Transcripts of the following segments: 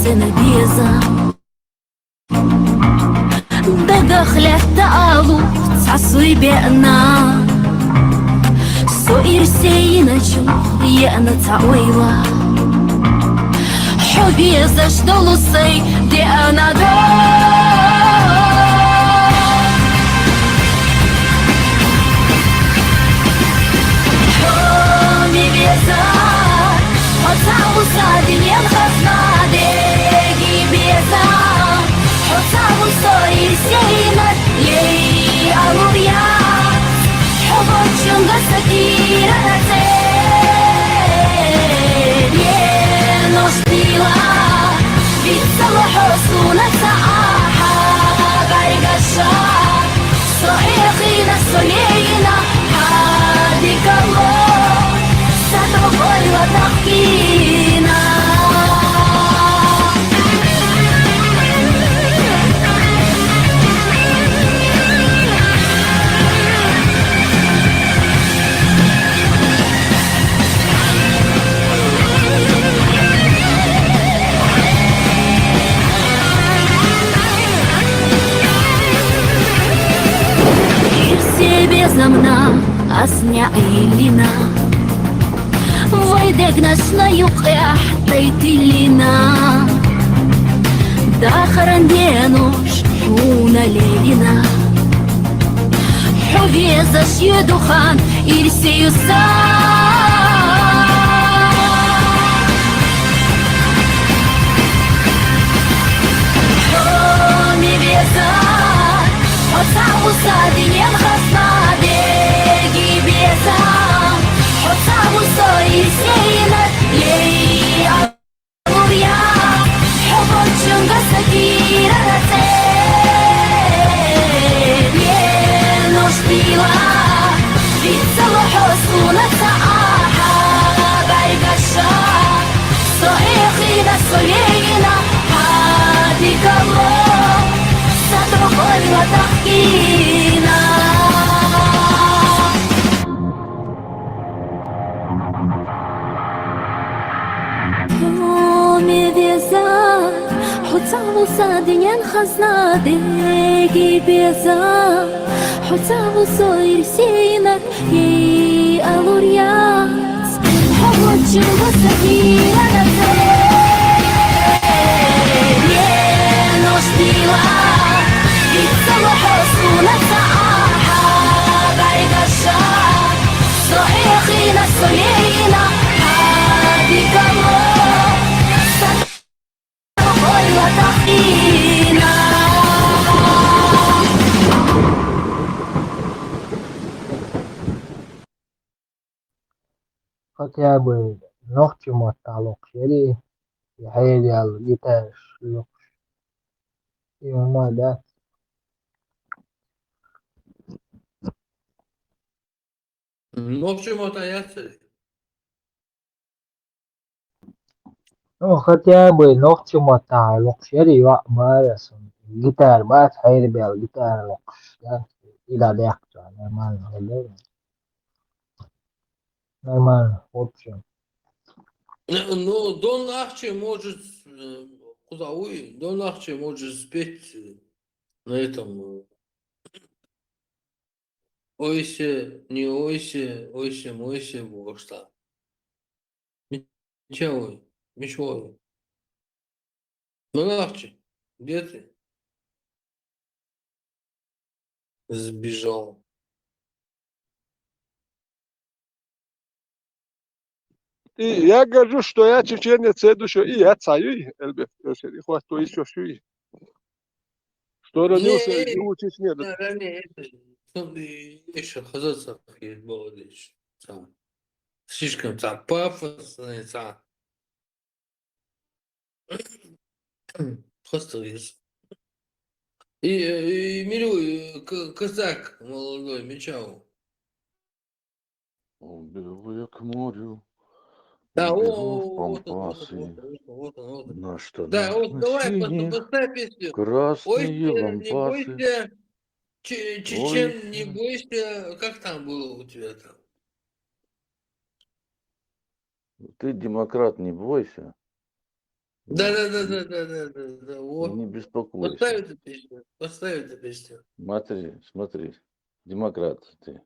цена беза دخلت تعالوا تعصي بأنا صغير سينا شو يأنا تعويوا حبي زجدلو سي دي أنا حومي بيزا وتعو سادين ينخفنا ديجي بيزا حوتعو صغير سينا يي ألوريا حبك شنغ سكيرة نتين ينوشتيلا بيتصلح حسونة ساحة برقشة صحيحينا سولينا حادك الله ستغفر وتحكينا Безумна, асня илина Войдек наш на юқя тайтилина Дахаран денуш шуна левина Хувеза шьюдухан ирсеюса Хоми беза Отсау садинен хасна حسام صاير سينا يي ألوريا حبك شنغ سكيرة نتين ينوشتيلا بيتصلح حسونة ساحة برقشة صحيحينا سولينا حادك الله ستغفر وتحكينا حتعو سادين خزنا ديجي بيزا حتعو صاير سينك يي ألوريات حبك جنب السكينة نتين ينوشتيلا بيتصلح حسونة ساحة برقشة صحيحينا سولينا حادك الله хотя бы ногти моталок шери يحيل الجيتار شلوك يوم ده Ногти мотаяться. ну хотя бы ногти моталок шери وقت ما رسم الجيتار بقى تحيل بالجيتار لوك إلى ديكتور нормально нормально в общем Ну, Дон Лахче может, куда вы, Дон Лахче может спеть на этом. Ойся, не ойся, ойся, мойся, Бог что. Ничего, ничего. Дон Лахче, где ты? Сбежал. И я говорю, что я чеченец, что и я цаю, эльбет, если хватит, то еще шуи. Что родился Не, в Чечне. ранее это, еще Хазасов есть молодец. Слишком там пафосный, там. Просто есть. И Мирю, казак молодой, мечал. Белые к морю, Да, убегу в вот он, пампасы, вот он. на Да, штанах вот на давай синих поставь песню. красные Ойся, не лампасы. бойся, чечен, не Ойся. бойся. Как там было у тебя там? Ты, демократ, не бойся. Да. И Вот. не беспокойся. Поставь эту песню. Поставь эту песню. Смотри, демократ ты,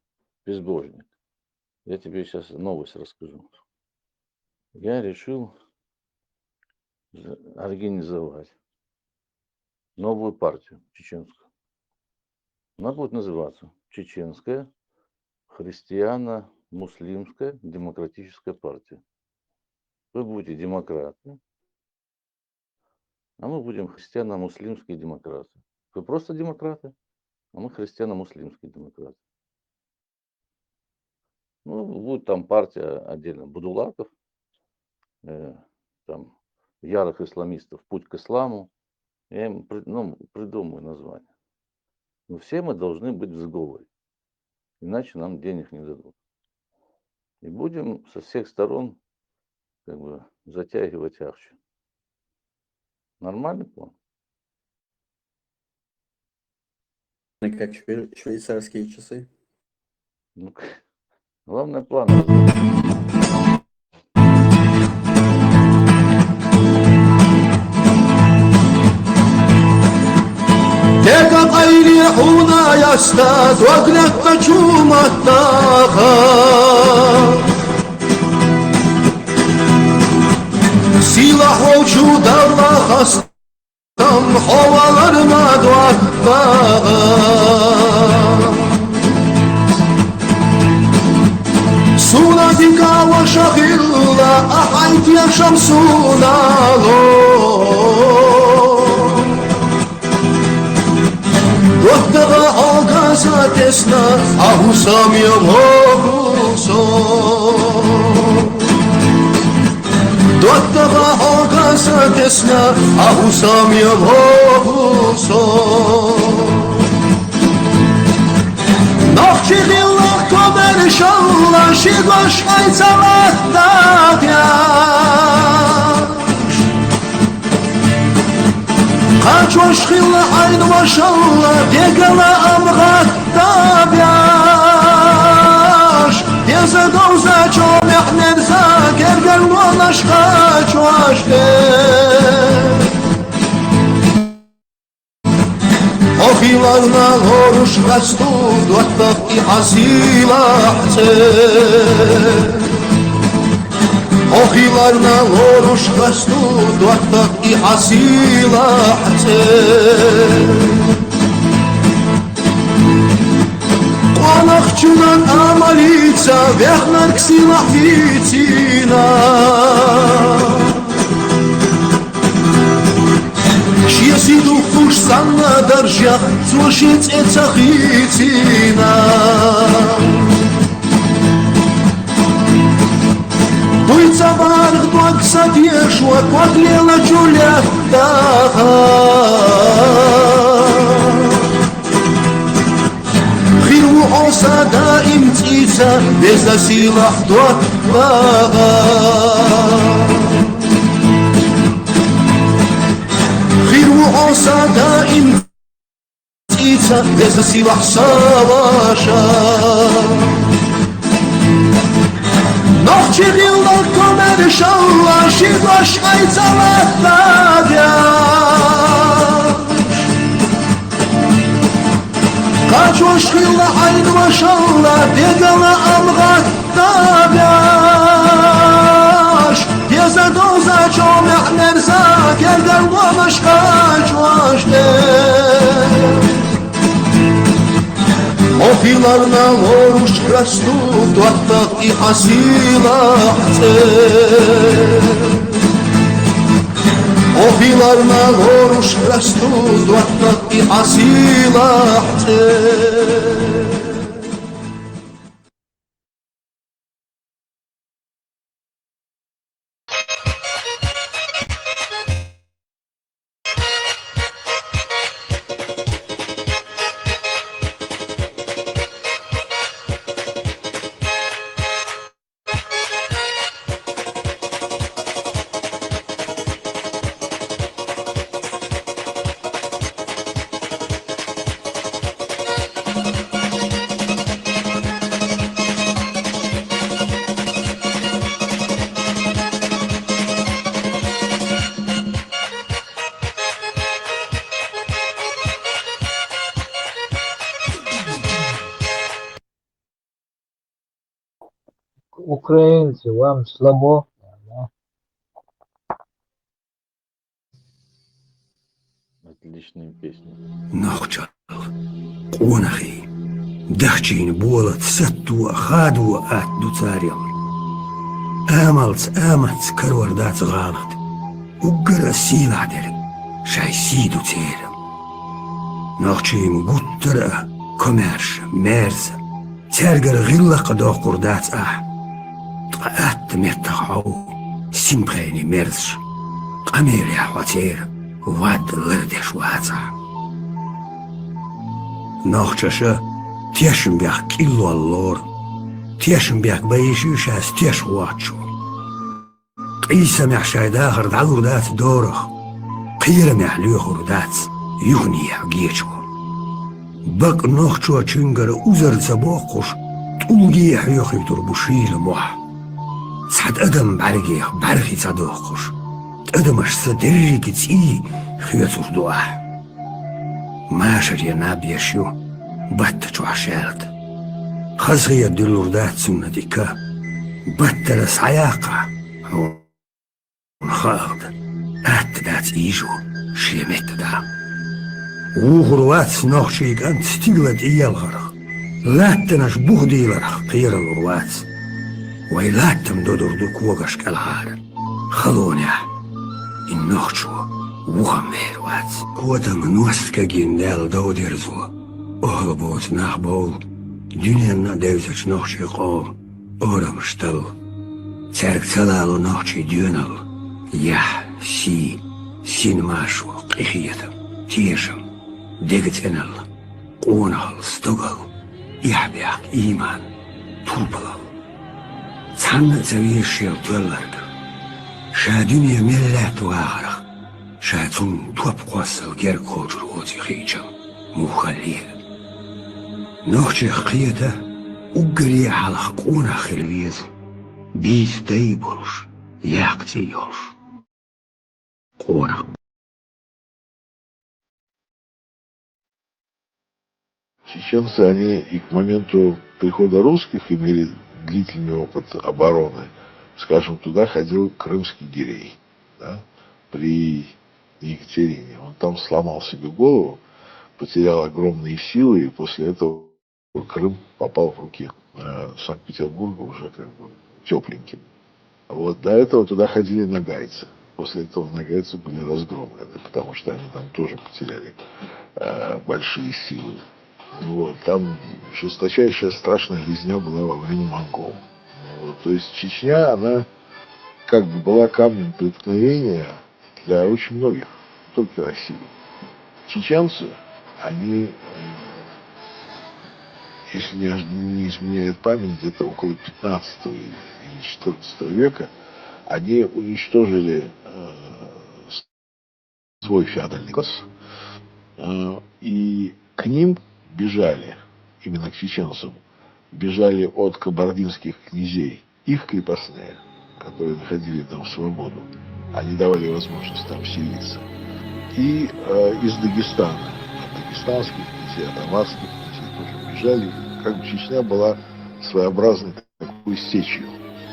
безбожник. Я тебе сейчас новость расскажу. Я решил организовать новую партию чеченскую. Она будет называться Чеченская христиано-муслимская демократическая партия. Вы будете демократы, а мы будем христиано-муслимские демократы. Вы просто демократы, а мы христиано-муслимские демократы. Ну, будет там партия отдельно Будулатов, там ярых исламистов, путь к исламу. Я им придумаю название. Но все мы должны быть в сговоре, иначе нам денег не дадут. И будем со всех сторон как бы затягивать акцию. Нормальный план? Как швейцарские часы. Ну, главное план. Тека айрихуна ястад вагнатта чуматтаха Сила хочу даллахас там ховалар мадваттаха Суна дика ва шахилла ахайт я шамсуна Доктора Олгаса тесна, а гусам его Доктора Олгаса тесна, а гусам его Нохчи диллах кобер шалла, шигош айцалат Kaçoş xilla aynı maşallah Degala amgat tabiaş Deza dovza çomeh nerza Gerger monaş kaçoş Ohilarna oruç kaçtu Duattak i azilahte Ohilarna oruç kaçtu Duattak i azilahte Qonaqçudan amalitsa Vehnar ksilah vitina Шьесиду фуш санна даржа Цвошец эцахитина Дуйца барх дуак садешуа Квадлела джулятаха Хиру осада им цица Без насилах дуак Хиру осада им цица Без насилах саваша Нохчи диллах комер шалла Шигош айцалат табяш Kaçoş xilla aynı maşallah Degala amgat табяш Deza doza çomeh nerza Gerger monaş kaçoş Ohilarna oruç kaçtu Duattak i azilahte Ohilarna oruç kaçtu Duattak i azilahte украинцы, вам слабо. Да. Отличные песни. نخجل قونخي دخجين بولت ستو خادو آت دو تاريم آملت كرور دات غالط وقر السيل عدل شاي سيدو تيرم نخجين قطر كوميرش ميرز ترقر غلق دو قردات تقات ميتقعو سيمبغيني ميرزش قمير يا حواتير واد غردش واتع نخجش تيشن بيخ كيلو اللور تيشن بيخ بيشيش هاس تيش واتشو قيسة ميح شايداخر دعو دات دورخ قيرة ميح ليخر دات يغني حقيتشو بق نخجو چنگر اوزر زباقش طولجي حيوخي تربوشيل موح سعد ادم برگيخ برخي صداقش ادمش صدري كتسي خيوتر دوح ماشر يا نابيشيو باتشو عشالت خزغي الدلور دات سنة ديكا باتر سعياقة ونخاغد ات دات ايجو شيمت دا وغروات نوخشيك انت ستيغلت ايال غرق لاتناش بوغدي لرخ قير الغروات ويلاتم دودر دوكوغش كالعار خلونيا النوخشو وغمير وات كوتم نوسكا جندال دودرزو أهربوت نحبول دنيانا دوزش نوخشي قوم أورمشتل ترك تلالو نوخشي ديونل يح سي سين ماشو قيخيتم تيشم ديگتنل قونال ستوغل يحبيق إيمان طوبلل تحنى زوير شيل تولرد شا دنيا ملات واغرق شا تون توب قوصل جير كوجر وزي خيجم مخليه نوخشي خيته وقري على قونا خلويز بيت دايبولش ياقتيوش قونا Чеченцы, они и к моменту прихода русских имели длительный опыт обороны. Скажем, туда ходил крымский гирей, да, при Екатерине. Он там сломал себе голову, потерял огромные силы, и после этого Крым попал в руки Санкт-Петербурга уже как бы тепленьким. Вот до этого туда ходили нагайцы. После этого нагайцы были разгромлены, потому что они там тоже потеряли большие силы. Вот, там жесточайшая страшная резня была во время монгол. Вот, то есть Чечня, она как бы была камнем преткновения для очень многих, не только России. Чеченцы, они, если не изменяет память, где-то около 15 или 14 века, они уничтожили свой феодальный класс, и к ним бежали, именно к чеченцам, бежали от кабардинских князей их крепостные, которые находили там свободу. Они давали возможность там селиться. И из Дагестана, от дагестанских князей, от аварских князей тоже бежали. Как бы Чечня была своеобразной такой сечью,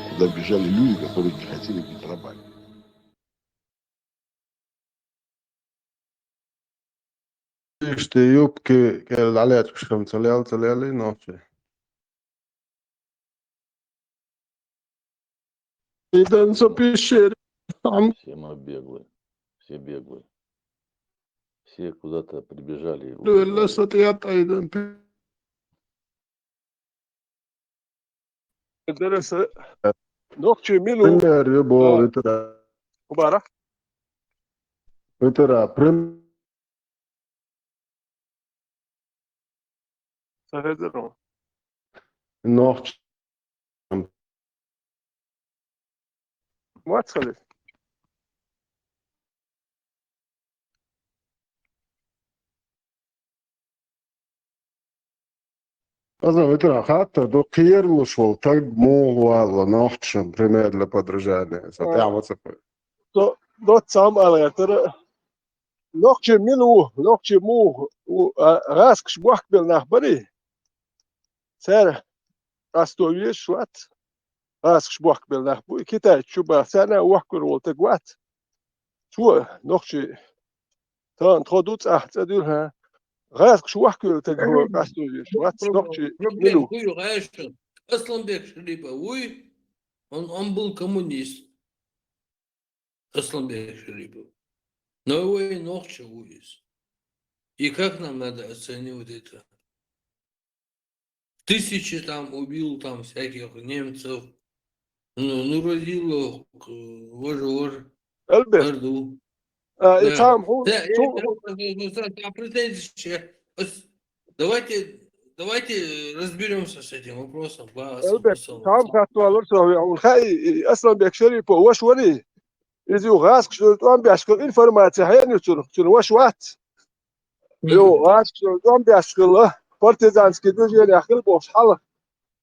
куда бежали люди, которые не хотели быть рабами. İşte yok ki gel عليها تشكم تلال نوتشي إذا запиши там Все мы беглые. Все беглые. Все куда-то прибежали. и ولا убежали. استطيعت أيضا درس نوتشي ميلو Primjer bo مبارك litera سهدرون noch ما تخلي Аза litera حتى до кирлуш вол так мугвала нохчем пример для подражания. Затем دوت سام على ترى نوتشي ميلو نوتشي مو راسك شبوح بالنخبري سعر راستوية شوات راسك شبوك بالله كتاي شبه سنة وحكر والتقوات شو نقشي تان تخدوت أحد أدورها راسك شو وحكر تقوى قاستو شوات نقشي Проблема ملو хуй, знаешь, что Асланбек Шарипов, он был коммунист, Асланбек Шарипов. Но его и ногче уйс. И как нам надо оценивать это? Тысячи там убил там всяких немцев, ну родил вожор, قلبي Орду. Да. إتام هو Да, شو претензии. Давайте разберемся с этим вопросом. قلبك إتام خاتو الرسول والخاي أصلا بيكشري بو وش وري إذا غاسك شو توان بيشكل إنفورماتيا هيني شنو وش وات يو غاسك شو توان بيشكل بارتيزانسكي دوجي ياخل بوش حلق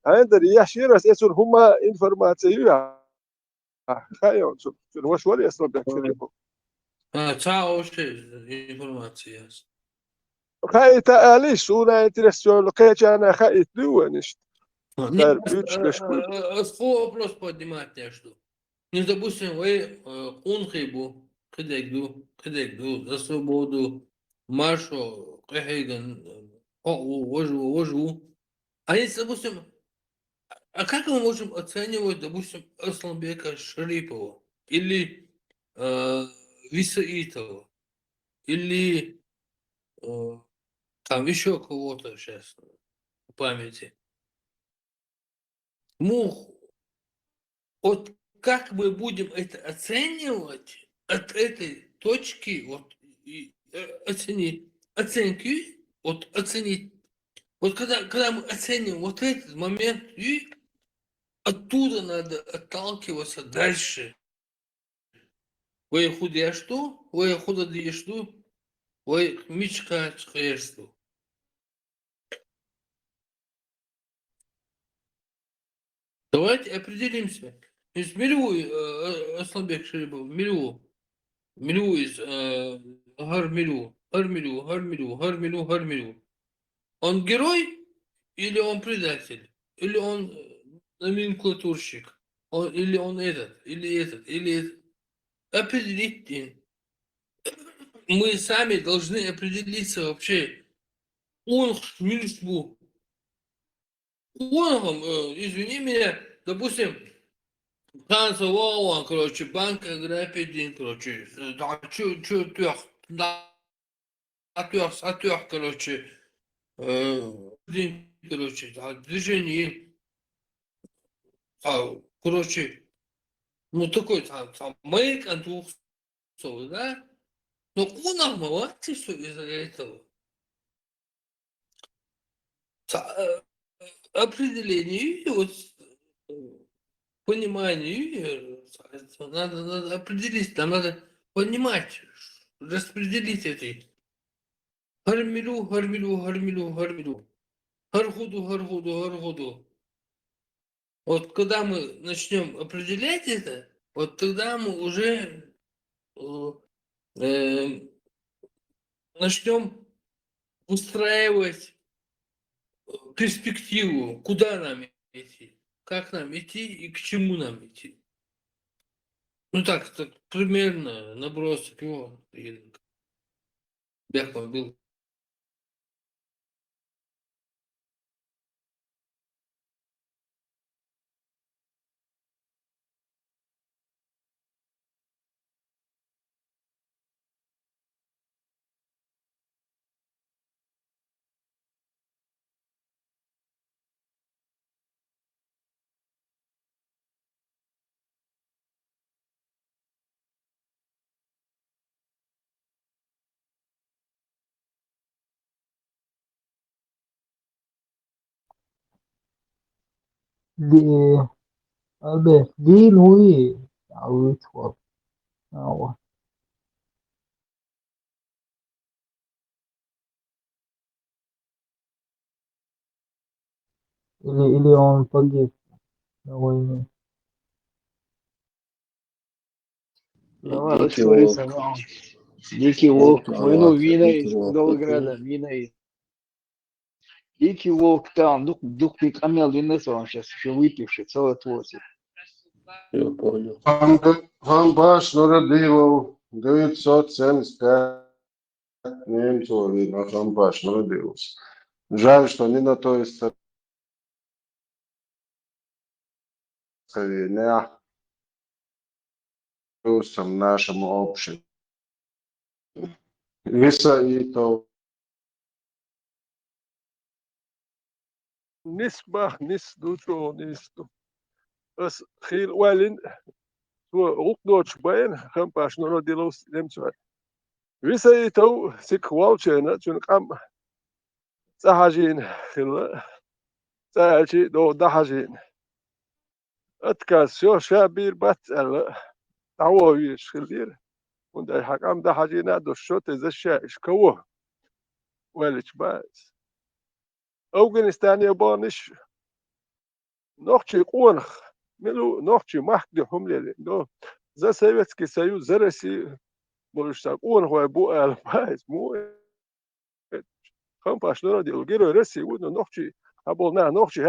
عند رياح شيرس يسون هما إنفورماتيا خايون شنو وش وري أصلا بيكشري بو Цао информация. خاي تأليش سونا انترسيون لقيت أنا خاي تدوانش دار بيوتش كشكول Вопрос поднимать что. Ну, допустим, вы Кунхибу, Кедегду, за свободу, Машу, Кехейган, Вожу. А если, допустим, а как мы можем оценивать, допустим, Асланбека Шарипова или Висаитова или там еще кого-то сейчас в памяти? Вот как мы будем это оценивать от этой точки, вот оценки, вот оценить. Вот когда мы оценим вот этот момент, и оттуда надо отталкиваться дальше. Вы худя что? Вы худо что? Вы мечка что? Давайте определимся. То есть милю Асланбек Шарипов, милю из Гармилю. Он герой или он предатель? Или он номенклатурщик? Или он этот, или этот? Определить день. Мы сами должны определиться вообще. Он мильсбу. Он, извини меня, допустим, танцевал, короче, банк Аграпидин, короче, да, чё, трех, короче, короче, да, движение, короче, ну такой там мейк от 200, да? Но он молодцы, что из-за этого. Определение, вот понимание, надо определить, там надо понимать, распределить эти. Гармилю. Гаргуду. Вот когда мы начнем определять это, вот тогда мы уже начнем устраивать перспективу, куда нам идти, как нам идти и к чему нам идти. Ну так примерно набросок его. Бяхман был. دي ألبرت دين وي عويت وات أو или он погиб на войне. Дикий волк. Дикий волк, войну Дикий війни, волк. Новограда, війни. Дикий волк там, дух прикамел вины он сейчас еще выпивший, целый творчество. Я понял. Ханбаш народив 975 немцев на Ханбаш народился. Жаль, что не на той стороне, плюсом нашему обществу. Виса и то. نسبة نسدو نسدو بس خيل والين تو غوكدوتش باين خم باش نورو ديلوس لمسوا ويسا تو سيك والشينا تون قام ساحاجين خيل ساحاجي دو دحاجين اتكاس شو شابير بات ال تعويش خلير وندي حقام دحاجين ادو شو تزشاش كوه ولش باس اوغنستان يبانش نوخشي قونخ ملو نوخشي محكي حملة دو за Советский Союз, за Россию. Можешь так, он бу албайс, му хам паш на радио герой России, вот ночи, а был на ночи,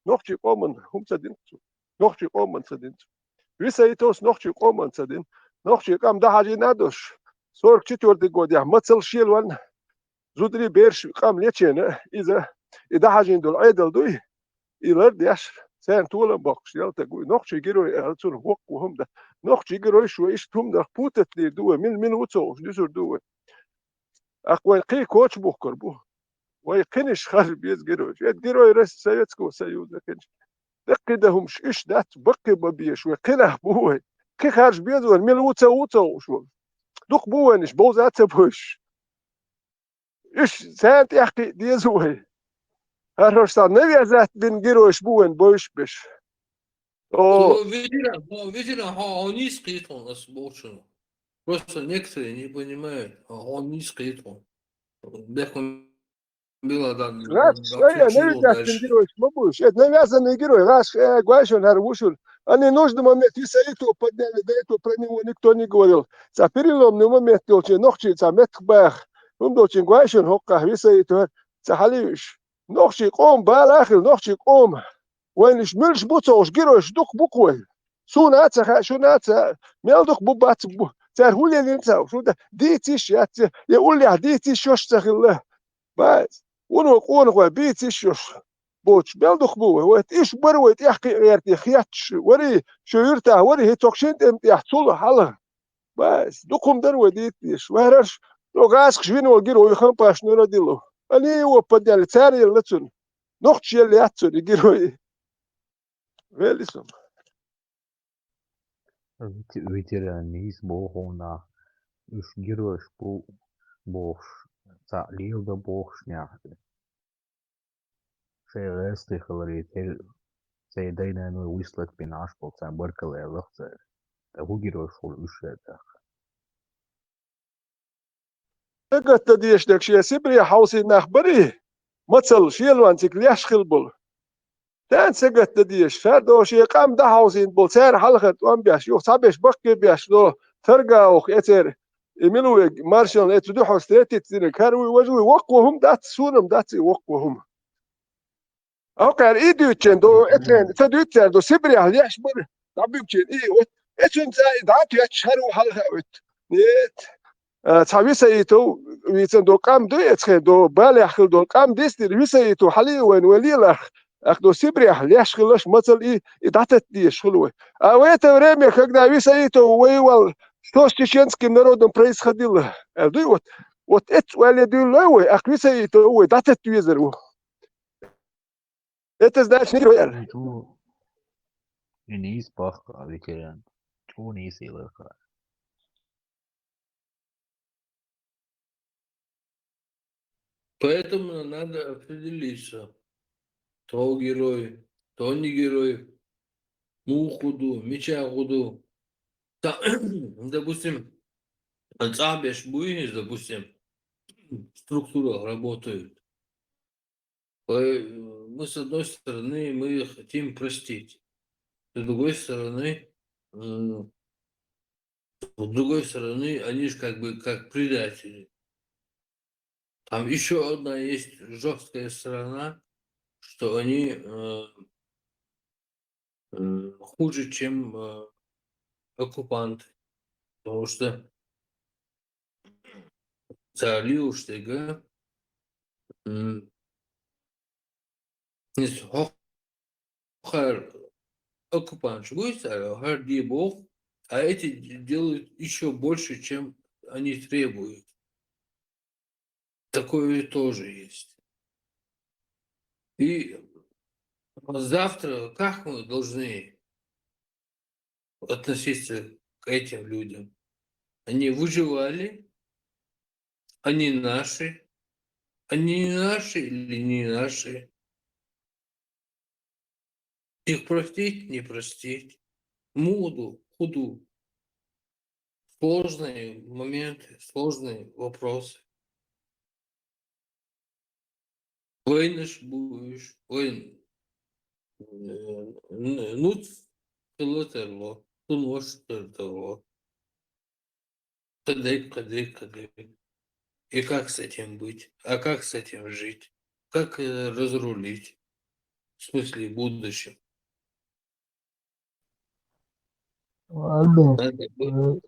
ночи коман, садин, ночи коман садин. Висаитос ночи коман садин, ночи кам да хаджи надош. 44 год я мацал шилван, зудри берш кам лечена, и да хаджин дол айдал дуй, и лардяш. Sen tuolla box, jalta kui nohči giroi altsun hokku homda. Nohči giroi shua ish tumda putetli duwe min utso dusur duwe. Akwa qi coach bukkar bu. Way qinish khar biz giroi. Et giroi res Советского Союза kinch. Daqidahum ish dat baqi babish wa qinah buwe. Qi kharj biz wa min utso shwa. Duk buwe nish bozatsa bush. Ish sant yaqi dizuwe. Harhoştan ne vazat bin giroish buwen boish bish. О, Ветеран, он не скрит, он нас больше. Просто некоторые не понимают, а он не скрит, он. Бехом было, да, я не вязан герой, мабуш. Это не вязаный герой. Раз Гуайшон Арвушур, они нужный момент, и Саиту подняли, до этого про него никто не говорил. За переломный момент, очень ночи, за метхбах, очень Гуайшон Хокка, и Саиту, за Халивиш. Ночи ком, балахил, ночи ком. وين شملش بوتوش جيروش دوك بوكوي سوناتا شوناتا ميل دوك بوبات بو تار هولي لينتا شو ده ديتيش يقول لي ديتيش يوش تخله بس ونو قون هو بيتيش يوش بوتش ميل دوك بو وات ايش برويت يحكي غيرتي خياتش وري شو يرتا وري هي توكشنت ام يحصل حلا بس دوكم درو ديتيش وهرش لو غاسك شوينو جيرو يخم باش نورا ديلو اني هو بدل تاري لتون نوختش اللي ياتسو جيرو Велисом. Ветераниз Богона, уж герой Бог, за Лилда Бог шняхты. Шересты халаритель, цей дайна ну выслать пинаш пол цам баркале лохцер. Та герой шол ушетах. تقت ديش دك شي سبري حوسي نخبري مثل شيلوان تكليش خلبل تان سقت ديش فردو شي قام ده حوسين بول سير حلقت وان بياش يو صابش بقي بياش لو ترقا او اتر يملو مارشال اتدو حوستيتي تين كاروي وجوي وقوهم دات سونم دات وقوهم او قال ايدو تشندو اترين تدو تشندو سبري عليش بر دبيب تشين اي اتشن دات يتشهروا حلقه نيت تعويسيتو ويتندو قام دو اتخدو بالي خلدو قام ديستي ويسيتو حلي وين وليلا اخدو سبريح ليش خلش مثل اي داتت دي شلوه а в это время когда висаитов воевал что с чеченским народом происходило вот это валидуловый ах висаитов датет визеру это значит не Чу не испах ветеран. Чу не силы. Поэтому надо определиться, то герой, то не герой, мухуду, меча худу. Допустим, цабеш буиниш, допустим, структура работает. Мы, с одной стороны, мы хотим простить. С другой стороны, они же как бы как предатели. Там еще одна есть жесткая сторона, что они хуже, чем оккупанты. Потому что залиуштега оккупант хар бог, а эти делают еще больше, чем они требуют. Такое тоже есть. И завтра как мы должны относиться к этим людям? Они выживали, они наши или не наши? Их простить, не простить? Худу. Сложные моменты, сложные вопросы. Войнаш будешь, нуц тылотерло, тунош тылотерло. Кадык. И как с этим быть? А как с этим жить? Как разрулить? В смысле, в будущем. Альберт,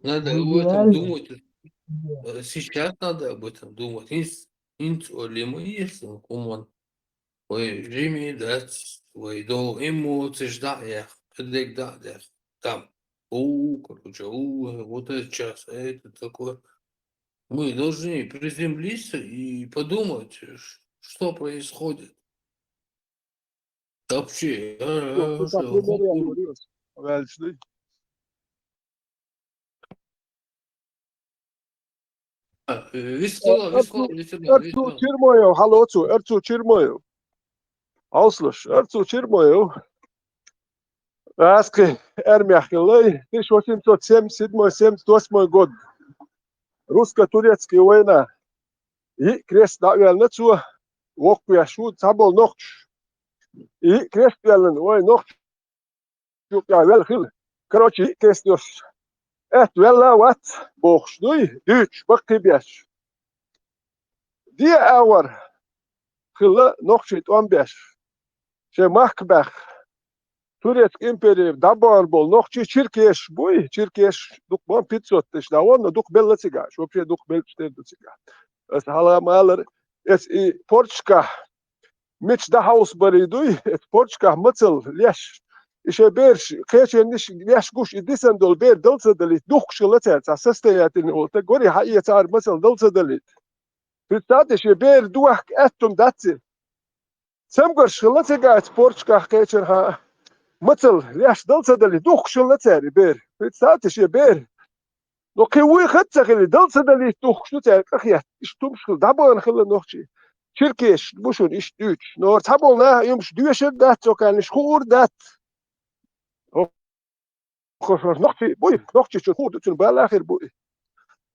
Надо в об этом идеале, думать. Сейчас надо об этом думать. Инц олимаесен куман. Ой, жими дать. Ой, до эмоций ждаях. Кадык дадях. Там. Короче, вот это час, это такое. Мы должны приземлиться и подумать, что происходит. Вообще, Yok, tak numara yapıyoruz. Belki. весело. Ertuğ Çirmoyev, halocu, Ertuğ Çirmoyev. Ausluş, Ertuğ Çirmoyev. Raski Ermyahkilay, 1877 год. Русско-турецкая война. И крест навел цу, вокпяшу, цабол нохч. И крест велен, ой, нохч. Юкавел хил. Короче, крест ёш. Велла ват, бохшнуй, дюч, бактибяш. Ди ауар, хила нохчит амбяш. Ше махкбах. Турецк империя дабар бол нохчи Чиркеш буй, Чиркеш дук бон 500 тысяч, да он дук белла цигаш, вообще дук бел 4 цигаш. Es halamalar, es I Porçka, Mitch da haus baridui, es Porçka mıtsıl, leş. İşe ber, keçeniş leş guş idisen dol ber dalsa dalit, duh şılatır, sastayatın olta, gori hayatar mıtsıl dalsa dalit. Fırsat işe ber duah ettum datsi. Samgar şılatır gayet Porçka keçen ha, mıtsıl, leş dalsa dalit, duh şılatır ber. Fırsat işe ber. لو كوي خدت خلي دل صدلي توخشو تاك أخيات إشتوم شخل دابون خلنا نخشي شركيش بوشون إش دوش نور تابولنا يمش دوشر دات وكان شخور دات خشور نخشي بوي نخشي شخور دتون بالآخر بوي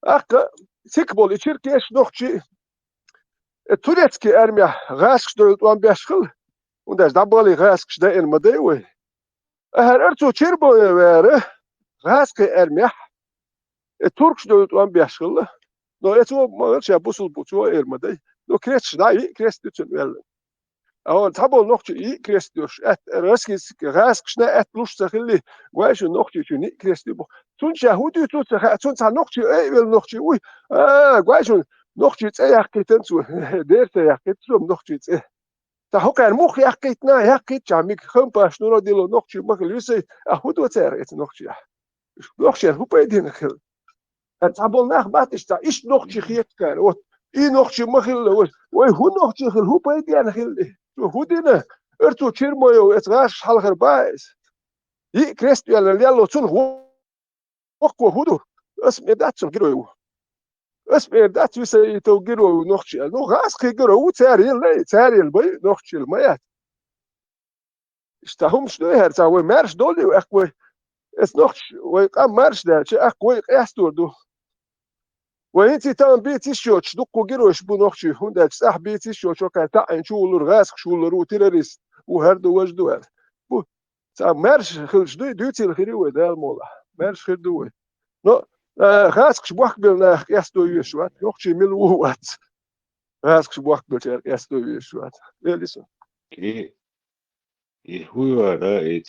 أخا سيكبول شركيش نخشي توريتسكي أرميا غاسكش دولت وان بيشخل ونداش دابولي غاسكش دا إن مديوي أهر أرتو تشيربو ويره غاسكي أرميا Turks dövlət olan bəşğılı. No eto şey busul buçu ermədə. No kres dai kres üçün velin. Ama tabo nokçu I kres diyor. Et raskis raskşna et luş saxili. Qoyşu nokçu üçün kres bu. Tun şahudi tut tun sa nokçu vel nokçu. Uy. Qoyşu nokçu tsayaq keten su. Derse yaqet su nokçu tse. Ta hokar muх yaqetna yaqet jamik xampas nuro dilo nokçu maglüse ahudu tser et nokçu. Nokçu hu paydin xil. تابول ناخ باتش تا إيش نوخشي خيط كان إيه نوخشي مخل وي هو نوخشي خل هو بيدي أنا خل هو دينا إرتو تشيرمويو إتغاش حلخر بايس ي كريستو يلا تون هو وقو هودو اسم إداتشن جيرو اسم إدات يسي تو جيرو نوخشي نو غاس خي جيرو هو تاري البي نوخشي الميات اشتاهم شنو هرتا وي مارش دولي وأخوي اس نوخش وي قام مارش دا شي أخوي قياستور دو وانتي تام بيتي شوتش دقو جيروش بو نوخشي هونداك صح بيتي شوتش وكان تاعن شولر غاسك شولر وتيروريست وهردو وجدو هذا بو تام مارش خلش دوتي الخيري دا المولا مارش خير دوي نو غاسك شبوخ بلنا يستو يشوات نوخشي ملوات غاسك شبوخ بلنا يستو يشوات ليسو И хуя, да, и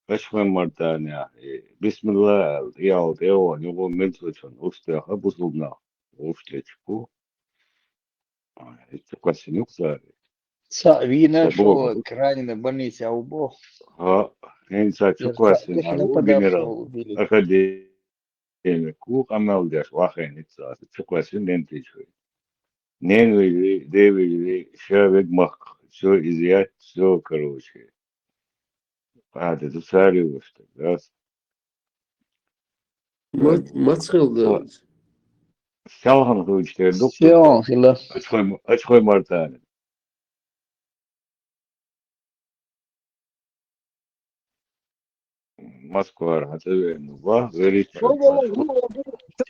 кашман мартаня, бисмилlah, ял, тео, него мельцочон, устя, абусулна, ушлечку, это классинюкса, Вина, сабога, что крайне на больнице, а убо. инца чуквасин, у генерал, академик, у камелдеш, вахеница, чуквасин лентичу. Ненвили, девили, шавик мах, все изъять, все, короче. Ты тут царюешь, да? Мацхилда. Сялхан хучтер доктор, Все, хила. очхой мартане. Москва, ва, верит.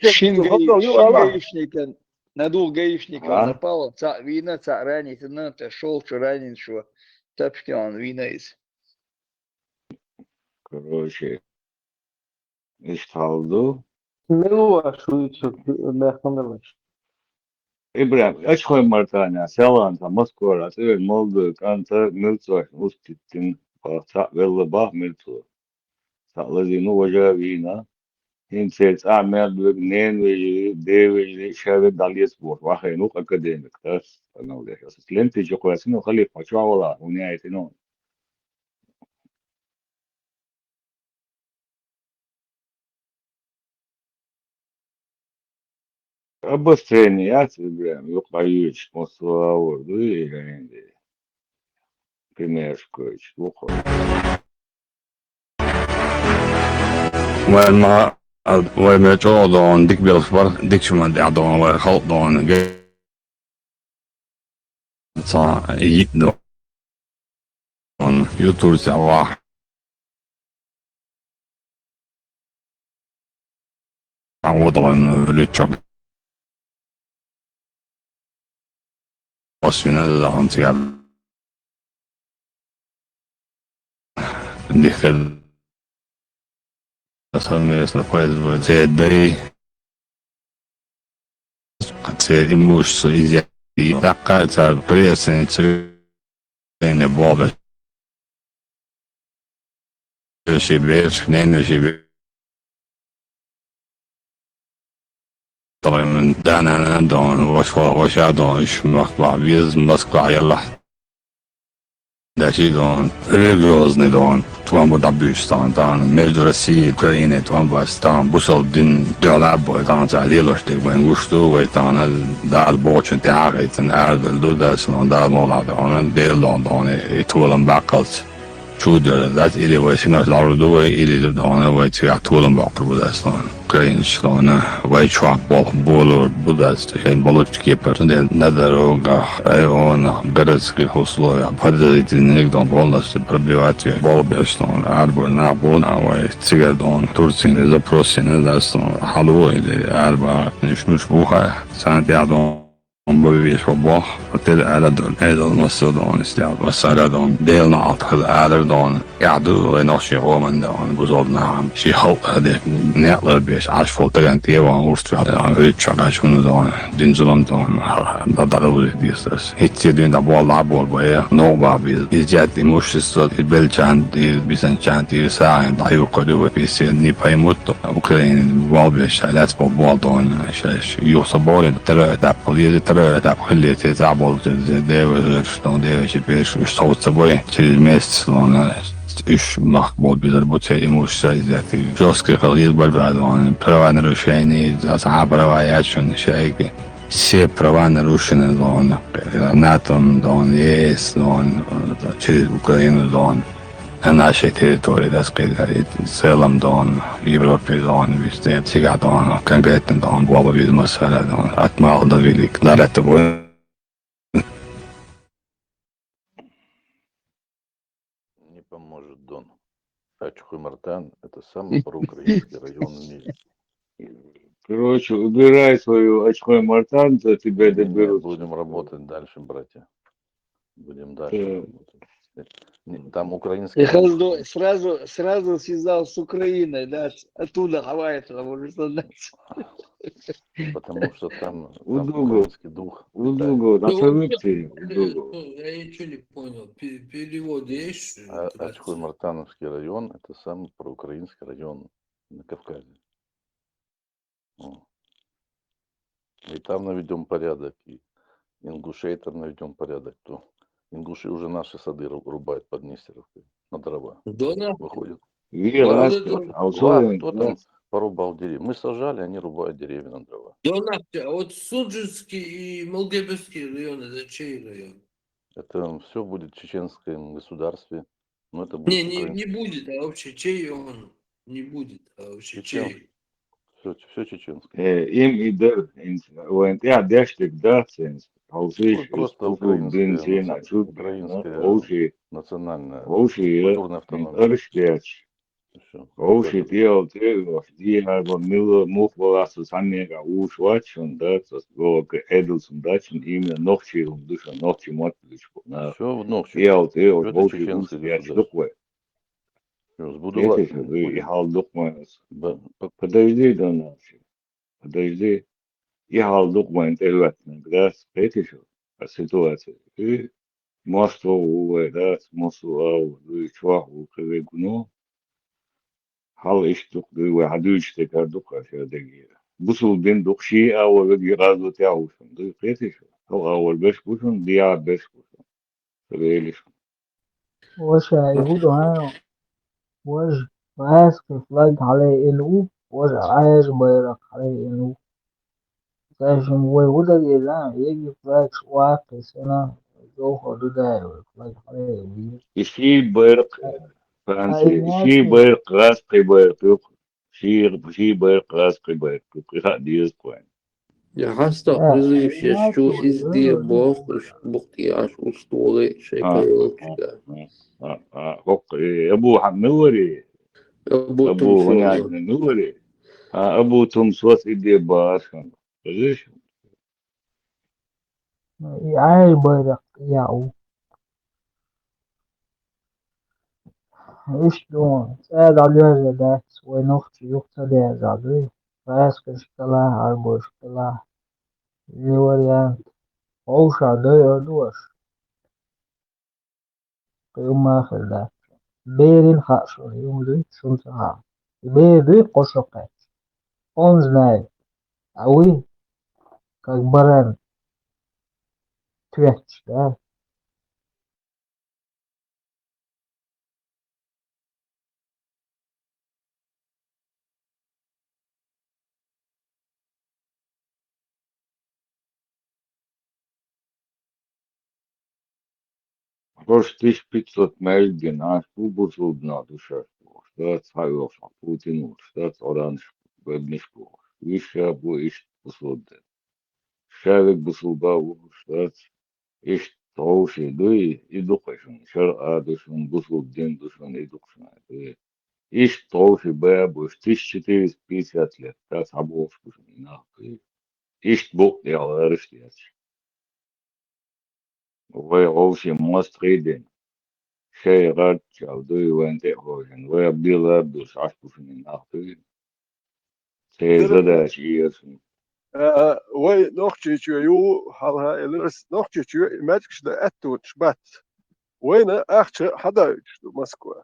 Гаишника, надул гаишника, А? напал, вина, ранит, ты шел, ранен, что тапки он вина из. Короче, ишталду. Милуа, шуйчу, механелаш. Ибрам, очхой мартане, сялхан, Москва, молду, канта, милцой, уститтин, та велла ба, милцой. Саладину важа вина. Инцец амел нен девили шаве далиес бор вахену академик тас аналдеш ленти жоквасину хали пачвала уняйтино обострение я прям юкаюч мосваур дуи генди примершкоч лухо Wel me tro dan dik bil var dik shuma da dan wel halt dan ge sa yik do on youtube sa wa awdan le chop osuna la antiga dikhel أصلاً يصير كويس زي الدري قد تصير إموش صيزي دقة تصير بريسن تصير بابا شي بيش نين شي بيش طبعاً من دانا دون وشا دون إيش مقطع بيز مسقع يلا da ci don religiozny don tuam budabistan dan между Россией и Украиной туам бастан бусал дин дялабо dan за лилошты when гушту вай dan дал бочен тягайтен ардел дудас он дал молада он дел он и тулам бакалс чудо дат или вай синас ларду или он вай тя тулам бакал будастан Ukrainskana vai čak bolur budast en bolutski person надарога района городских условий подозрительных дом полностью пробивать болбештон арбор на бонавай цигадон турцин запросин дастон халу или арба нишмуш буха сантьядон بويش وباخ وتل ألدون أيضا مصدون استعد وسردون ديلنا عطخ الألدون يعدو غناشي غومن دون بزودنا عم شي حوق هده نقل بيش عاش فولتغان تيوان ورستو عن ريتشاق عشون دون دينزلون دون دادارو ديستس هيتسي دين دابوال لعبول بويا نوبا بيز إزجات إموش الصد البلجان دي بيسنجان دي ساعين ضعيو قدوة بيسي نيبا يموتو أوكرين بوال بيش علات بوال دون شاش يوصبولين ترى دابوليزي так хлети забыл девы что девы теперь что с собой через месяц он иш мах бол безработица ему все взять жесткий халит бальбад он права нарушения за права я чун шайки все права нарушены он НАТО он есть он через Украину он на нашей территории, так сказать, в целом, дон, в Европе, дон, везде, всегда, дон, конкретно, дон, глава бизнеса, дон, от малого до велик. Для этого Не поможет Дон. Ачхуй-Мартан – это самый проукраинский район в мире. Короче, убирай свою очкой мартан, за тебя Не, доберут. будем работать дальше, братья. Будем дальше работать. Там украинский. Сразу связал с Украиной, да, оттуда Хавайи, потому что, да. Потому что там Удугу, украинский дух. удугу, на совете, удугу. Я ничего не понял. Перевод есть? Ачхой-Мартановский район — это самый проукраинский район на Кавказе. О. И там наведем порядок, и ингушей там наведем порядок. То ингуши уже наши сады рубают под Нестеровкой на дрова. Да, Выходят. Кто там порубал деревья? Мы сажали, они рубают деревья на дрова. а вот Суджинский и Малгебецкий район, это чей район? Это все будет в чеченском государстве. Но это будет Не будет, а вообще чей он? Не будет, а вообще чей? Все чеченское. Им идет, я дештик, да, Просто украинская национальная культурная автономия. Оуши делал диего мило мухваласу саннега ушвачун, да, го эдулсун дачун именно ногчи душа ногчи мотыличку. Все в ногчи. Делал Оуши чеченское. Сбудувать. И хал документ. Подожди до нас. Подожди. И хал документ элватный, да, спетишь ситуация. И моство увы, да, моство и чваху кривегуно. Hal ishtuq we haduch te karduk ashadagi. Busul bin dukshi awol girazu ta'ushun. Du qetish. Hal awol besh bushun dia besh bushun. Reelish. وش يهود وش عايز فلاج عليه إنه وش عايز بيرق عليه إنه عشان هو وده يلا يجي فلاج واقع سنة جو حدوده فلاج عليه Ishi berq fancy. Ishi berq rasqi berq yuk. Shi berq rasqi berq yuk. Iha diz quen. Ja, hasta разрешение, что изде бог аш устолы шейкалочка. Hok Abu Hamnuri. Abu Hunyad Nuri. Abu Tumswas ide baashan. Reelish. عايز بيرق ياو إيش دون سأد عليه ذات ونخت يقتدي زادوي فاس كشكلا عربو شكلا جواريان أوشا دي أدوش قيوم ما خلدا بيرين خاصو يوم دي شنطها بيري قشقات أونز ناي أوي كاكبران تويتش ده Rosh 1500 melgen аш убусудна душа. Штат хайош Путин, штат оранж беднишку. Виша бу иш бусудде. Шавик бусулба штат иш тоуши дуи идухашун. Шар адушун бусудден душун идухшун. Иш тоуши бабуш 1450 лет. Так абовшкушун нахуй. Иш бук ял арыштяч. Вы овши мостриден. Шей рад чалдуй венте хожен. Вы абдила душ ашкушун нахуй. Те задачи ясун. Way nog tjitje jo halha elers nog tjitje magic de etto sbat. Wayna achtje hadouch do Moskwa.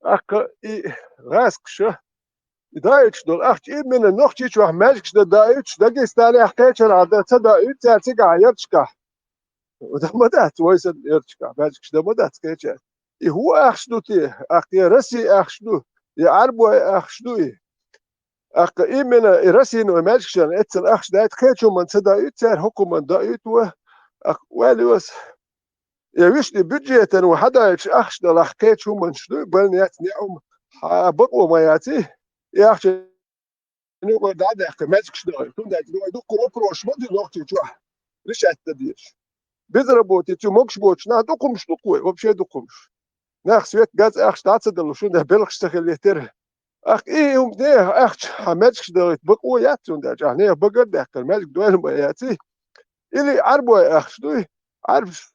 Akka I raskje. Duits dol acht I min nog tjitje wax magic de Duits da gestane achtje hada tada ut ga yerchka. وده مدات ويس يرجع magic de مدات كيتش. I هو achtje ti acht رسي achtje. يعربو achtje. Ach, imena irasino imagiction etzel ach dat kecho man sada itzer hukuman da itwa ach waliwas ya wish di budgeten wa hada ach da lach kecho man shdu bal niyat ni'um baqwa ma yati ya ach ni wa da da magic shdu tun da do kro kro shmod di loch tichu rishat tadiysh bizrabot tichu moksh boch na do kumsh do koy вообще do kumsh nach swet gaz ach staats da lo shun da belch stakh Ach, om det echt magic dat بقوا ياتون ده جهنية بقدر ده الماجيك دوين بياتي اللي عربوا أخشدوي عارف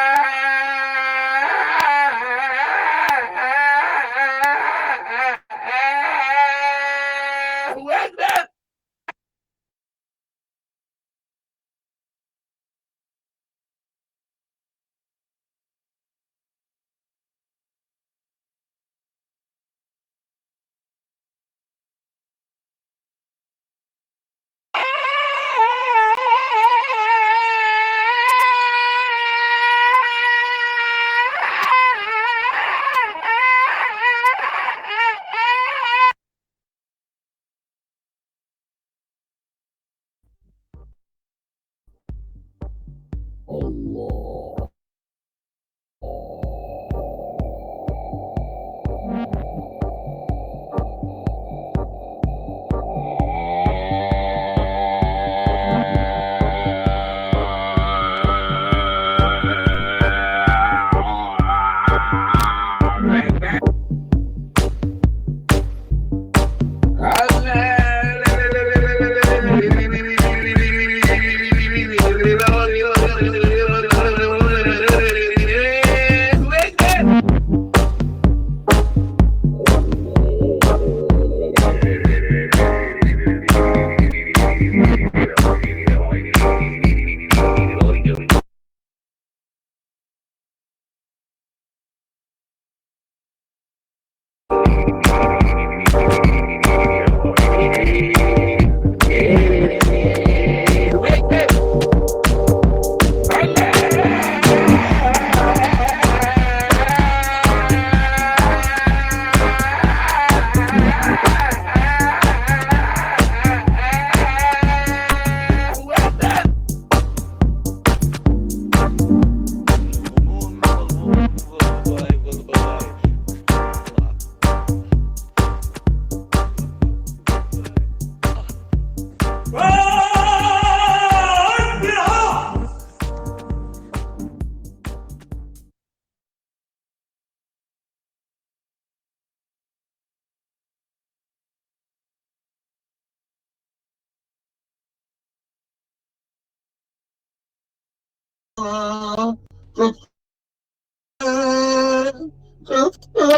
Inshallah,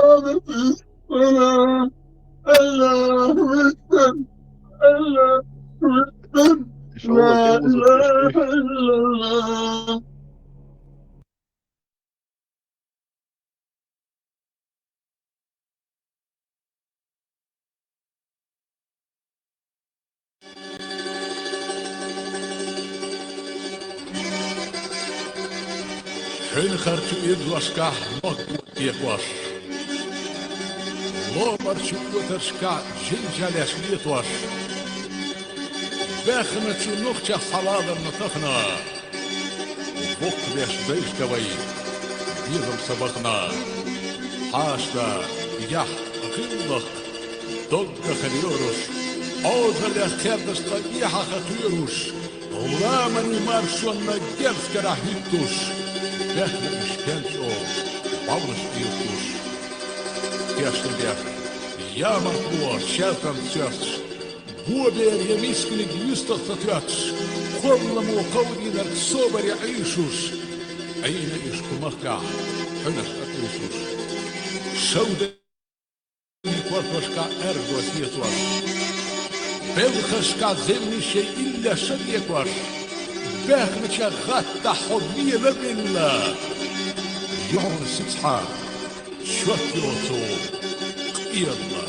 ты музыку Hun gaat u in waska, nog ik was. Loper شوترشكا جنجال يسليت واش باخنا تشنوخ حلاض نطخنا وفوق بيش بيش كوي بيضم سبقنا حاشتا يح قلق دق خليوروش اوزل يخيرتش طبيحة خطيروش غلامني مارشون نجرس كراهيتوش باخنا مشكلش او بابرش بيوتوش Kerstdag, ja man på kältan tjöts. Båder jag miskunnig justat för tjöts. Komla må qawdin att sober jag isus. Aina isku makka, hunas att isus. Sjaude i kvartvarska ergo sjetwas. Belgaska zemni shay illa shadjekwas. Bakhna shaghatta hudniya labilla. يوم السبحة شوكيوتو يلا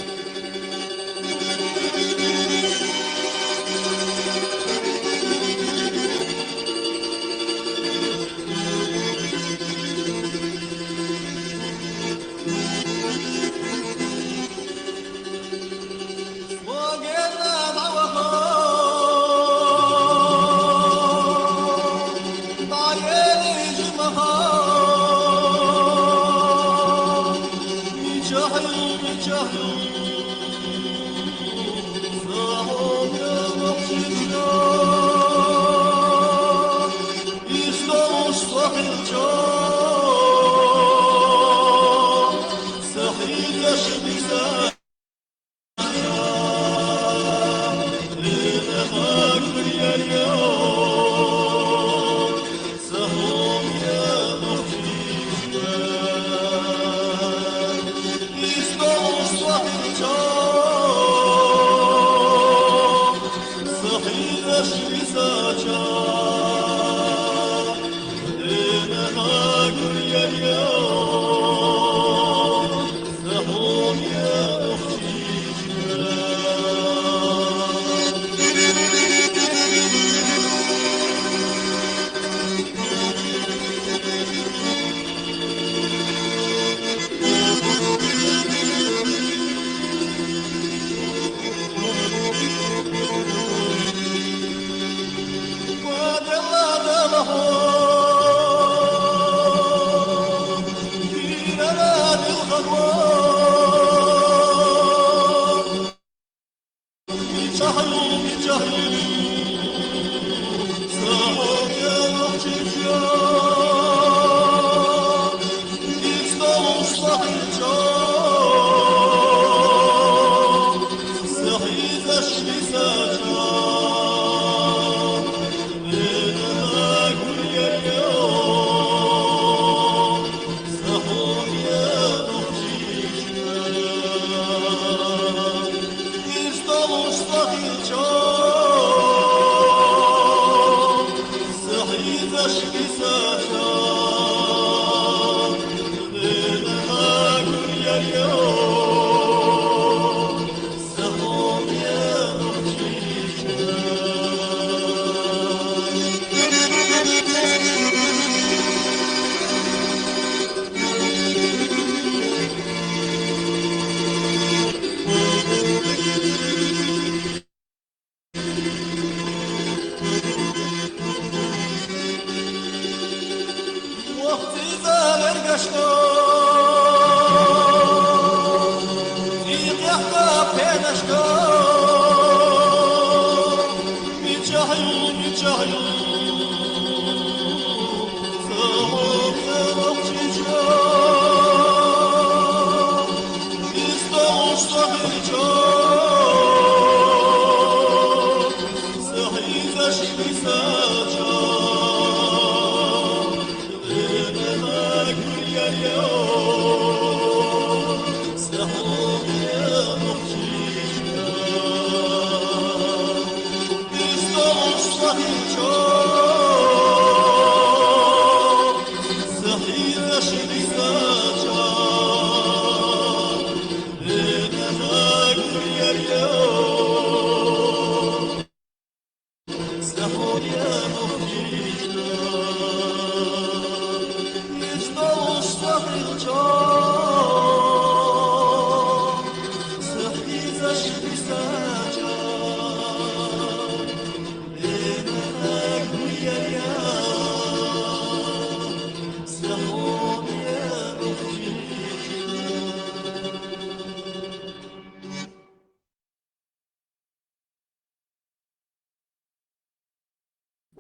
Oh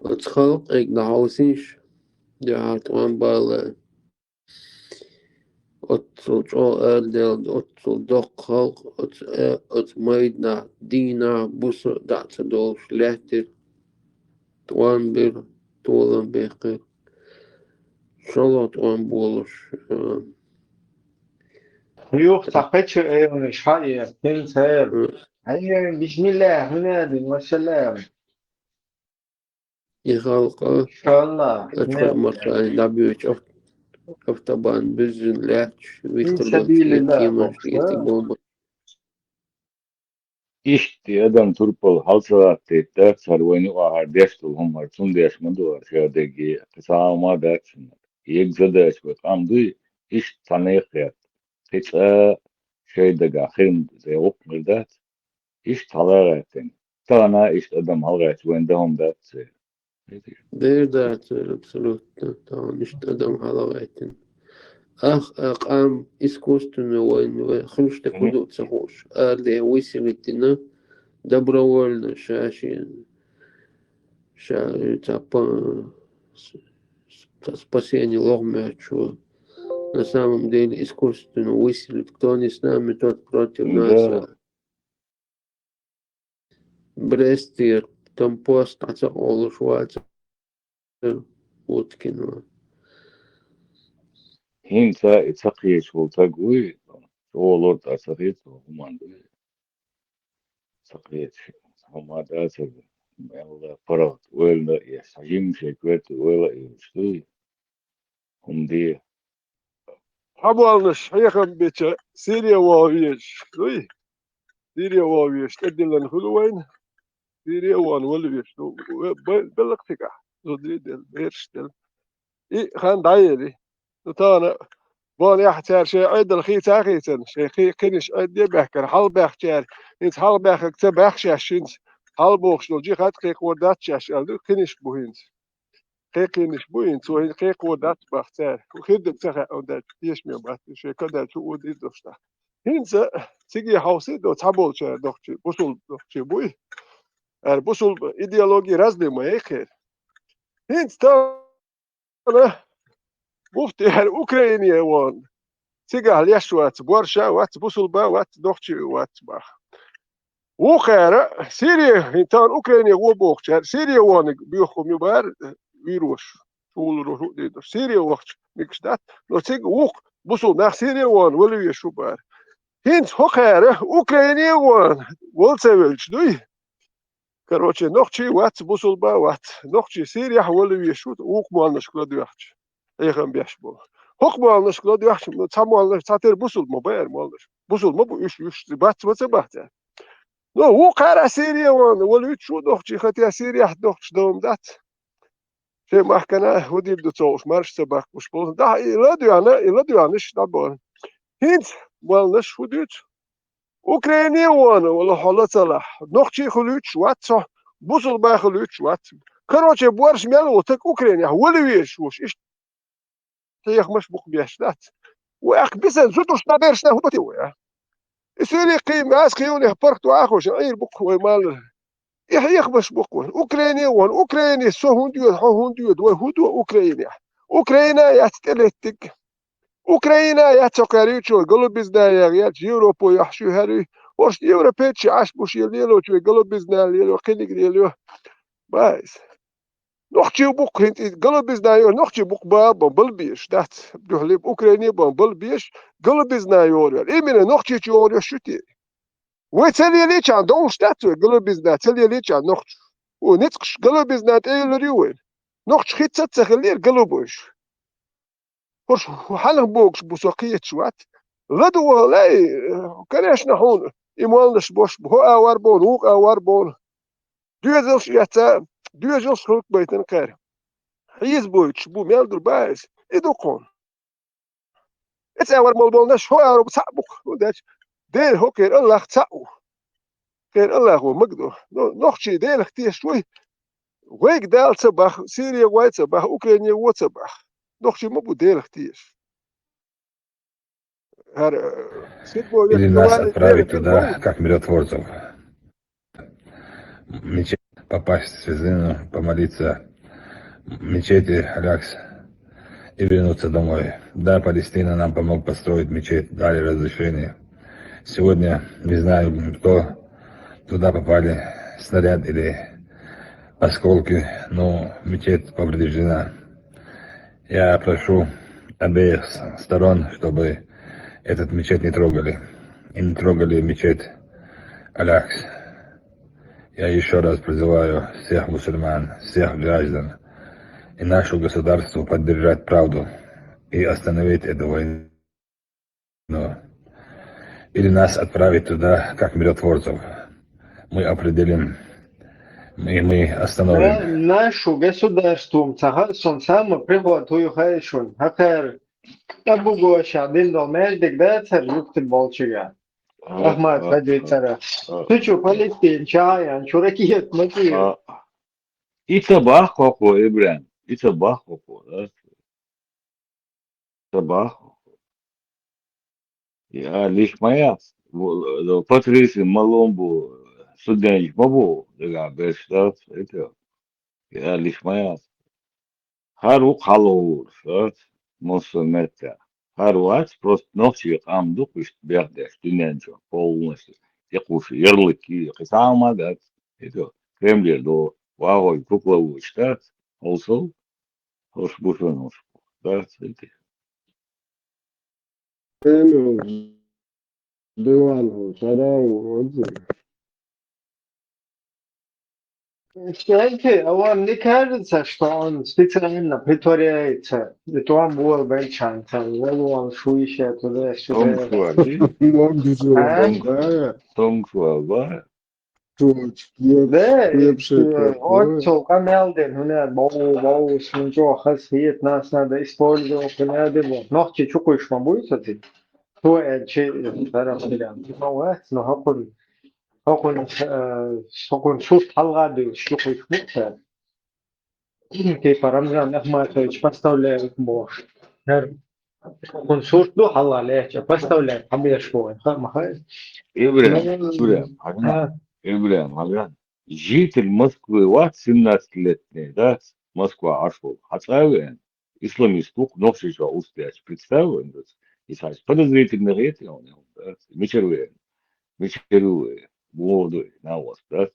Het schalk ik de housies. Ja, het was wel. Het oordeel, het dokhalk, het meidna, dina, bussen, dat ze door slechter. Toanbir, tolenbeker. Charlotte onbolus. يوخ تقتش ايون شحال كنت هيا بسم الله هنادي ما شاء الله Je halka. ان شاء الله Het gaat daar buurt of de baan bussen leert. في Victor سبيل Lotje, الله Kieman, die bomba. İşte adam turpal halsa tette sarvani var destul homar tun deş madu şadagi kısama dersin. Yek zadaş ve kamdu iş tanayık. Hiç şeyde gahim ze okmurdat iş talaratın. Tana iş adam halgat wendahum dat. There that absolutely. Tamam işte adam halavaytin. Am искусственно войны, хрущта куда цехош. Али выселитина добровольно шаши. Спасение логмячу. На самом деле искусственно выселить. Кто не с нами, тот против нас. Брестир, там пост, Олушваца, Уткина. Hinsa itsaqiyech voltagui olor tasaqiyech humandu saqiyech humada sab yalla parat welda yasajim şekwet wela yuştu humdi حبالنش هيخم بيتش سيريا واويش دوي سيريا واويش تدلن خلوين سيريا وان ولويش بلقتك زودي دل بيرشتل اي خان دايري تانا بون يحتاج شيء عيد الخي تاخيتن شيء خي كنش عيد يبحكر حال بحكر انت حال بحكر تبحك شاشنت حال بوخش لو جي خات قيق ودات شاش الدو كنش بوهنت قيق كنش بوهنت وهي قيق ودات بختار وخدك تخا ودات يش مي بات شيء كدا تو ودي دوشتا هنت تيجي حوسي دو تابول شا دوخشي بوسول دوخشي بوي بوسول ايديولوجي رازلي ما يخير هنت تا مفتي اوكرانيا وان تيجا ليش وات بورشا وات بوسلبا وات دوختي وات باخ وخير سيريا انتان اوكرانيا وبوخش سيريا وان بيخو مبار فيروس طول روح دي سيريا وقت ميكس دات لو تيجا وق بوسل ناخ سيريا وان ولي يشوبار هنت خير اوكرانيا وان ولسويلش دوي Короче, ногчи ват бусулба ват. Ногчи сирия ولا ويشوت وق مالنش كلا دوحش. ايغم بيش بو. حق مالنش كلا دوحش تمالنش تاتر بوسول مباير مالنش. بوسول مبو يش بات بات. نو وق على سيريا ولا يشو نogчи хотя سيريا نogч دوم دات. في محكمة ودي بدو تصوش مارش سباق مش بول. ده إلا ديانش دابون. هند مالنش وديت. أوكرانيا وانا ولا حالة صلاح نقطي خلوش وات بوصل با خلوش وات كروتش بورش ميلو تك أوكرانيا ولا ويش وش إيش تيخ مش بق بيشتات وأخ بيسن زوتوش نابيرش نهو بتيوه يصير قيم عاس قيوني فرقت وآخوش عير بق ومال يخ مش بق أوكرانيا وان أوكرانيا سو هنديود وهدو أوكرانيا أوكرانيا يتتلتك أوكرانيا يتقاريتشو قلوبزنا يا يوروبو يحشو هاري وش يوروبيتش عاش بوش يليلو شو قلوبزنا ليلو قلق ليلو بايس نوختي بوك هنت قلوبزنا يو نوختي بوك بابا بلبيش دات بجهلب أوكرانيا بلبيش قلوبزنا يوريو إيمنا نوختي يوريو شتي وتلي ليش عن دونش دات قلوبزنا تلي ليش عن نوختي ونتقش قلوبزنا تيل ريوين نوختي خيت تتخلير قلوبوش وش حلق بوكش بوسقية شوات لدو لاي كانش نحون إيمانش بوش هو أوار بون هو أوار بون دوزلش يتا دوزلش خلق بيتن كار حيز بويتش بو ميلدر بايس إدوكون إتس أوار مولبونش هو أوار بتعبك وداش دير هو كير الله تعو كير الله هو مقدو نخشي دير اختي شوي ويك دال تبخ سوريا وايت تبخ أوكرانيا وتبخ نخشي مبو دير اختيش Или нас отправить туда, как миротворцев. Мечеть, попасть в связину, помолиться в мечети, Алякс, и вернуться домой. Да, Палестина нам помог построить мечеть, дали разрешение. Сегодня не знаю, кто туда попали, снаряд или осколки, но мечеть повреждена. Я прошу обеих сторон, чтобы этот мечеть не трогали. И не трогали мечеть Алякс. Я еще раз призываю всех мусульман, всех граждан и наше государство поддержать правду и остановить эту войну. Или нас отправить туда, как миротворцев. Мы определим, и мы остановим. Нашу государством сон самый приход твою хайшун. Хакер табуго шадин дол междик дацар юктин болчига. Ахмад хаджицара. Тучу Палестин чаян чуракиет макиет. И табах коко, Ибран. И табах коко, да? Табах. Я лишь моя. Патриси Маломбу, студент, бабу, да, бештат, это. Я лишь моя. Хару халоур, да, мусульмета. Харуац просто ночью там духуешь бегать, студентов полностью. Те кушай, ярлыки, сама, да, это. Кремль до вагой кукловый штат, also, хош бушенуш, да, это. Диван, шарау, отзыв. Знаете, а вам не кажется, что он специально притворяется? Это он был бельчанца, он шуище туда-сюда. Том Шуаба. Да, он только мелден, боу, смычо, хасит, нас надо использовать, надо было. Ногти чукаешь, будет ты? То че, тарас билан. Но هاكون شوف حلقة دي شوف يشوفها كيف رمضان أحمد تويش بستولى بوش هر هاكون شوف دو حلقة ليه بستولى حبي أشوفه ما خير إبراهيم житель Москвы вот 17-летний, да, Москва ашел, отправлен, исламист, но все еще успеть представлен, и сейчас подозрительно рети он, да, мечерве, молодой на вас, да,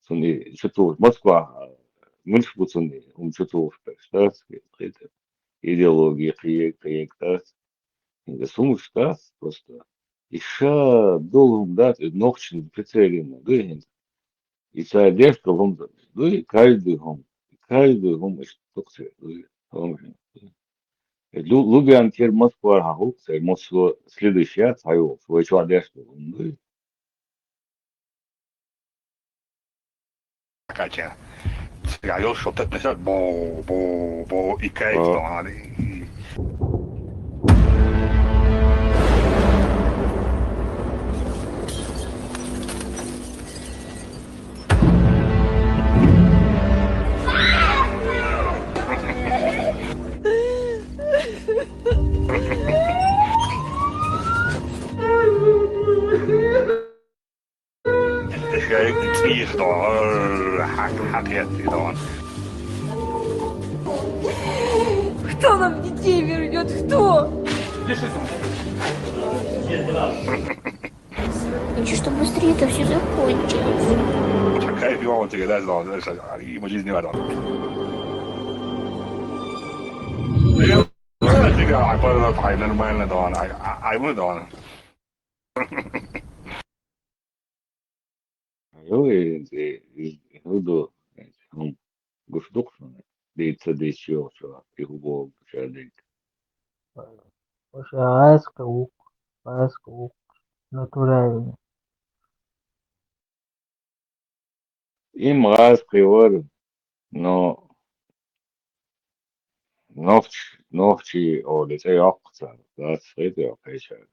сонни, что Москва, мынш буцунни, что да, это идеология, криек, да, это сумуш, да, просто, еще долго, да, ногчин прицелено, да, يساعدهم دوي каждый هم اشتقص دوي هم Лубян теперь Москва хахук, Москва следующая цаю, свой человек дуй. Катя. Ja, joh, zo dat is dat. Bo, ik kijk dan aan. Kijk, het is dan. Hak je dan. Кто нам детей вернет? Кто? Хочу, чтобы быстрее это все закончилось. Kijk, joh, want ik dat dan. Je moet iets niet meer dan. Ja, ik wil dat hij naar mij dan. Hij moet dan. Hudu هم قصدقنا دي شو يهو شادك. Asco, natural. Им раз привор, но ночи о лете яхта, да, среди опеча.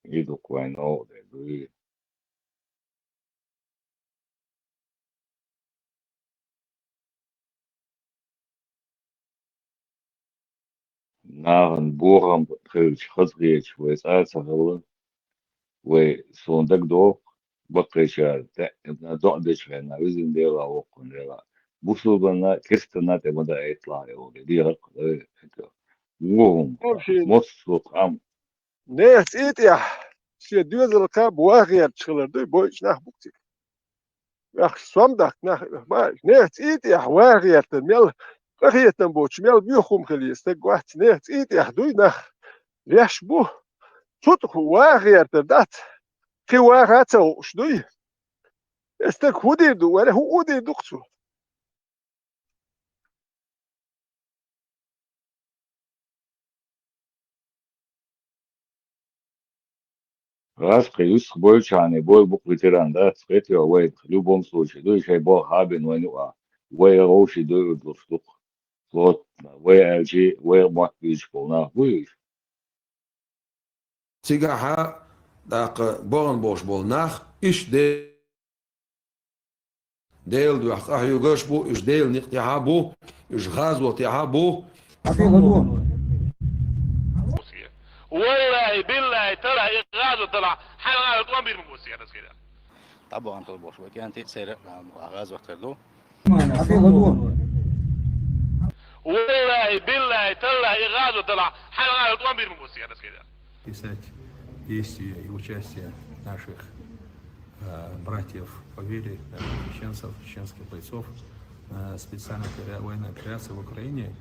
Иду квайно, да, дуи. Наган бурам خلش خزريش ويسأل وصندق دوق بقيشة دعدش لنا وزن ديلا وقن ديلا بوصلنا كستنا تبدا يطلع يقول دي رق وهم مصوت عم ناس إيتيا شيء دوز الكاب واغير تشغل دوي بويش ناخ بوكتي ياخ صمدك ناخ ما ناس إيتيا واغير تميل واغير تنبوش ميل بيخوم خلي استق واحد ناس إيتيا دوي ناخ ليش بو صوتك واغير تدات في واغاتو شدوي استق هودي دو ولا هو هودي دوكتو راس قيوس بويش عن بوي بوك ветеран да свети овой в любом случае дуй шей бо хабен вануа вой роуши дуй душтук вот вой алжи вой мак бич полна вой Sigaha, dat Bornbosch bol nach, is deel du ach je gosbo, is deel niet jahabo, is gaz wat jahabo. والله بالله ترى غاز طلع حلقة طوام بير موسيقى بس كده. طبعا طلبوش وكانت تسير غاز وقت له. والله بالله ترى غاز طلع حلقة طوام بير موسيقى بس كده. Писать действия и участие наших братьев по вере, чеченских бойцов на специальной военной операции в Украине,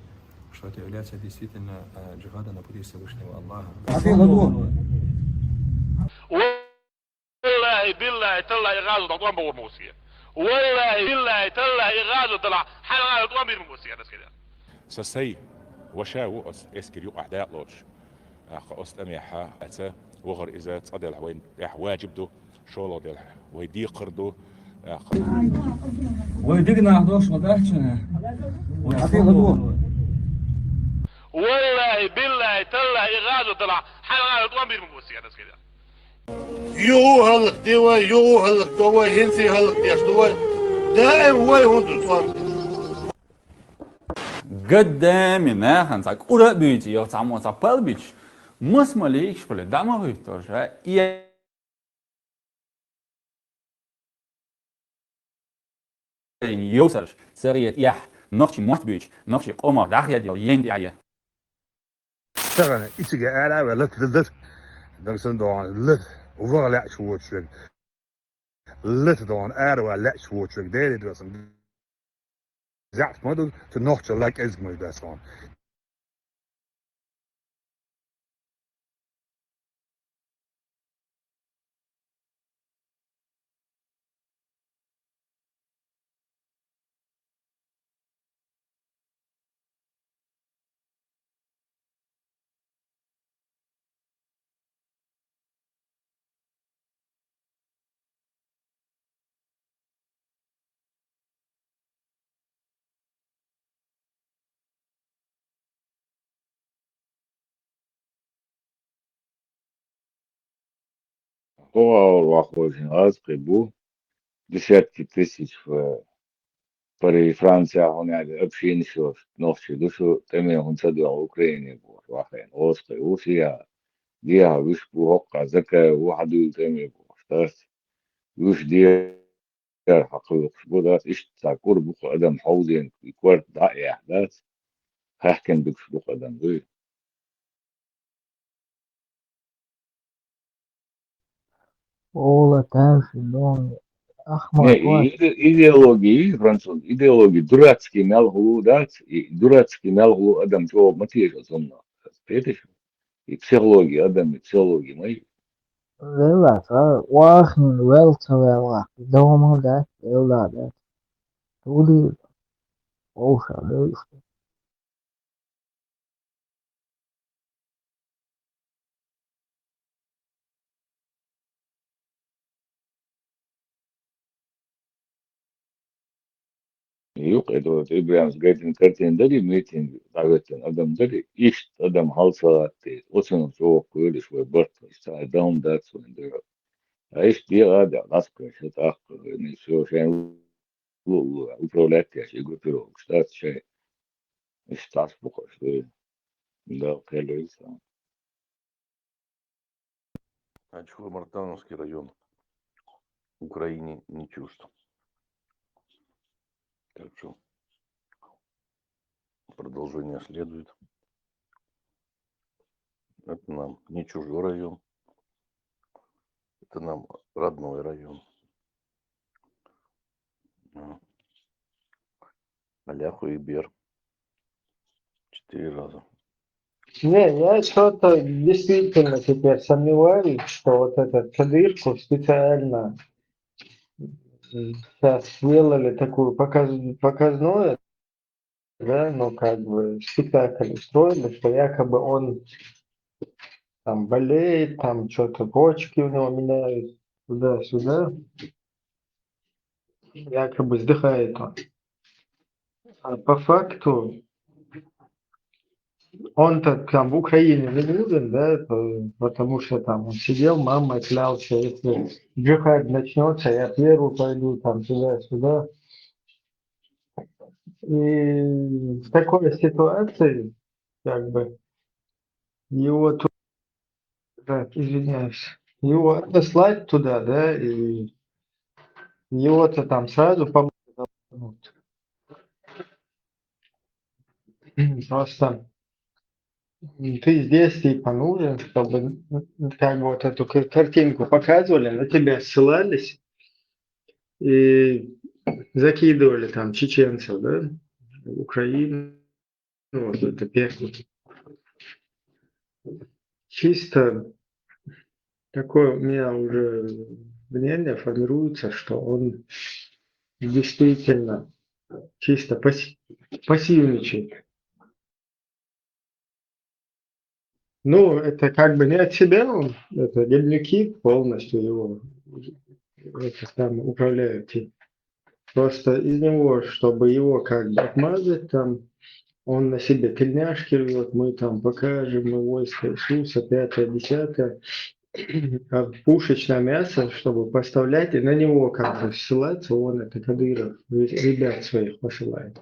что это является действительно джихадом на пути Всевышнего Аллаха. والله بالله ترى غاز طوام بير موسيقى. والله بالله ترى غاز طلع حلقة طوام بير موسيقى بس كده. سسي وشاو اسكريو أعداء لوش أستمعها أتا وغر إذا تصدل وين واجب دو شغله دل ويدي قردو ويدقنا 11 مدرسة والله بالله ترى غاز طلع حلقة طوام بير موسيقى بس كده. يو هلق دوا يو هلق دوا هنسي هلق ياش دوا دائم وين هون طوام قدامنا هنساك أورا بيجي يو تعمو تعبال بيج مس مليك شغل دعمه هيتوش يوسرش سريت يح نقشي موت بيج نقشي قوما داخل يدي يندي عيه ترى إيش قاعد ولا تدرس درسن دوان لت ولا شوتشك لت دوان ولا شوتشك ديري درسن زعف مدل تنوخش لك إزمي بسون очень азкый был. Десятки тысяч в Пари Франция, он общин еще, ночью душу, теми он садил в Украине был, вахен, оской, усия, дия, виш бухока, зака, вахаду теми был, штас, виш дия, حقيقة بدات إيش تاكور بوك أدم حوزين يكور ضائع ذات هحكن بك بوك أدم ذي والله تعرف اللون не أحمر واحد. идеологии француз идеологии дурацкий мелгу дат и дурацкий мелгу أدم جو ما تيجي أظن بيتش и психология أدم психология ما لا واخن ويلتا ويلا دوما ده يلا ده تقولي أوشا ليش. يقعدوا إبراهيم قاعدين كرتين داري ميتين دعوتين أدم داري إيش أدم حالصة أصلا سوق كل شوي برت استعدام دات وين عيش دي غادي علاقة شت أخ نسوا شيء وبرولات يا شيء قلت له اشتريت شيء مش تعصبك شوي لا قالوا إنسان Ачхур-Мартановский район Украине не чужд. Так что продолжение следует. Это нам не чужой район. Это нам родной район. Аляху и Бер. 4 раза. Не, я что-то действительно теперь сомневаюсь, что вот этот кадырку специально сейчас сделали такую показную, да, ну как бы спектакль устроили, что якобы он там болеет, там что-то почки у него меняют туда-сюда, якобы вздыхает он. А по факту он-то там в Украине не нужен, да, потому что там он сидел, мама клялся, если джихад начнется, я первый пойду там туда-сюда. И в такой ситуации, как бы, его туда, так, извиняюсь, его отослать туда, да, и его-то там сразу побудут. Просто ты здесь типа нужен, чтобы как бы вот эту картинку показывали, на тебя ссылались и закидывали там чеченцев, да, Украину, ну, вот это пекло. Чисто такое у меня уже мнение формируется, что он действительно чисто пассивничает. Ну, это как бы не от себя, он, это дневники полностью его это там управляют. Просто из него, чтобы его как бы отмазать, там, он на себе тельняшки рвет, мы там покажем, мы войско Иисуса, 5-10, а пушечное мясо, чтобы поставлять, и на него как-то ссылаться, он это Кадыров, ребят своих посылает.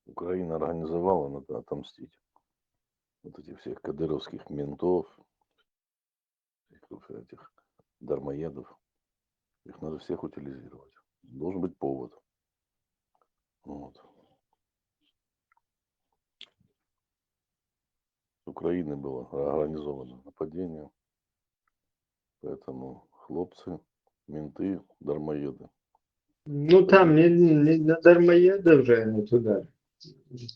Украина организовала, надо отомстить. Вот этих всех кадыровских ментов, этих дармоедов. Их надо всех утилизировать. Должен быть повод. Вот. С Украины было организовано нападение. Поэтому хлопцы, менты, дармоеды. Ну там не дармоедов же они туда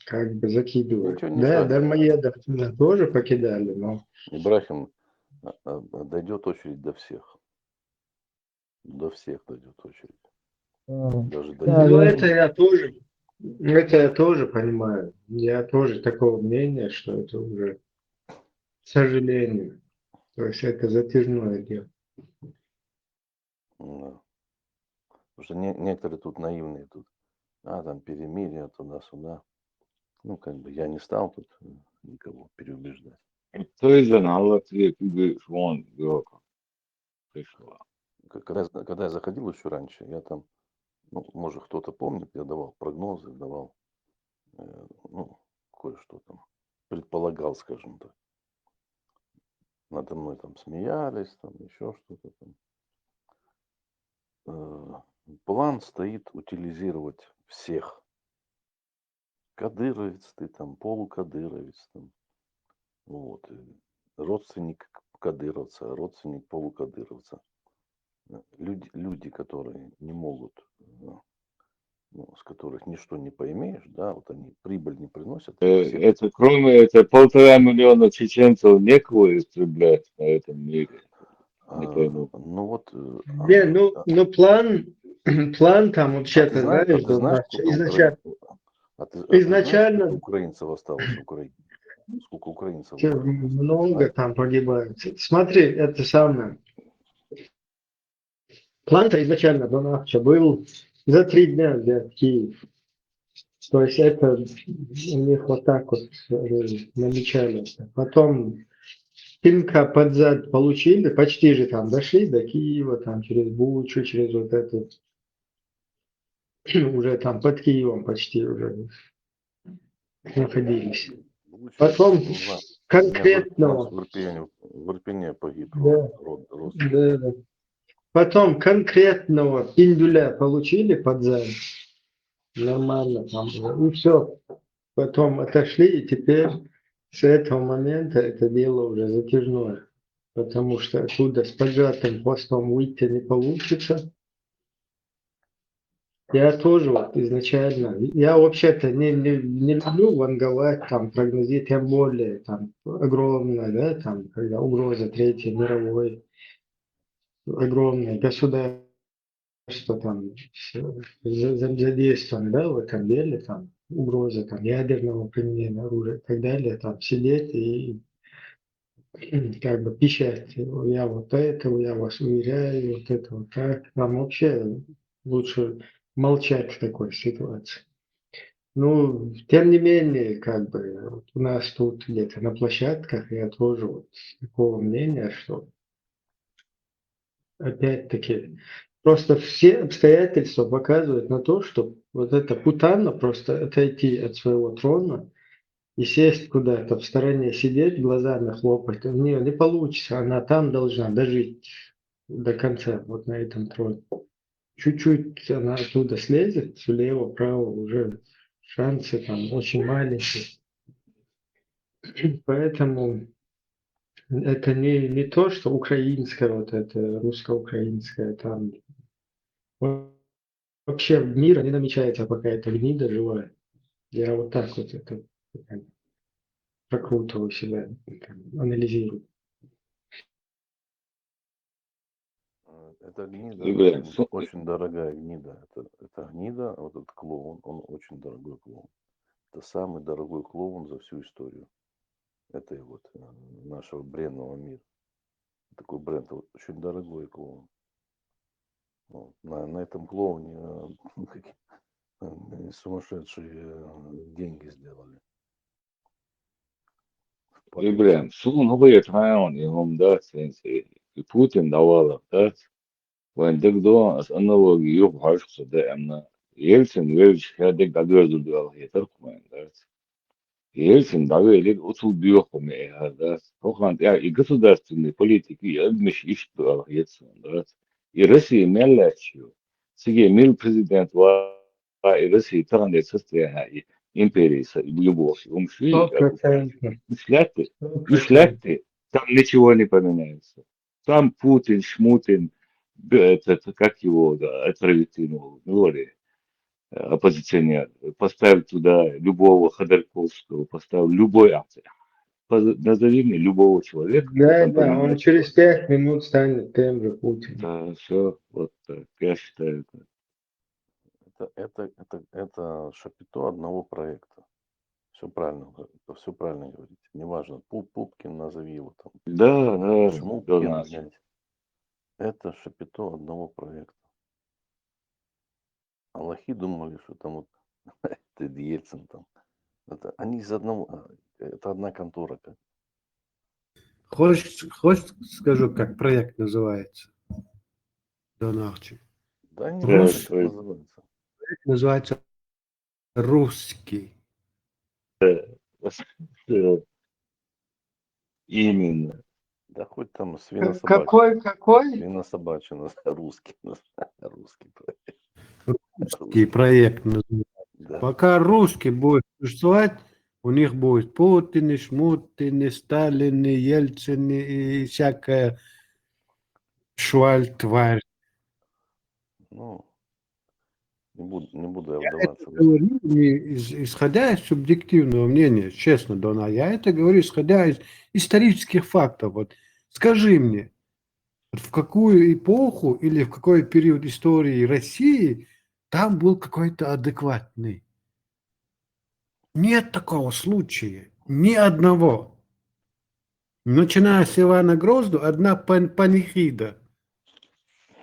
как бы закидывают. Ничего не Да, страшно. дармоедов туда тоже покидали, но... Ибрахим, дойдет очередь до всех. До всех дойдет очередь. Даже до Ну, них. это я тоже понимаю. Я тоже такого мнения, что это уже, к сожалению, то есть это затяжное дело. Да. Потому что некоторые тут наивные тут. Там перемирие туда-сюда. Ну, как бы я не стал тут никого переубеждать. То есть, она тебе вон, пришла. Когда я заходил еще раньше, я там, ну, может, кто-то помнит, я давал прогнозы, давал, ну, кое-что там, предполагал, скажем так. Надо мной там смеялись, там еще что-то там. План стоит утилизировать всех. Кадыровец ты там, полукадыровец там. Вот. Родственник кадыровца, родственник полукадыровца. Люди, которые не могут, ну, с которых ничто не поимеешь, да, вот они прибыль не приносят. Это кроме, это 1,5 миллиона чеченцев некого истреблять на этом мире. Не пойму. Ну вот. Не, ну план там вообще-то, знаешь, ты знаешь, сколько изначально, ты знаешь, сколько изначально украинцев осталось в Украине? Сколько украинцев в всё Украине осталось? много там погибает. Смотри, это самое. План-то изначально до Нахча был за 3 дня взять Киев. То есть это у них вот так вот намечалось. Потом пинка под зад получили, почти же там дошли до Киева, там через Бучу, через вот это, уже там под Киевом почти уже находились. Потом конкретного, В Ирпене погиб да, родственник. да. Потом конкретного пиндюля получили под зад, нормально там было, и все. Потом отошли, и теперь с этого момента это дело уже затяжное. Потому что оттуда с поджатым хвостом выйти не получится. Я тоже вот изначально, я вообще-то не люблю ванговать, там, прогнозировать, тем более, там, огромная, да, там, когда угроза Третьей мировой, огромное государство, там, задействовано, да, в этом деле, там, угроза, там, ядерного применения оружия и так далее, там, сидеть и как бы пищать, я вот это, я вас уверяю, вот это вот так, там вообще лучше молчать в такой ситуации. Ну, тем не менее, как бы вот у нас тут где-то на площадках я тоже вот такого мнения, что опять-таки просто все обстоятельства показывают на то, что вот эта путана просто отойти от своего трона и сесть куда-то в стороне, сидеть, глазами хлопать, у нее не получится, она там должна дожить до конца, вот на этом троне. Чуть-чуть она оттуда слезет, влево, вправо, уже шансы там очень маленькие. Поэтому это не то, что украинское, вот это русско-украинское, там вообще в мире не намечается пока эта гнида живая. Я вот так вот это прокрутываю себя, анализирую. Это гнида, Блин, очень дорогая гнида. Это гнида, вот этот клоун, он очень дорогой клоун. Это самый дорогой клоун за всю историю этой вот нашего бренного мира. Такой бренд, очень дорогой клоун. Вот. На этом клоуне сумасшедшие деньги сделали. Блин, новые трауны, он, да, сенсей. И Путин давал, да, وعندك دو аналогии يوحش صدقنا Ельцин вельч хадек дагерду дал хетаркмен дат Ельцин давелит уцул биохуме хадас хохант я и государственной политики я меш иш дал Ельцин дат и Россия мелячью сиге мил президент ва и Россия таран состояние империи любовь умши 100%. шляхты там ничего не поменяется там Путин Шмутин это как его, да, отравить, говорили, оппозиционер, поставь туда любого Ходорковского, поставь любой автор. Назови мне любого человека, кто Да, там да, он поменяет. через 5 минут станет тем же Путиным. Да, все, вот так, я считаю. Это шапито одного проекта. Все правильно говорите. Неважно, Пупкин назови его там. Да, Шмупкин, нас. блядь. Это шапито одного проекта. А лохи думали, что там вот Ельцин там. Они из одного, это одна контора. Хочешь скажу, как проект называется? Донарчик. Да не знаю, как называется. Проект называется «Русский». Именно. Да хоть там Какой? свинособачина, русский, русский проект. Русский проект называется. Да. Пока русский будет существовать, у них будет Путин, Шмутин, Сталин, Ельцин и всякая шваль, тварь. Ну, не буду я Я это вдаваться. говорю не исходя из субъективного мнения, честно, Дона, я это говорю исходя из исторических фактов. Вот скажи мне, в какую эпоху или в какой период истории России там был какой-то адекватный? Нет такого случая, ни одного. Начиная с Ивана Грозду, одна панихида.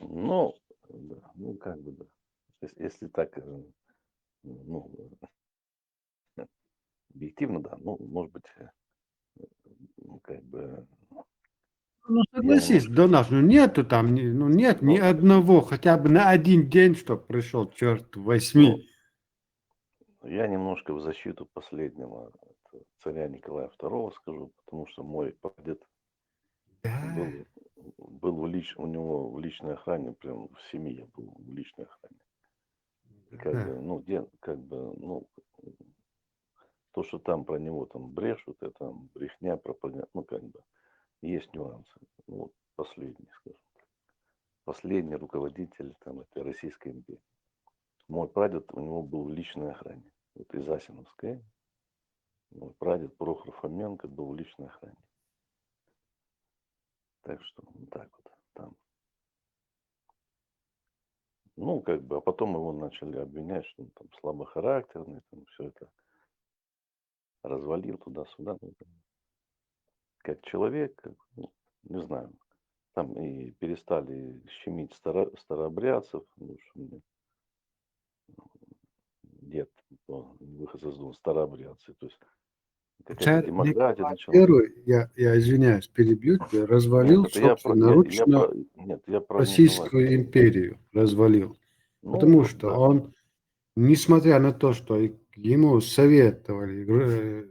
Ну, да, ну как бы да. Если так, ну, объективно, да, ну, может быть, ну, как бы... Ну, согласись, Донаш, ну нету там, ну нет ни одного, хотя бы на один день, чтоб пришел, черт возьми. Я немножко в защиту последнего царя Николая II скажу, потому что мой прадед был у него в личной охране, прям в семье был в личной охране. И как бы, ну, как бы, ну, то, что там про него там брешут, это брехня, пропаганда, ну, как бы, есть нюансы. Ну, вот последний, скажем так. Последний руководитель там этой Российской империи. Мой прадед, у него был в личной охране. Вот из Асиновской. Мой прадед Прохор Фоменко был в личной охране. Так что, вот так вот там. Ну, как бы, а потом его начали обвинять, что он там слабохарактерный, там все это развалил туда-сюда. Ну, как человек, как, ну, не знаю. Там и перестали щемить старообрядцев, потому что у меня дед выход из дома старообрядцы. То есть какая-то Царь демократия Николай начала. I, я извиняюсь, перебью тебя, Нет, развалил это я про собственноручно Николая. Российскую империю, развалил. Ну, Потому вот, что да. он, несмотря на то, что ему советовали,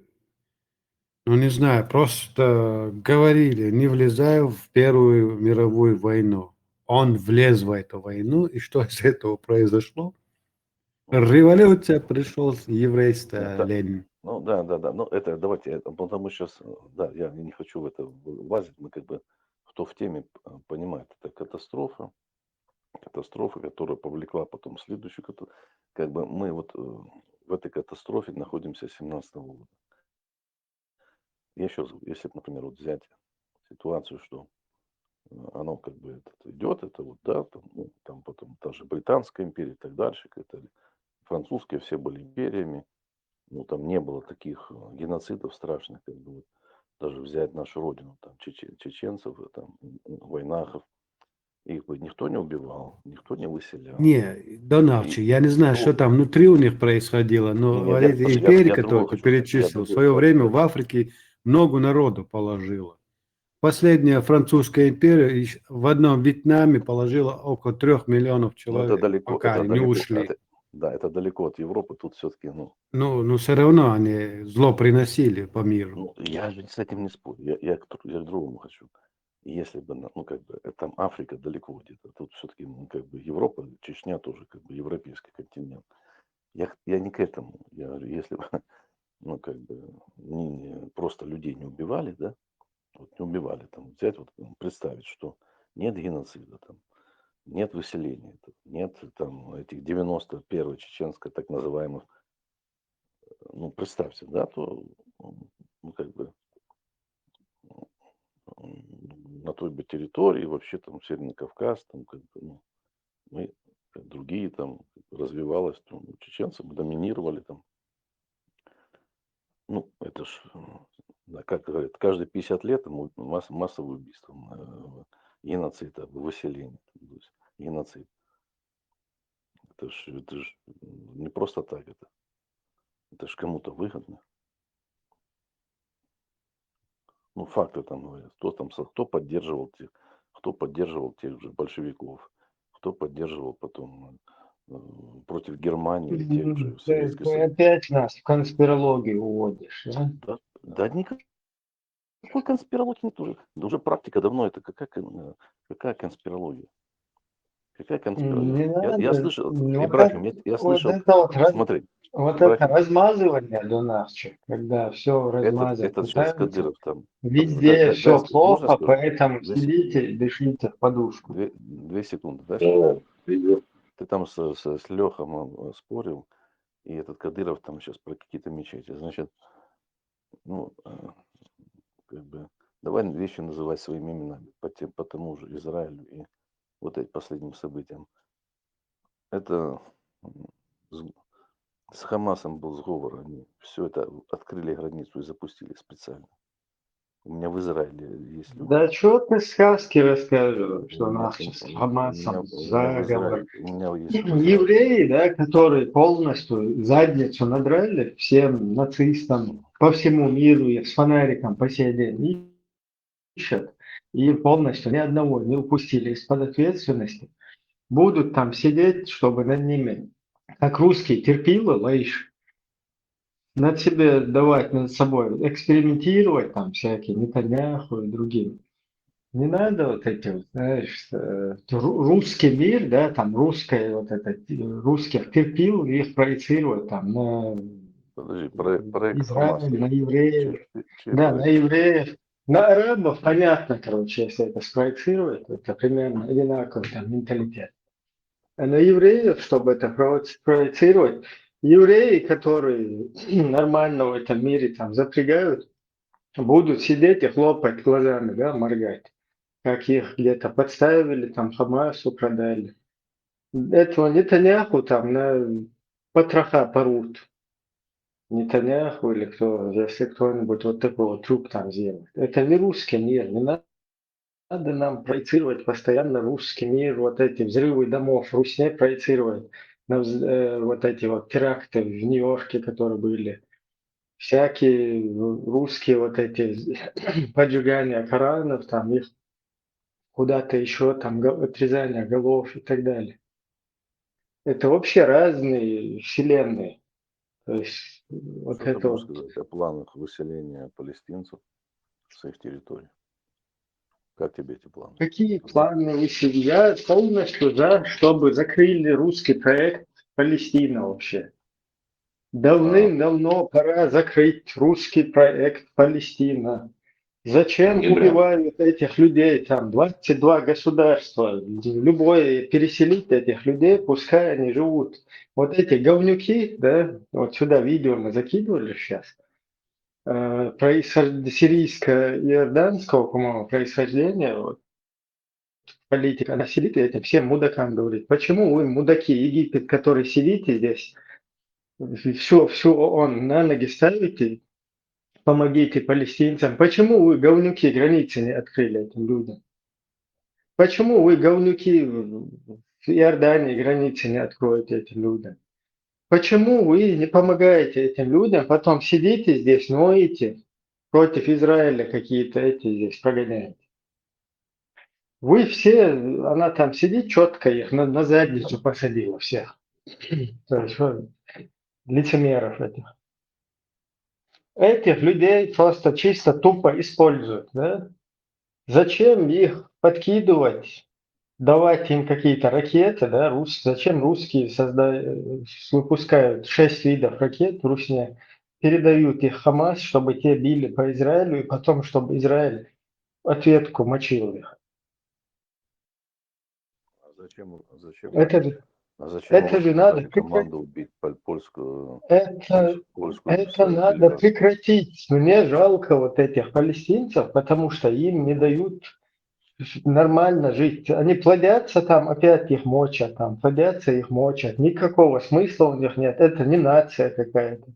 ну не знаю, просто говорили, не влезая в Первую мировую войну. Он влез в эту войну, и что из этого произошло? Революция, пришел еврейство, Ленин. Ну да. Ну это давайте, потому что сейчас, да, я не хочу в это влазить, мы как бы кто в теме понимает, это катастрофа, которая повлекла потом следующую, как бы мы вот в этой катастрофе находимся с 17-го года. Я еще раз, если, например, вот взять ситуацию, что оно как бы идет, это вот, да, там, ну, там потом та же Британская империя и так дальше, это французские все были империями, ну, там не было таких геноцидов страшных, как бы, вот, даже взять нашу родину, там, чеченцев, там, войнахов, их бы никто не убивал, никто не выселял. Не, Донавчи, я не знаю, что там внутри у них происходило, но вот эти империи, которые ты перечислил, в свое время в Африке много народу положило. Последняя французская империя в одном Вьетнаме положила около 3 миллионов человек, это далеко, пока это не далеко, ушли. да, это далеко от Европы, тут все-таки, ну. Ну, все равно они зло приносили по миру. Ну, я же с этим не спорю, я к другому хочу. Если бы, ну, как бы, там Африка далеко где-то, тут все-таки, ну, как бы, Европа, Чечня тоже, как бы, европейский континент. Я не к этому. Я говорю, если бы, ну, как бы, просто людей не убивали, да, вот не убивали, там, взять, вот, представить, что нет геноцида, там, нет выселения, нет, там, этих 91-й чеченской, так называемых, ну, представьте, да, то, ну, как бы, на той бы территории, вообще там Северный Кавказ, там как бы, ну, мы, другие там развивалось, там, чеченцы доминировали там. Ну, это ж, да, как говорят, каждые 50 лет массовое убийство, геноцид, выселение, геноцид. Это ж не просто так это ж кому-то выгодно. Ну, факты там говорят. Кто поддерживал тех же большевиков, кто поддерживал потом против Германии тех же в Советский Ты Союз. опять нас в конспирологию уводишь, да? Да никакой конспирологии нет уже. Да уже практика давно. Это какая конспирология? Какая конспирология? Не Я надо. слышал, Вот Ибрахим, это, я вот слышал, это вот, смотри, вот это Ибрахим, размазывание Дунарчик, когда все размазать этот сейчас пытаются, Кадыров там, везде все можно плохо, скажу? поэтому 2 секунды. сидите и дышите в подушку. 2 секунды, да? Ты там с Лехом спорил, и этот Кадыров там сейчас про какие-то мечети. Значит, ну, как бы, давай вещи называть своими именами по тому же Израилю и вот этим последним событиям. Это с Хамасом был сговор, они все это открыли границу и запустили специально. У меня в Израиле есть люди. Да что ты сказки рассказываешь, что У у меня, нас сейчас с Хамасом в заговор. Израиле, у меня есть в Израиле. Евреи, да, которые полностью задницу надрали всем нацистам по всему миру, и с фонариком по сей день ищут, и полностью ни одного не упустили из-под ответственности, будут там сидеть, чтобы над ними, как русские терпилы, лаиш, над себе давать, над собой, экспериментировать там всякие Нетаньяху и другим. Не надо вот эти, вот, знаешь, русский мир, да, там русское, вот это, русских терпил, их проецировать там на Подожди, проект Хамас. Израиль, на евреев, Чей да, на проект? евреев, на арабов, понятно, короче, если это спроецировать, это примерно одинаковый там менталитет. А на евреев, чтобы это проецировать, евреи, которые нормально в этом мире там запрягают, будут сидеть и хлопать глазами, да, моргать, как их где-то подставили, там Хамасу продали. Этого Нетаньяху там на потроха порут. Нетаньяху или кто, если кто-нибудь вот такой вот труп там сделает. Это не русский мир, не надо нам проецировать постоянно русский мир, вот эти взрывы домов, русне проецировать, вот эти вот теракты в Нью-Йорке, которые были, всякие русские вот эти поджигания Коранов, там их куда-то еще, там отрезание голов и так далее. Это вообще разные вселенные. То есть вот Что ты это можешь вот. сказать о планах выселения палестинцев с их территорий? Как тебе эти планы? Какие планы выселения? Я полностью за, чтобы закрыли русский проект Палестина вообще. Давным-давно пора закрыть русский проект Палестина. Зачем убивают этих людей? Там 22 государства. Любое переселить этих людей, пускай они живут. Вот эти говнюки, да, вот сюда видео мы закидывали сейчас, сирийско-иорданского, по-моему, происхождения, вот, политика, она сидит и этим всем мудакам говорит, почему вы, мудаки, Египет, который сидите здесь, всю ООН на ноги ставите, помогите палестинцам, почему вы, говнюки, границы не открыли этим людям? Почему вы, говнюки, в Иордании границы не откроете этим людям? Почему вы не помогаете этим людям, потом сидите здесь, ноете, против Израиля какие-то эти здесь прогоняете? Вы все, она там сидит четко, их на задницу посадила всех. То есть лицемеров этих. Этих людей просто чисто тупо используют. Да? Зачем их подкидывать, давать им какие-то ракеты, да, зачем русские выпускают 6 видов ракет в Русне, передают их Хамас, чтобы те били по Израилю, и потом, чтобы Израиль ответку мочил их. Зачем Это же надо дали команду убить польскую это надо делегацию? прекратить. Мне жалко вот этих палестинцев, потому что им не дают нормально жить. Они плодятся там, опять их мочат, там, плодятся их мочат. Никакого смысла у них нет. Это не нация какая-то,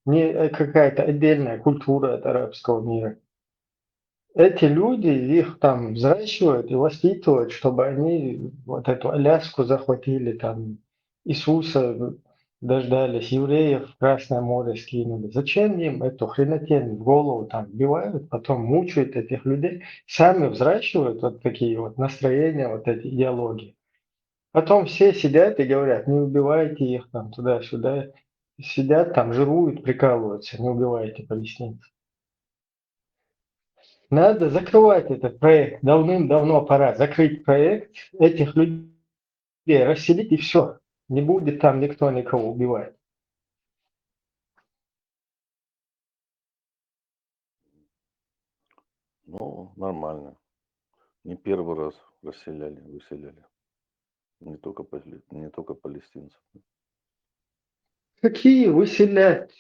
не какая-то отдельная культура от арабского мира. Эти люди, их там взращивают и воспитывают, чтобы они вот эту Аляску захватили, там, Иисуса дождались евреев, в Красное море скинули. Зачем им эту хренотень в голову там вбивают, потом мучают этих людей, сами взращивают вот такие вот настроения, вот эти идеологии. Потом все сидят и говорят, не убивайте их там туда-сюда. Сидят там, жируют, прикалываются, не убивайте палестинцев. Надо закрывать этот проект. Давным-давно пора закрыть проект, этих людей расселить и все. Не будет там никто никого убивать. Ну, нормально. Не первый раз выселяли. Не только палестинцев. Какие выселять?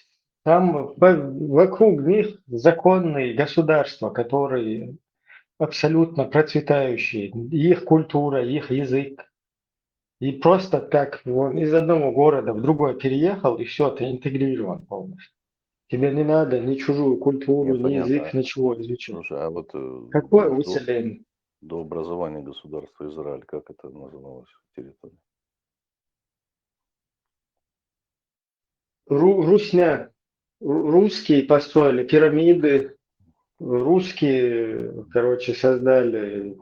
Там вокруг них законные государства, которые абсолютно процветающие. Их культура, их язык. И просто так он из одного города в другой переехал, и все, ты интегрирован полностью. Тебе не надо ни чужую культуру, ни язык, ничего изучать. Слушай, а вот Какое выселение? до образования государства Израиль, как это называлось территория? Русня. Русские построили пирамиды, русские, короче, создали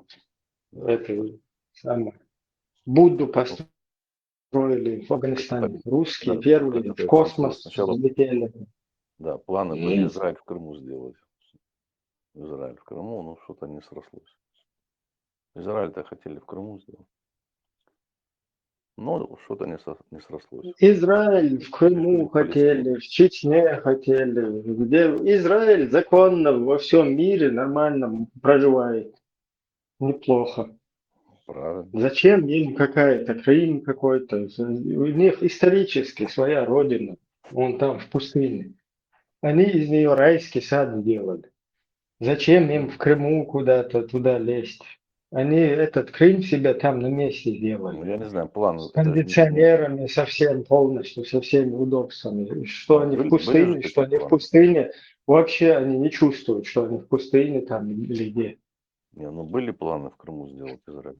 это самое. Будду построили в Афганистане. Русские первые в космос взлетели. Да, планы были Израиль в Крыму сделать. Израиль в Крыму, но что-то не срослось. Израиль-то хотели в Крыму сделать. Но что-то не срослось. Израиль в Крыму хотели, в Чечне хотели. Где Израиль законно во всем мире нормально проживает. Неплохо. Правильно. Зачем им какая-то Крым какой-то? У них исторически своя родина. Вон там в пустыне. Они из нее райский сад делали. Зачем им в Крыму куда-то туда лезть? Они этот Крым себя там на месте делали. Я не знаю, план. С кондиционерами совсем полностью, со всеми удобствами. Что они в пустыне, что они в пустыне. Вообще они не чувствуют, что они в пустыне там или где. Не, ну были планы в Крыму сделать Израиль.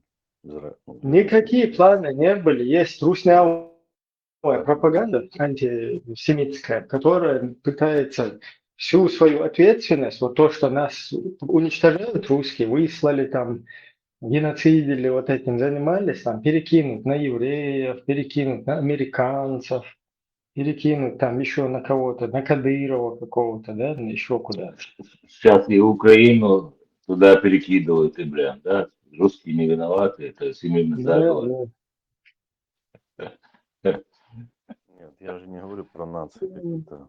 Никакие планы не были. Есть руснявая пропаганда антисемитская, которая пытается всю свою ответственность, вот то, что нас уничтожают русские, выслали там, геноцидили, вот этим занимались, там, перекинуть на евреев, перекинуть на американцев, перекинуть там еще на кого-то, на Кадырова какого-то, да, еще куда-то. Сейчас и Украину туда перекидывают, и прям, да? Русские не виноваты, это всемирный заговор. Нет, я же не говорю про нации какие-то,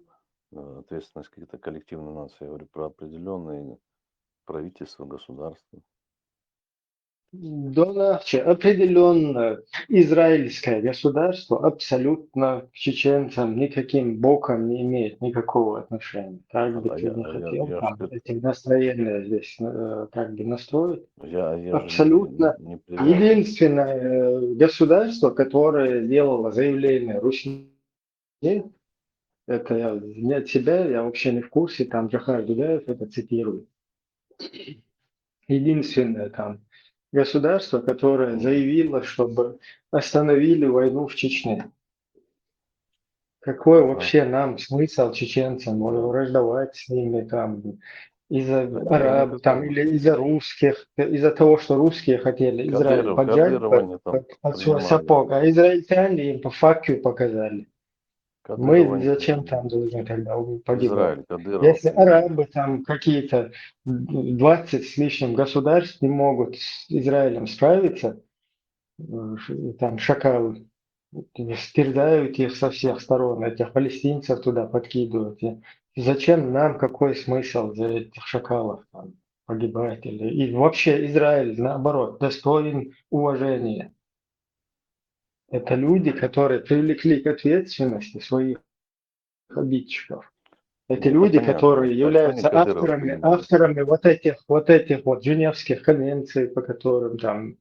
ответственность каких-то коллективных наций, я говорю про определенные правительства, государства. Донахче определенно израильское государство абсолютно к чеченцам никаким боком не имеет никакого отношения. Как бы ты не хотел, там, эти настроения здесь как бы настроить. Абсолютно единственное государство, которое делало заявление Руси, это я не от себя, я вообще не в курсе, там Джахар Дудаев это цитирует. Единственное там государство, которое заявило, чтобы остановили войну в Чечне. Какой вообще нам смысл чеченцам враждовать с ними там из-за арабов там, или из-за русских, из-за того, что русские хотели Израиль поджать под свой сапог, а израильтяне им по факту показали. Мы зачем там должны тогда погибать? Если арабы там какие-то 20 с лишним государств не могут с Израилем справиться, там шакалы стерзают их со всех сторон, этих палестинцев туда подкидывают. И зачем нам, какой смысл за этих шакалов там погибать? И вообще Израиль, наоборот, достоин уважения. Это люди, которые привлекли к ответственности своих обидчиков. Это люди, которые являются авторами вот этих Женевских конвенций, по которым там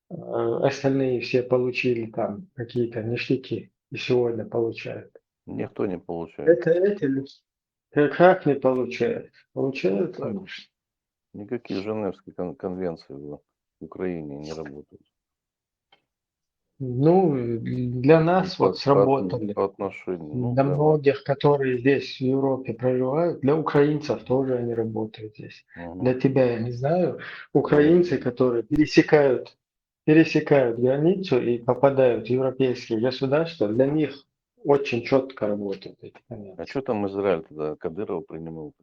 остальные все получили там какие-то ништяки и сегодня получают. Никто не получает. Это эти люди. Как не получают? Получают, конечно. Никакие Женевские конвенции в Украине не работают. Ну, для нас вот сработали. По отношению, ну, Для да, многих, которые здесь в Европе проживают, для украинцев тоже они работают здесь. Для тебя я не знаю. Украинцы, которые пересекают границу и попадают в европейские государства, для них очень четко работают эти понятия. А что там Израиль тогда Кадырова принимал?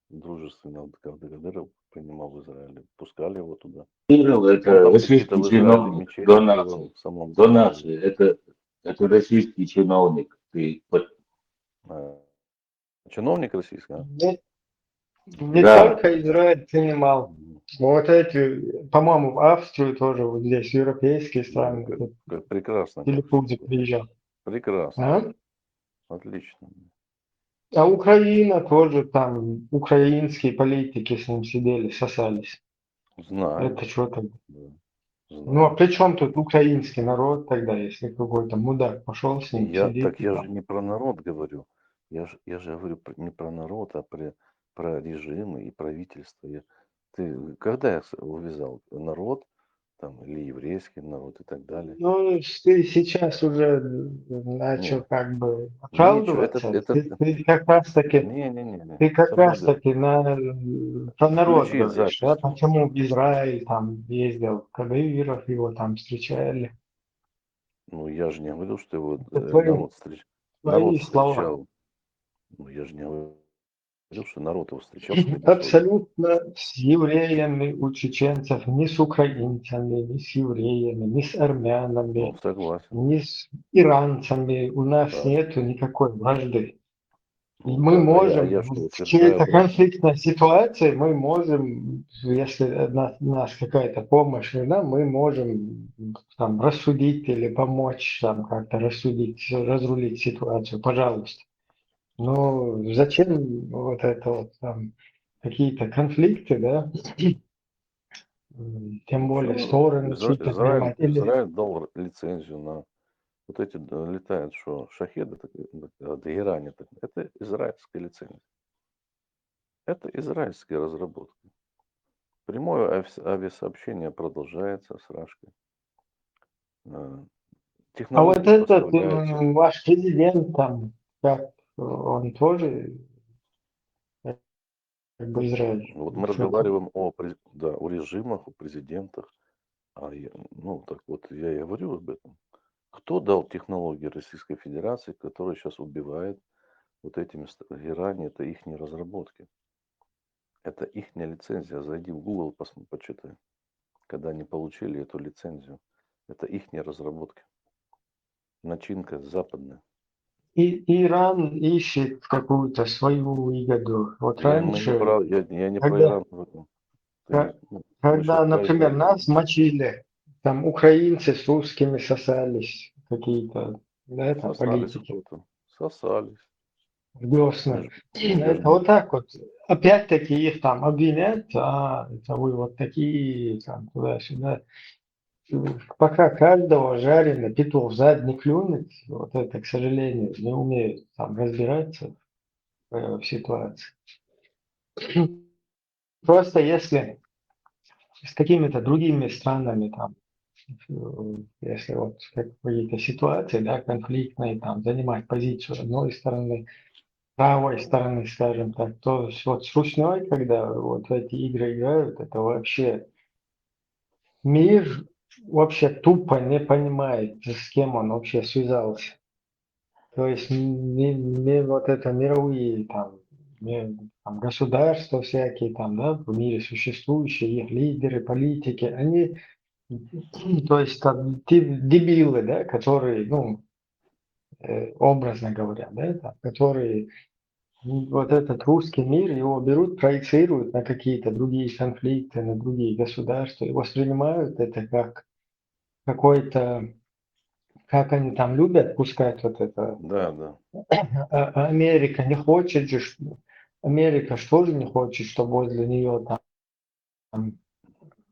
Дружественно, когда Кадыров принимал в Израиле, пускали его туда. Кирилл — Он это там какие-то российский в Израиле чиновник мечети до открывал нации. в самом До городе. нации. Это российский чиновник. Ты Чиновник российский, а? Не Да. только Израиль принимал. Вот эти, по-моему, в Австрию тоже, вот здесь, европейские страны. Прекрасно. Телепузик приезжал. Прекрасно. А? Отлично. А Украина тоже там, украинские политики с ним сидели, сосались. Знаю. Это что тогда? Да. Ну а при чем тут украинский народ тогда, если какой-то мудак пошел с ним сидеть? Я же не про народ говорю. Я же говорю не про народ, а про режимы и правительство. Ты когда увязал народ там, или еврейский народ и так далее? Ну, ты сейчас уже начал Нет. как бы Ничего, оправдываться. Ты как раз таки, Не-не-не. ты как раз Соблюдаю. таки про народ Включи говоришь, да? запись. Почему в Израиль там ездил Кадыров, его там встречали. Ну, я же не говорил, что его Это твои народ слова. встречал. Ну, я же не говорил, что народ его встречал, что это Абсолютно с евреями у чеченцев, не с украинцами, не с евреями, не с армянами, Ну, согласен. не с иранцами. У нас Да. нету никакой вражды. И Ну, мы да, можем, я что, в утверждаю чьей-то обратное? конфликтной ситуации, мы можем, если нас какая-то помощь нужна, мы можем там рассудить или помочь там как-то разрулить ситуацию, пожалуйста. Но зачем вот это вот там какие-то конфликты, да? Тем более стороны чьи-то принимать. Или Израиль дал лицензию на вот эти летают, что шахеды от Иране. Это израильская лицензия. Это израильские разработки. Прямое авиасообщение продолжается с Рашкой. а вот Технологии этот поставляются. ваш президент там, как он тоже как бы Израиль. Вот мы разговариваем о режимах, о президентах. Ну, так вот, я и говорю об этом. Кто дал технологии Российской Федерации, которые сейчас убивает вот этими Иране? Это их разработки. Это их лицензия. Зайди в Google, почитай. Когда они получили эту лицензию. Это их разработки. Начинка западная. И Иран ищет какую-то свою выгоду. Вот Я раньше, не про Иран в этом. когда, например, нас мочили, там украинцы с русскими сосались какие-то, да, там Сосались политики. кто-то. Сосались. Весна. Это вот так вот. Опять-таки их там обвинят, это вы вот такие, там, туда-сюда. Пока каждого жареный петух в задний клюнет, вот это, к сожалению, не умеют там разбираться в ситуации. Просто если с какими-то другими странами там, если вот какие-то ситуации, да, конфликтные, там, занимать позицию одной стороны, правой стороны, скажем так, то вот с Русней, когда вот в эти игры играют, это вообще мир вообще тупо не понимает, с кем он вообще связался. То есть не вот это мировые там, там государства всякие там, да, в мире существующие, их лидеры, политики, они, то есть там, те дебилы, да, которые, ну, образно говоря, да, там, которые вот этот русский мир, его берут, проецируют на какие-то другие конфликты, на другие государства, и воспринимают это как какой-то, как они там любят пускать вот это. Да. Америка не хочет же, Америка что же не хочет, чтобы возле нее там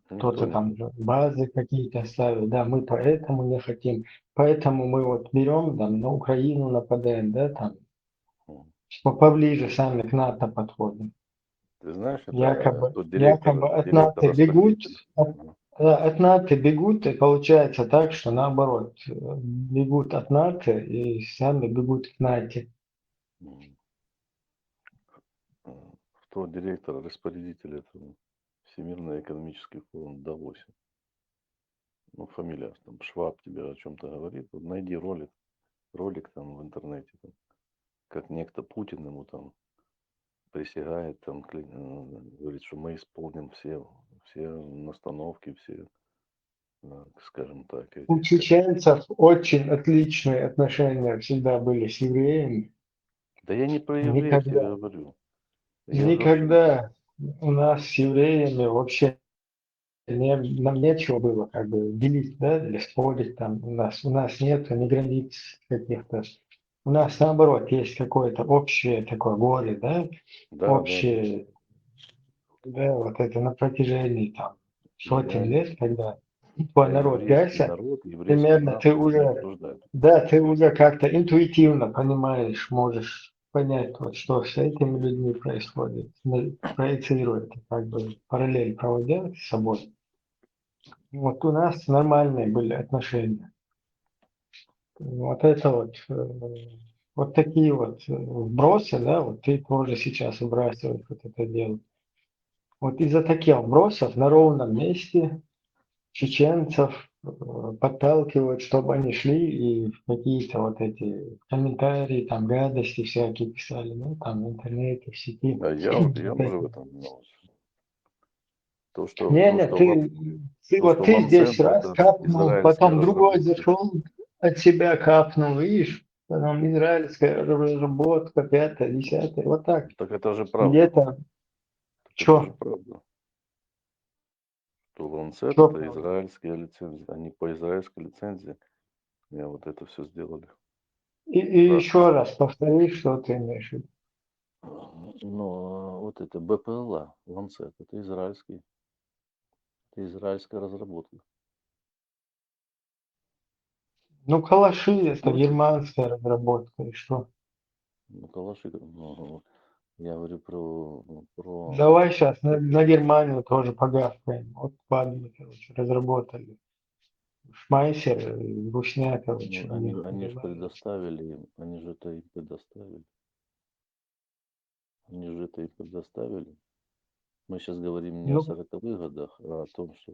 кто-то там базы какие-то ставил, да, мы поэтому не хотим, поэтому мы вот берем, там, на Украину нападаем, да, там, поближе сами к НАТО подходим. Ты знаешь, это Якобы тот от НАТО директор бегут, От НАТО бегут, и получается так, что наоборот, бегут от НАТО и сами бегут к НАТО. Кто директор, распорядитель этого Всемирный экономический форум в Давосе? Ну, фамилия, там, Шваб тебе о чем-то говорит. Вот найди ролик там в интернете, там, как некто Путин ему там присягает, там, говорит, что мы исполним все настановки, все, скажем так, У эти, чеченцев очень отличные отношения всегда были с евреями. Да я не про евреев тебе говорю. Я же вообще Никогда у нас с евреями вообще нам нечего было как бы делить, да, или спорить там. У нас нет ни границ каких-то. У нас наоборот есть какое-то общее такое горе, да, Да, общее, да, вот это на протяжении там сотен лет, когда твой народ еврейский гасят, народ, еврейскую примерно ты нацию не уже, обсуждают. да, ты уже как-то интуитивно понимаешь, можешь понять, вот, что с этими людьми происходит, проецирует, как бы параллель проводя с собой. Вот у нас нормальные были отношения. Вот это вот такие вот вбросы, да, вот ты тоже сейчас выбрасываешь вот это дело. Вот из-за таких вбросов на ровном месте чеченцев подталкивают, чтобы они шли и какие-то вот эти комментарии, там гадости всякие писали, ну там в интернете, в сети. Да, я уже в этом виноват. То, что Не, ты здесь Ланцентр раз это капнул, израильские потом другой разработки. зашел, от себя капнул, видишь, потом израильская разработка, 5-я, 10-я, вот так. Так это же правда. Где-то, Это же что? правда. Что Lancet Что это правда? израильские лицензии. Они по израильской лицензии вот это все сделали. И еще раз повтори, что ты имеешь в виду. Но вот это БПЛА, Lancet, это израильская разработка. Ну, калаши это германская разработка, и что? Ну, калаши, я говорю про... Давай сейчас на Германию тоже погавкаем. Вот падали, короче, разработали. Шмайсер, Русня, короче, у них. Они же предоставили, они же это им предоставили. Они же это им предоставили. Мы сейчас говорим не о 40-х годах, а о том, что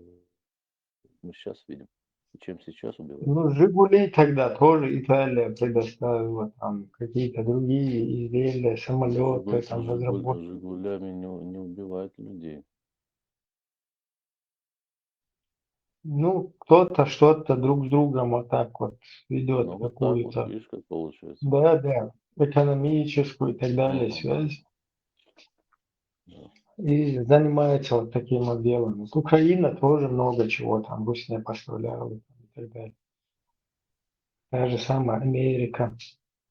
мы сейчас видим. И чем сейчас убивают. Ну, Жигули тогда тоже Италия предоставила, там какие-то другие изделия, самолеты, там разработки. Жигулями не убивают людей. Ну, кто-то что-то друг с другом вот так вот ведет Ну, вот так вот, какую-то, видишь, как получается. да, экономическую и так далее связь. И занимается вот таким вот делом. Вот Украина тоже много чего там Русня поставляла и так далее. Та же самая Америка,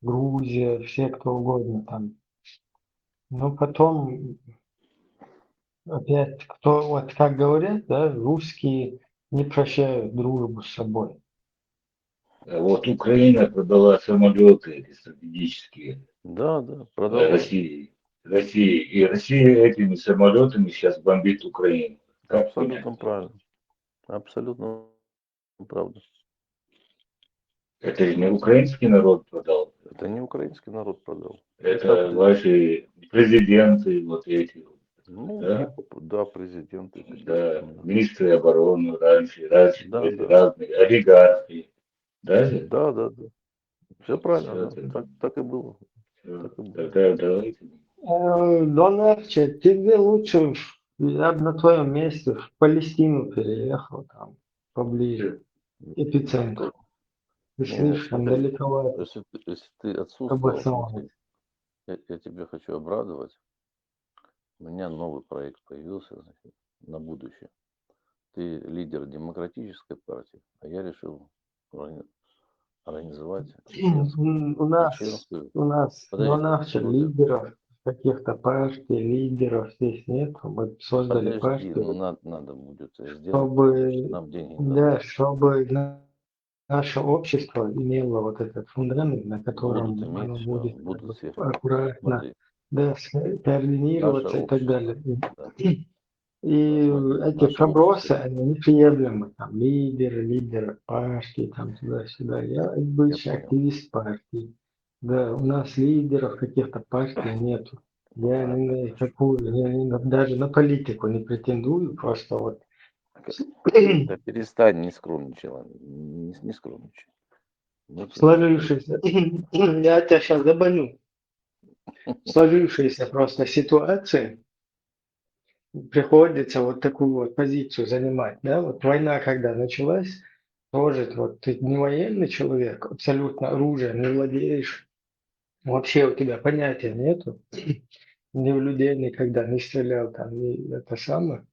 Грузия, все кто угодно там. Но потом опять, кто, вот как говорят, да, русские не прощают дружбу с собой. Вот Украина продала самолеты эти стратегические Да, продала. России. И Россия этими самолетами сейчас бомбит Украину. Как Абсолютно понять? правильно. Абсолютно правда. Это же не украинский народ продал. Это не украинский народ продал. Это ваши президенты вот эти. Ну, Да? типа, да, президенты. Да, министры обороны раньше, Да. разные олигархи. Да? Да. Все правильно, Всё, да. Так и было. Тогда давайте. Донарче, тебе лучше, я бы на твоем месте в Палестину переехал, там поближе, эпицентр. Ты слишком далековато. Если ты отсутствовал, смотри, я тебе хочу обрадовать. У меня новый проект появился, значит, на будущее. Ты лидер демократической партии, а я решил организовать У нас лидеров, каких-то партий, лидеров здесь нет. Мы создали партию, надо будет сделать, чтобы, нам деньги да, чтобы наше общество имело вот этот фундамент, на котором будут иметь, оно всё, будет будут все. аккуратно, Смотри, да, координироваться наше и так общество, далее. да. И эти наше пробросы, общество. они неприемлемы. Там лидеры партии, там туда-сюда. Я обычный понял. активист партии. Да, у нас лидеров каких-то партий нету. Я ни на какую, даже на политику не претендую, просто вот. Да перестань, не скромничай, ладно, не скромничай. Вот, Сложившаяся, я тебя сейчас забаню. Сложившаяся просто ситуация, приходится вот такую вот позицию занимать, да, вот война когда началась, тоже вот ты не военный человек, абсолютно оружием не владеешь, вообще у тебя понятия нету, ни в людей никогда не стрелял там, ни это самое,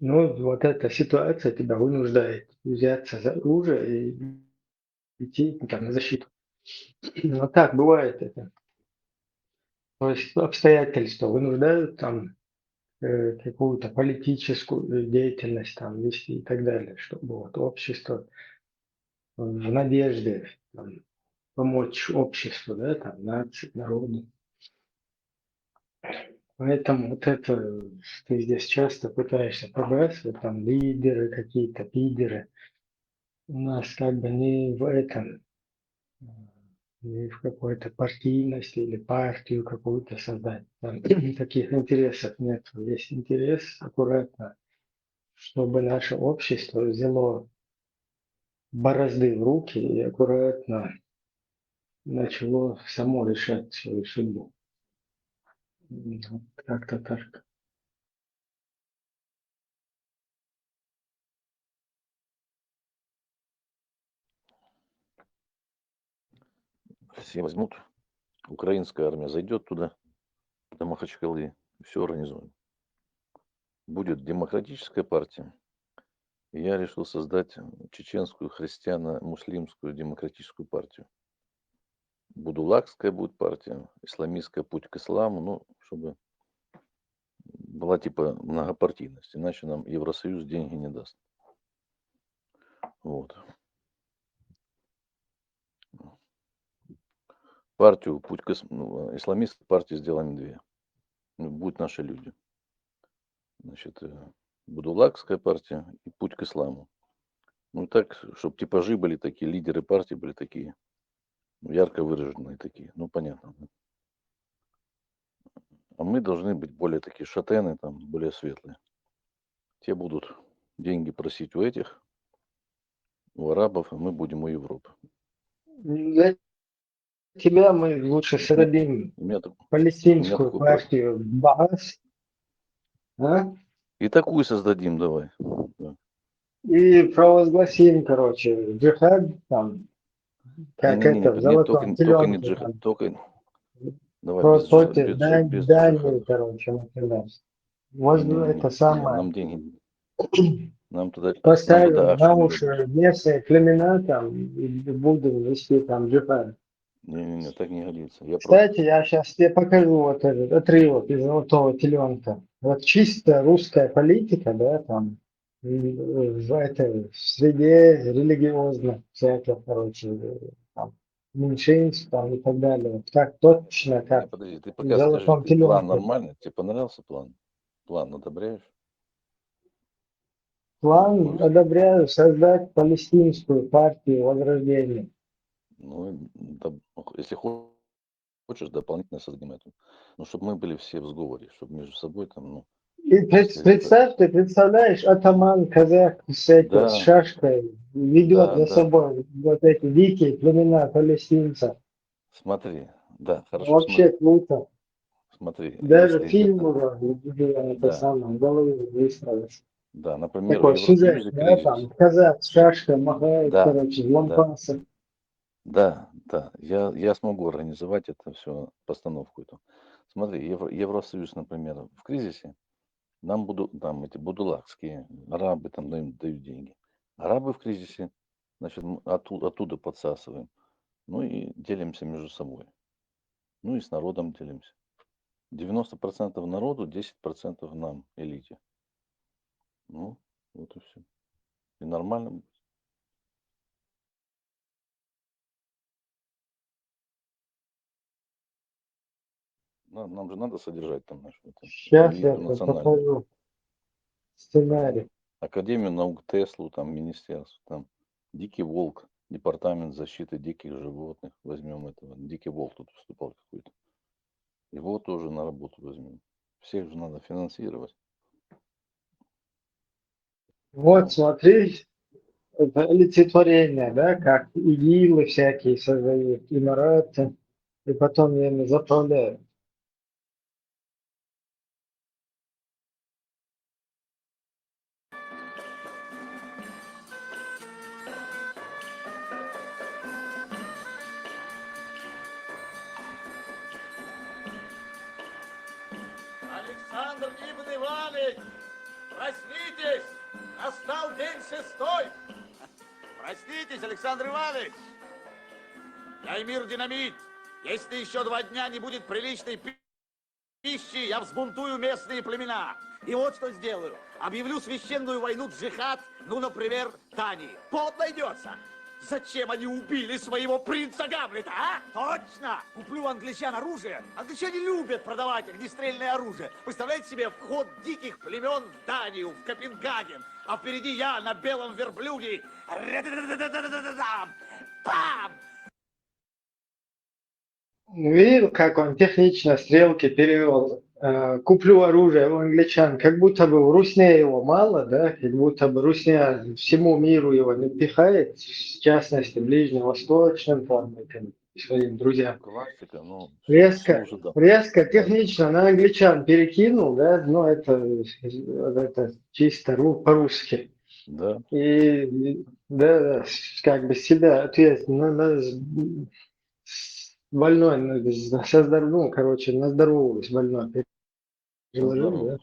ну вот эта ситуация тебя вынуждает взяться за оружие и идти там на защиту. Вот так бывает это. То есть обстоятельства вынуждают там какую-то политическую деятельность там вести и так далее, чтобы вот общество в надежде там, помочь обществу, да, там, нации, народу. Поэтому вот это ты здесь часто пытаешься пробрасывать, там лидеры какие-то, пидеры. У нас как бы не в этом, не в какой-то партийности или партию какую-то создать. Там таких интересов нет. Есть интерес аккуратно, чтобы наше общество взяло борозды в руки и аккуратно начало само решать свою судьбу. Вот как-то так. все возьмут, украинская армия зайдет туда, до Махачкалы, все организуем. Будет демократическая партия. И я решил создать чеченскую христиано-муслимскую демократическую партию. Будулакская будет партия, исламистская путь к исламу, ну, чтобы была типа многопартийность, иначе нам Евросоюз деньги не даст. Вот. Партию путь к исламистской партии сделаем две. Ну, будут наши люди. Значит, Будулакская партия и путь к исламу. Ну так, чтобы типажи были такие, лидеры партии были такие, ярко выраженные такие, ну понятно. Да? А мы должны быть более такие шатены, там, более светлые. Те будут деньги просить у этих, у арабов, а мы будем у Европы. Для тебя мы лучше сродим У меня палестинскую такой проект. партию Баас, а? И такую создадим, давай. Да. И провозгласим, короче, джихад там, как Не-не-не, это, в золотом только не теленке джихад, там, только давай без, против без Дании, джихада. короче, например. Возле Не-не-не, это самое. нам деньги, нам туда Поставим на акши не дадут. уши местные племена там и будем вести там джихад. Не-не-не, так не годится. Я против. Кстати, я сейчас тебе покажу вот этот отрывок из «Золотого теленка». Вот чисто русская политика, да, там, в этой среде религиозных всяких, короче, там, меньшинств там, и так далее. Вот как точно, Не, как подожди, ты в пока скажи, «Золотом ты план теленке». нормальный? Тебе понравился план? План одобряешь? План одобряю создать палестинскую партию Возрождения. Ну, если хочешь, дополнительно создадим эту. Ну, чтобы мы были все в сговоре, чтобы между собой там, ну, И если представь, ты представляешь, атаман казак с да, шашкой ведет за да. собой вот эти дикие племена палестинцев. Смотри, да, хорошо, Вообще смотри. круто. Смотри, Даже если фильм где-то, уже это да, самое, в голове выстроился. да, например, в Такой сюжет, Евросоюзе да, кризис. там казак с шашкой махает, Да, короче, да, лампасы. да. Я смогу организовать это все, постановку эту. Смотри, Евросоюз, например, в кризисе, нам будут, там эти будулакские, арабы там дают деньги. Арабы в кризисе, значит, мы оттуда подсасываем. Ну и делимся между собой. Ну и с народом делимся. 90% народу, 10% нам, элите. Ну, вот и все. И нормально будет. Нам же надо содержать там нашу Сейчас я элиту тебе национальную. покажу. сценарий. Академию наук, Теслу, там, министерство, там, Дикий Волк, департамент защиты диких животных, возьмем этого, Дикий Волк тут выступал какой-то. Его тоже на работу возьмем. Всех же надо финансировать. Вот, смотри, это олицетворение, да, как игилы всякие создают, имараты, и потом ими заправляют. Александр Ибн Иванович, проснитесь, настал день 6. Проснитесь, Александр Иванович. Я Эмир Динамит. Если еще 2 дня не будет приличной пищи, я взбунтую местные племена. И вот что сделаю. Объявлю священную войну джихад, ну, например, Дании. Повод найдется. Зачем они убили своего принца Гамлета, а? Точно! Куплю у англичан оружие. Англичане любят продавать огнестрельное оружие. Представляете себе вход диких племен в Данию, в Копенгаген. А впереди я на белом верблюде. Пам! Видел, как он технично стрелки перевел? Куплю оружие у англичан, как будто бы в русне его мало, да, как будто бы русня всему миру его напихает, в частности, ближневосточным там, этим, своим друзьям. Классика, но Резко, служит, да. резко, технично на англичан перекинул, да, но это чисто по-русски. Да. И, да, как бы себя ответственно, больной, ну, короче, на здоровую больной переложил, да.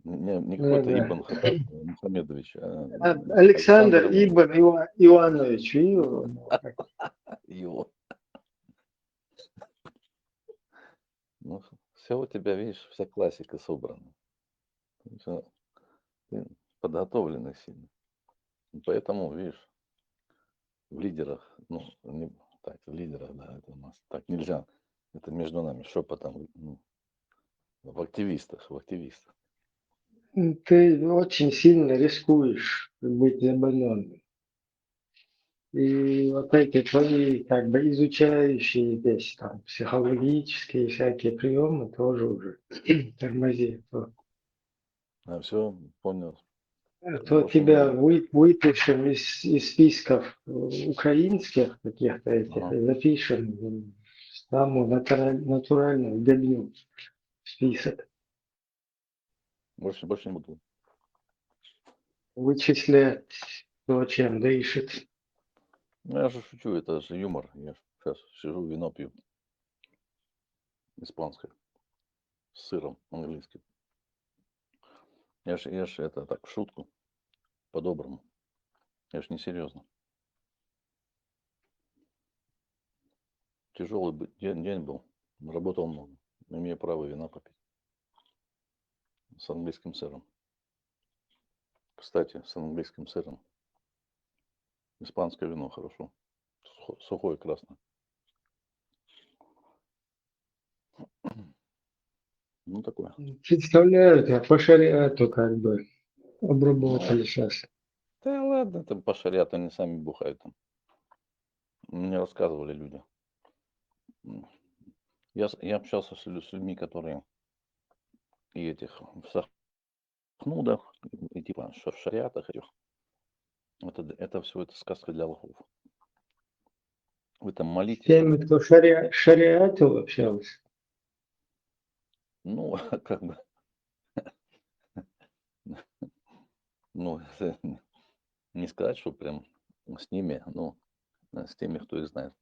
Не Да, какой-то да. Ибн Хатаб Мухаммедович, а Александр Иванович. Ибн Иванович, видел? Его. Ну, все у тебя, видишь, вся классика собрана. Всё, ты подготовленный сильно. Поэтому, видишь, в лидерах, ну, так, в лидерах, да, это у нас так нельзя. Это между нами шепотом, ну, в активистах. Ты очень сильно рискуешь быть заболенным. И вот эти твои, как бы, изучающие здесь там психологические всякие приемы тоже уже тормози. А все, понял. То тебя выпишем из списков украинских каких-то этих, и запишем самую натуральную дебню в список. Больше не буду. Вычислять то, чем дышит. Ну, я же шучу, это же юмор. Я сейчас сижу, вино пью. Испанское. С сыром английским. Я ж это так, в шутку. По-доброму. Я ж не серьезно. Тяжелый день был. Работал много. Имею право вина попить. С английским сыром. Кстати, с английским сыром. Испанское вино хорошо. Сухое, красное. Ну, такое. Представляю, тебя по шариату как бы обработали сейчас. Да ладно, там по шариату они сами бухают там. Мне рассказывали люди. Я общался с людьми, которые и этих в Сахнудах, и типа в шариатах этих. Это все это сказка для лохов. Вы там молитесь. Теми, кто шариату общался. Ну, как бы. Ну, не сказать, что прям с ними, но с теми, кто их знает.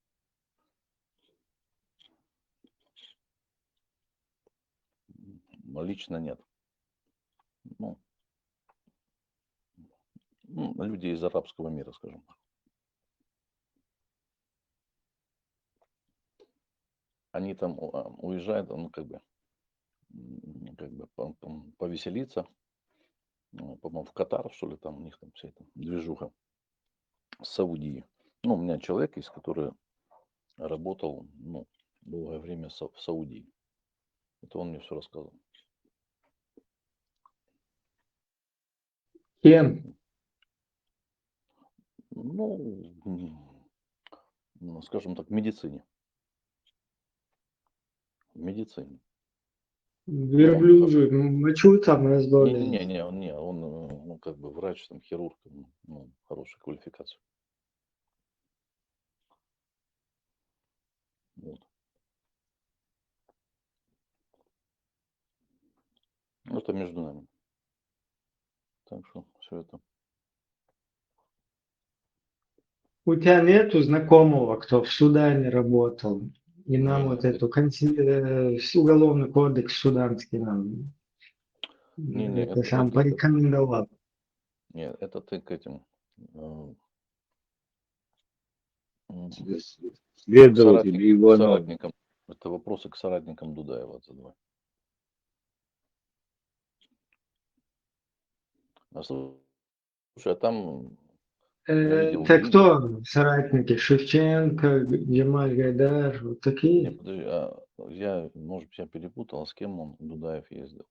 Лично нет. Ну, люди из арабского мира, скажем так. Они там уезжают, ну, как бы повеселиться, по-моему, в Катар, что ли, там у них там вся эта движуха с Саудией. Ну, у меня человек есть, который работал, ну, долгое время в Саудии. Это он мне все рассказывал. Кем? Ну, скажем так, в медицине. В медицине. Верблюжий, мочу там разбавляют. Не, он, ну, как бы врач, там, хирург, ну, хорошая квалификация. Вот. Это между нами. Так что все это. У тебя нету знакомого, кто в Судане работал? И нам вот эту уголовный кодекс суданский нам это сам порекомендовал. Нет, это ты к этим Следователь Иванов. соратникам. Это вопросы к соратникам Дудаева задавай. А слушай, а там Это кто соратники? Шевченко, Джамаль Гайдар, вот такие? Нет, подожди, я, может, я перепутал, с кем он, Дудаев, ездил?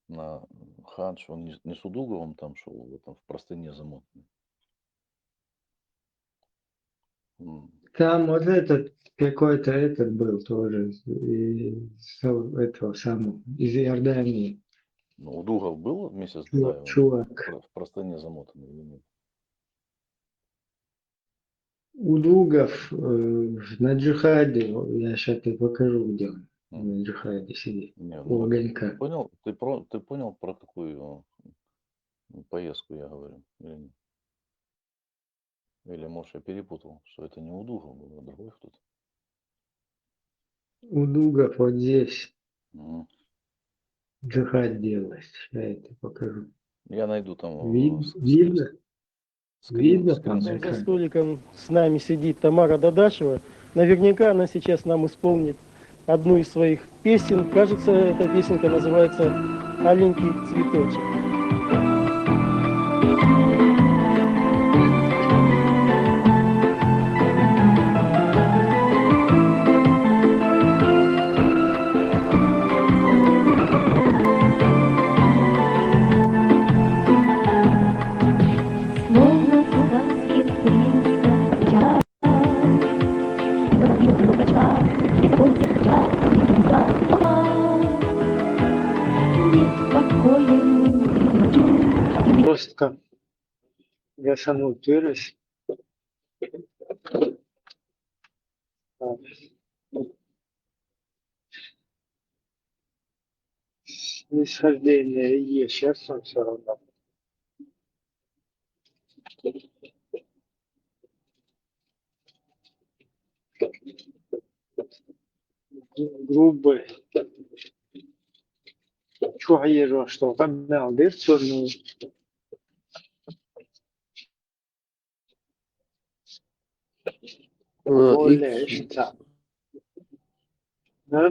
На хадж, он не с Удуговым там шел, в простыне замотанный. Там вот этот, какой-то этот был тоже, из этого самого, из Иордании. Ну, Удугов был вместе с Дудаевым? Чувак. В простыне замотанный или нет? Удугов на джихаде, я сейчас тебе покажу, где он на джихаде сидит, у огонька. Ты понял, про какую поездку я говорю? Или нет? Или, может, я перепутал, что это не Удугов был, а другой кто-то? Удугов вот здесь. Джихад делает, я это покажу. Я найду там. Видно? Видно там За джихад? столиком с нами сидит Тамара Дадашева. Наверняка она сейчас нам исполнит одну из своих песен. Кажется, эта песенка называется «Аленький цветочек». Просто гасанул тырось. Снисхождение есть, сейчас он все равно. Грубый. Чего езжу, что там дыр черную. Более что. Да?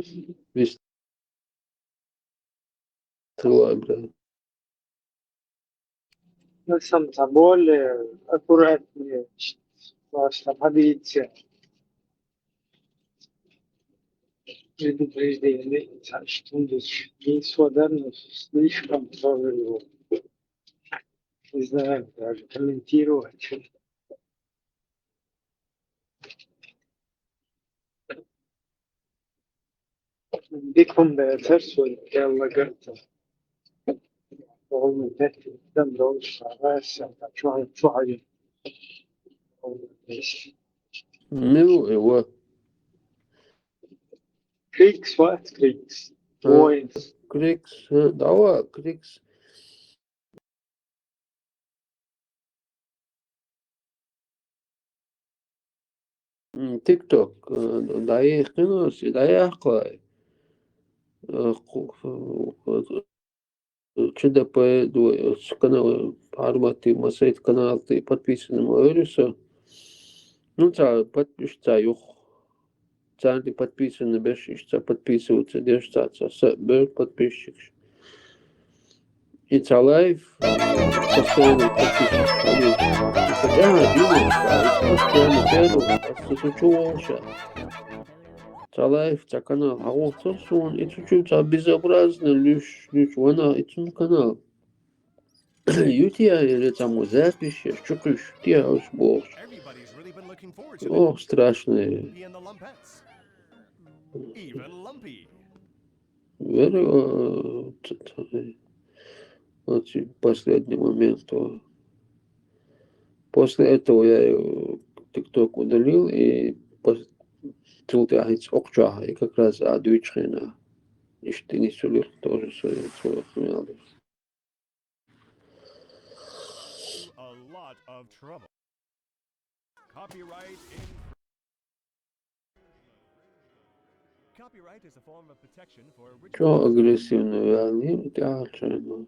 Ну, сам-то более аккуратнее. Просто подвидите. Предупреждение, что не свободно, слишком тяжело. Не знаю, даже комментировать. Биком да царство Ялла Гарта. Полный текст, там дольше, раса, что один. Ну, его. Крикс, what? Крикс. Воинс. Крикс, давай, Крикс. TikTok, da je skrenuo da je akla. ЧДП, канал Арматы, Масайт канал, ты подписан на Мариуса. Ну, подпишется, ты подписан на бешишься, подписываться, держаться, подписчик. И лайв, постоянно подписчик. Я думаю, что постоянно сучу Лайв, канал, а вот он и чуть-чуть безобразно, лишь вона, и канал. Ютия или там запись, что ключ, я уж бог. О, страшные. Верю, вот последний момент. После этого я ТикТок удалил и тилтяхиц окчаха, и как раз адвичхена. Ишти не сулих тоже свой хмелдыш. Что агрессивно вялим, тяжело.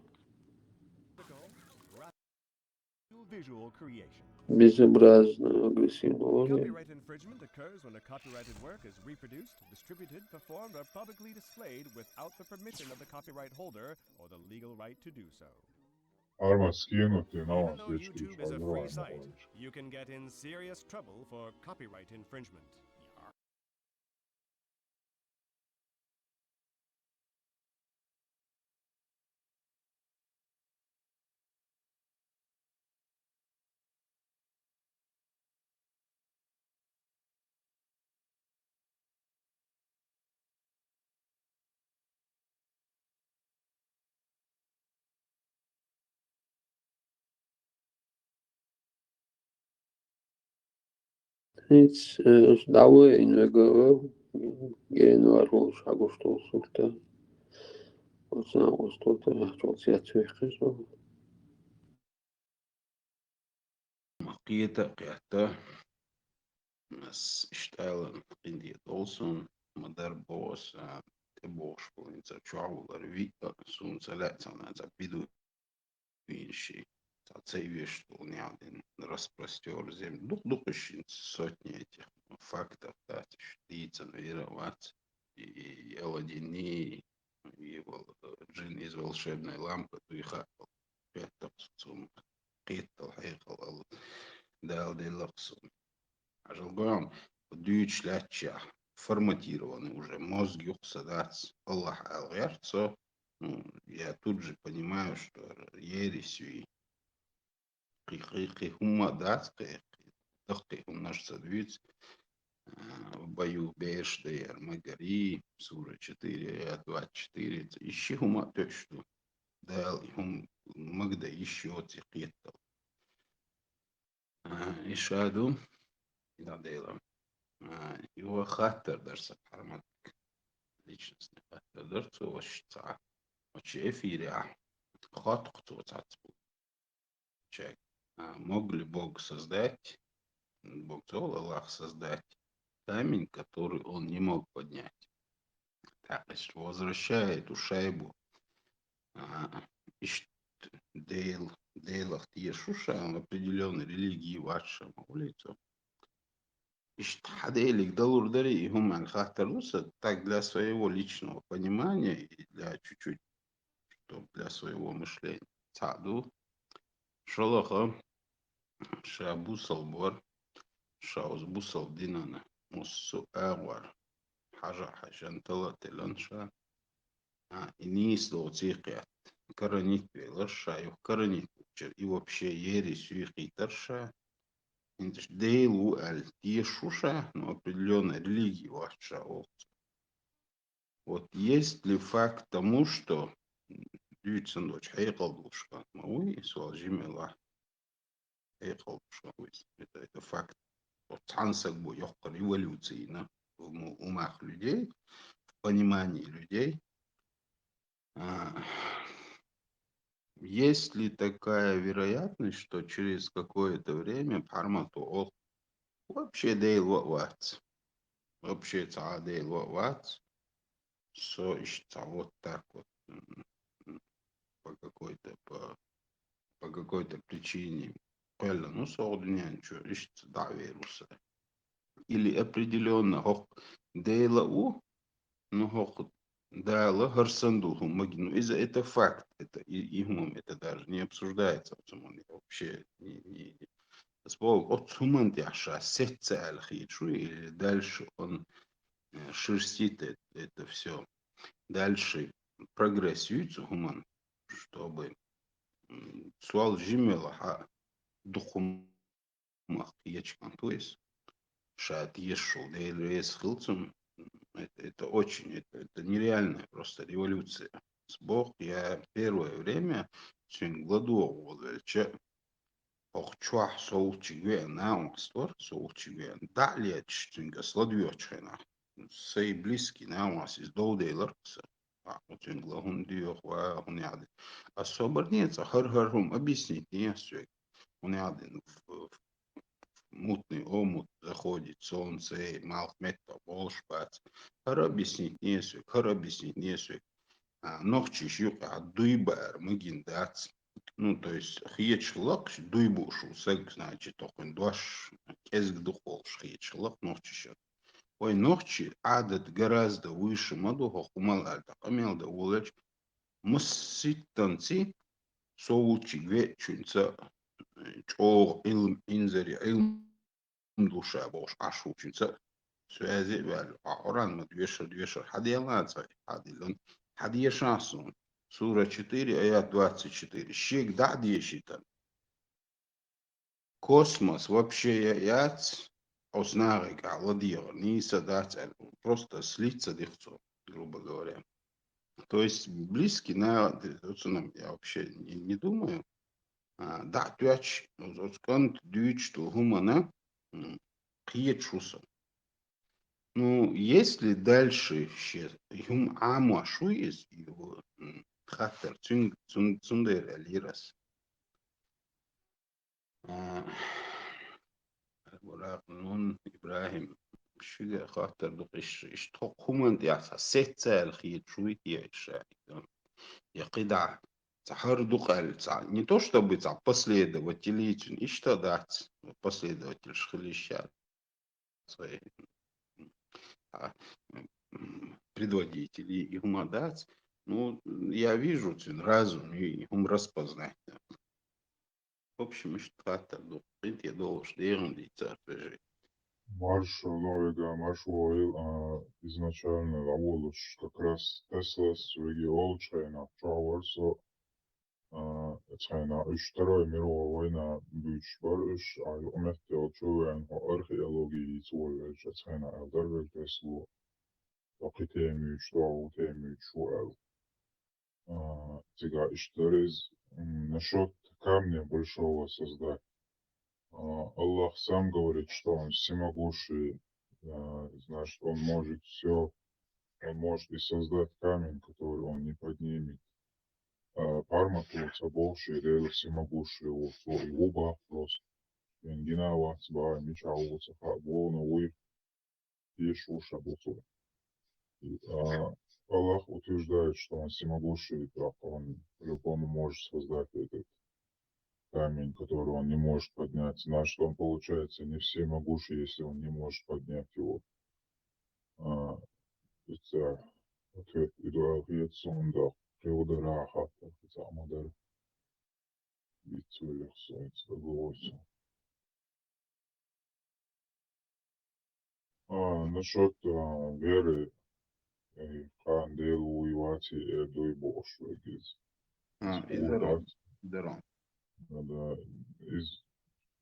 Безобразно агрессивно. Copyright infringement occurs when a copyrighted work is reproduced, distributed, performed, or publicly displayed without the permission of the copyright holder or the legal right to do so. Arma skinuti na Even ovom though slički YouTube is a free site, you can get in serious trouble for copyright infringement. Hiç davı invegava genvarul şagosto sulta. Osna ostota çok siyatı so. Qiyata qiyata mas ishtailan qindiyat olsun madar boos te boos polinca čaular vita sun saletsana za vidu инши. Цей что один распростер землю. Духощин сотни этих фактов, да, штица, веровать, и Аладдини, и джин из волшебной лампы, то и хапал. Пяток сум, қиттал, хайқал, дал делаксум. А жалгам, дүйч ляча, форматированы уже, мозг юхсадац, Аллах алгерцо. Ну, я тут же понимаю, что ересью и хума датская, дохты у нас садвиц в бою бешда и армагари, сура 4, а 24, ищи хума точно, дал хум магда еще цикетал. Ишаду, да дело, его хаттер даже сахармат, личностный хаттер, даже цовощца, оче эфиря, хат кто цацпу, чек. Мог ли Бог создать, Бог Аллах создать камень, который он не мог поднять? Так, значит, возвращая эту шайбу Дейлах Тиешуша в определенной религии ваша улицу. Хаделик Далурдари и Гуман Хахтаруса так для своего личного понимания и для чуть-чуть, для своего мышления. Цаду Шалаха Шабусал Бор Шаус Бусал Динана Муссу Агвар حاجة طلعت لانشا إنيس لو تيقيت كرنيت بلاشا يكرنيت и вообще ересь и тарша дейлу аль тиешуша, но определенная религия ваша. Вот есть ли факт тому, что дюйцен дочь хайкалдушка, мауи суалжимела хайкалдушка, это факт. Вот цансак бо йохкар эволюции в умах людей, в понимании людей. Есть ли такая вероятность, что через какое-то время пармату вообще дейл ватс, вообще ца дейл ватс, со ищца вот так вот по какой-то причине, пэлла, ну соуднян, что ищца да вируса, или определенно хок дейла ну хок да, Харсандуху, ну, из-за это факт, это игмум, это даже не обсуждается, вообще не. От сумант яша сетца аль-хиджу, и дальше он шерстит это все. Дальше прогрессируется гуман, чтобы سؤال جميل دخم مахиечкан, то есть шат ешел, да рейс хилцем, это очень, это нереальная просто революция. Бог, я первое время очень гладовал, че охчуах соучигве на устор, соучигве, далее чтинга сладвёчхена, сей близкий на вас из доудейлерса. Вот он глагун диох ва он яды. А соборнец, хар-харум объяснить не все. Он яды в мутный омут заходит солнце, малхмета, волшпац. Хар объяснить не все, хар объяснить не все. Ногчи щука, дуйбар, мыгиндац. Ну, то есть, хиечлак, дуйбушу, сэг, значит, тохын дуаш, кезг духолш, хиечлак, ногчи щука. Ой, ногчи адат гораздо выше мадуха хумалальта, камелда улач, мусситтанци, соучи вечунца, чо илм инзари, илм душа бош, ашу чунца, связи валю, ахоран двешер, хадиялаца, хадилан, хадия шансон, сура 4, аят 24, щек дадьешитан. Космос вообще яц, ознарик, аладир, не садать, просто слиться дихцо, грубо говоря. То есть близкий на, я вообще не думаю. Да, тюач, оскант дюч, то гумана, хиечуса. Ну, если дальше юм амашу есть его хаттер цундер алирас. نون إبراهيم شو خاطر دقيش تقومن يعصى ست سال خيط شوية يعيش يقدع сахар духаль, не то чтобы последователь, и что дать последователь шхалища свои предводители и умадать. Ну, я вижу разум и ум распознать. В общем, что-то я должен делать. Марш Норвега, Марш Уойл изначально работаешь как раз Тесла с регион Чайна, Чауэрсо, Чайна, Вторая мировая война, бич барыш, а уместе отчувен археологии цвой, Чайна, Элдервель Теслу, Окитеми, что Утеми, Чуэл. Сега, Иштерез, насчет камня большого создать. Аллах сам говорит, что Он всемогущий, значит, Он может все, Он может и создать камень, который Он не поднимет. Парматуца больше, реально всемогущий, вот свой уба просто. Венгинава, цба, мечауца, фабона, уй, ешуша, буцу. Аллах утверждает, что Он всемогущий, так Он по-любому может создать этот камень, который он не может поднять. Значит, он получается не всемогущий, если он не может поднять его. Это ответ идуахиет сонда, приудара хатта, замадар, бицулих солнца, голоса. Насчет веры, хан делу уивати эдуй бош, вегиз. Даром. Да,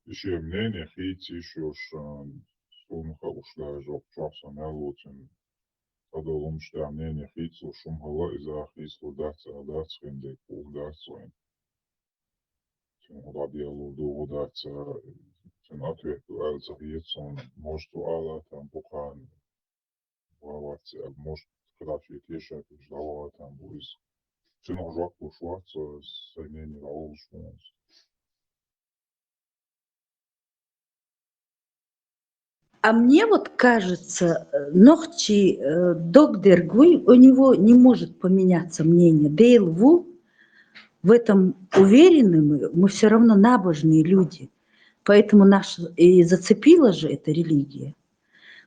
еще мнение, хейти еще сумха ушла жок часом ялутин. Подолом что мнение хейти шумхала из ахису даться хендек угдацуин. Тем радиалу до удаца тем ответ альца хейцон может уала там букан ваваться может краче теша ждала там будет. Тем жок пошваться соединение раулшмус. А мне вот кажется, Нохчи Догдергуй, у него не может поменяться мнение. Дейлву, в этом уверены мы все равно набожные люди. Поэтому нас и зацепила же эта религия.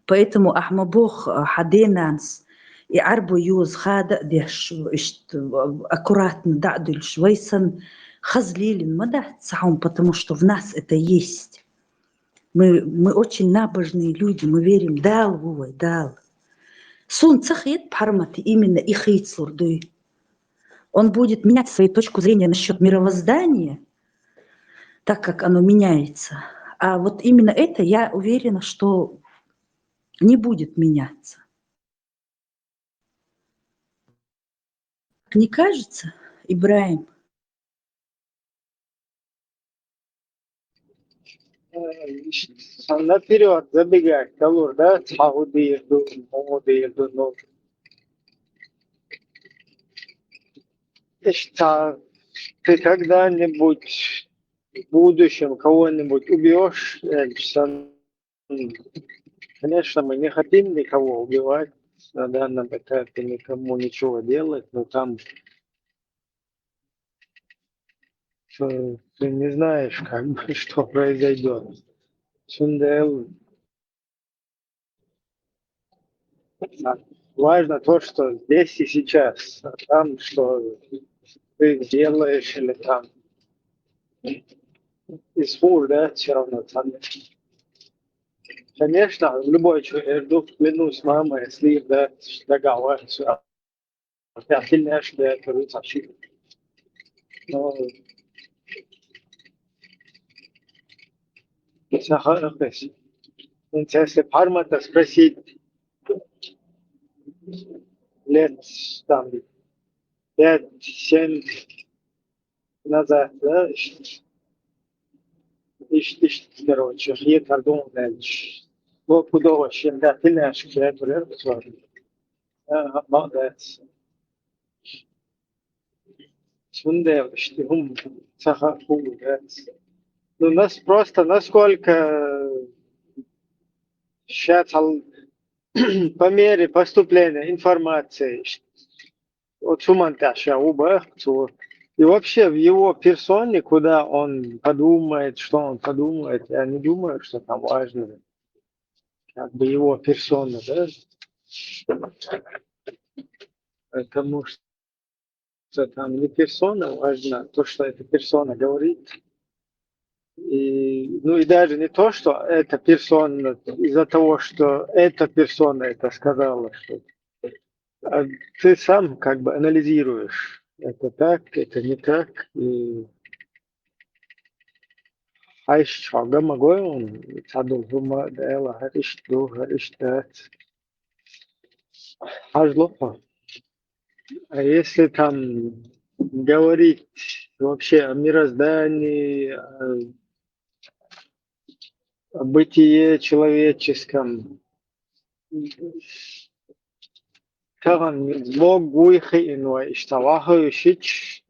Поэтому Ахмабох Хаденанс и Арбу Юз Хада аккуратно дадуль Швейсан Хазлилин Мадахцаум, потому что в нас это есть. Мы очень набожные люди, мы верим, дал, вой, дал. Сун цахет пармати именно их хейцурдуй. он будет менять свою точку зрения насчет мировоздания, так как оно меняется. А вот именно это, я уверена, что не будет меняться. Не кажется, Ибраим? Наперед забегать, Калур, да? Ну, ты когда-нибудь в будущем кого-нибудь убьешь? Конечно, мы не хотим никого убивать на данном этапе, никому ничего делать, но там ты не знаешь, как бы, что произойдет. Сундел. Важно то, что здесь и сейчас, а там, что ты делаешь или там Исфур, да, все равно там. Конечно, любой человек, клянусь мамой, если да, договариваться, я сильно что я говорю, но если Пармата спросить лет там 5-7 назад, да, короче, я торгую дальше. Вот куда вообще, да, ты наш, я говорю, молодец. Сунде, что он сахарку, да. Ну, нас просто насколько сейчас по мере поступления информации от Шуманташа и вообще в его персоне, куда он подумает, что он подумает, я не думаю, что там важно, как бы его персона, да? Потому что там не персона важна, то, что эта персона говорит. И, ну и даже не то, что эта персона, из-за того, что эта персона это сказала, что а ты сам как бы анализируешь, это так, это не так. И шага могой он садулгума дела харишта. Ажлопа. А если там говорить вообще о мироздании, о бытие человеческом, Бог гуйхи инва иштаваху шич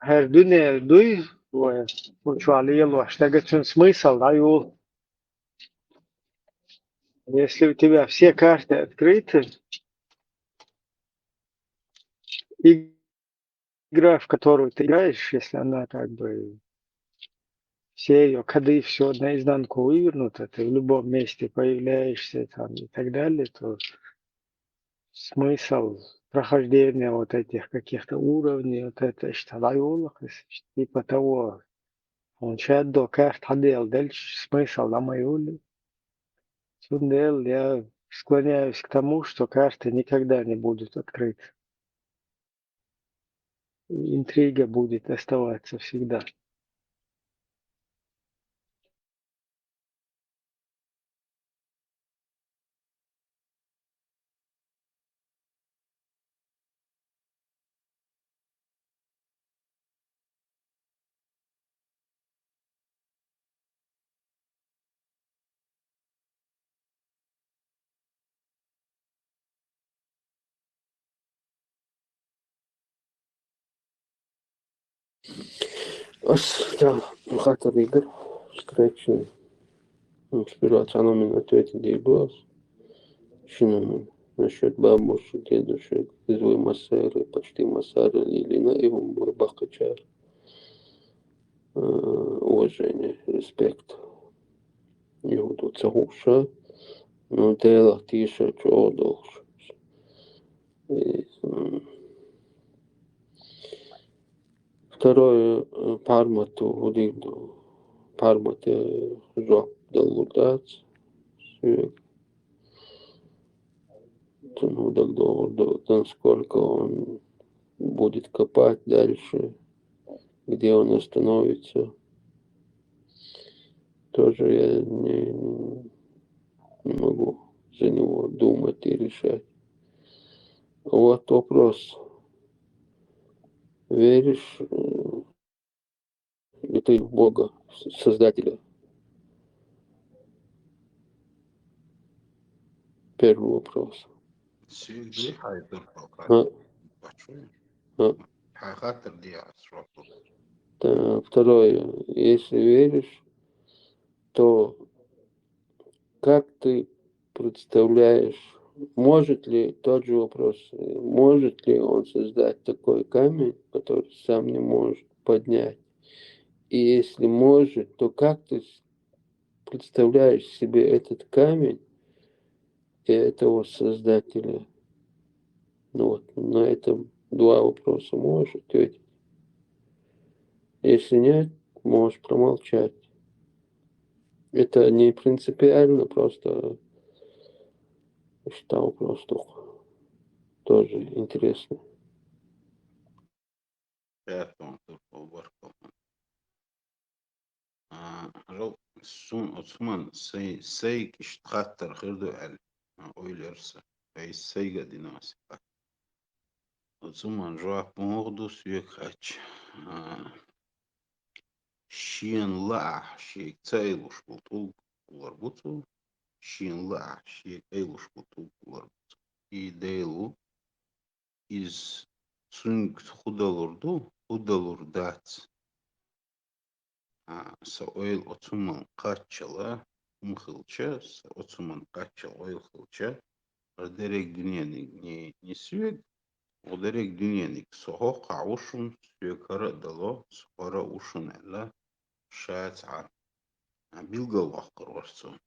хердуне дуй учуалиел ваштагачун смысл даю. Если у тебя все карты открыты, игра, в которую ты играешь, если она как бы все ее коды, все наизнанку вывернуто, ты в любом месте появляешься там и так далее, то смысл прохождения вот этих каких-то уровней, вот это типа того, он чат до карт ходил, дальше смысл на мою Сундел, я склоняюсь к тому, что карты никогда не будут открыты. Интрига будет оставаться всегда. Да, хата игр, скретчный. Сперва цаномен ответит Дигос. Шиномен. Насчет бабушек, дедушек, извой массеры, почти массары, или на его бахачар. Уважение, респект. Его тут загуша, но делах тише, чего должен. Второе, пармату, удивду, пармате, жоп, долудац, ну, насколько он будет копать дальше, где он остановится. Тоже я не могу за него думать и решать. Вот вопрос. Веришь ли ты в Бога, Создателя? Первый вопрос. Да, второе. Если веришь, то как ты представляешь, может ли, тот же вопрос, может ли он создать такой камень, который сам не может поднять? И если может, то как ты представляешь себе этот камень и этого создателя? Ну вот, на этом два вопроса можешь ответить. Если нет, можешь промолчать. Это не принципиально, просто считал просто тоже интересно. Osman say kişthattır hırdı el oylarsa ay sayga dinası. Osman cevap mordus yekhaç. Şiyen la şey sayılmış bultul kularbutsu. Şiyen la şey sayılmış bultul kularbutsu. İyi değilu iz sung hudalur dat. Oil Ottoman kaççala mıhılça, Ottoman kaççala oil hılça, derek dünyanın ne süek, o derek dünyanın soğuk kavuşun süek hara dalo, soğara uşun ella şayet bilgal vakır varsa.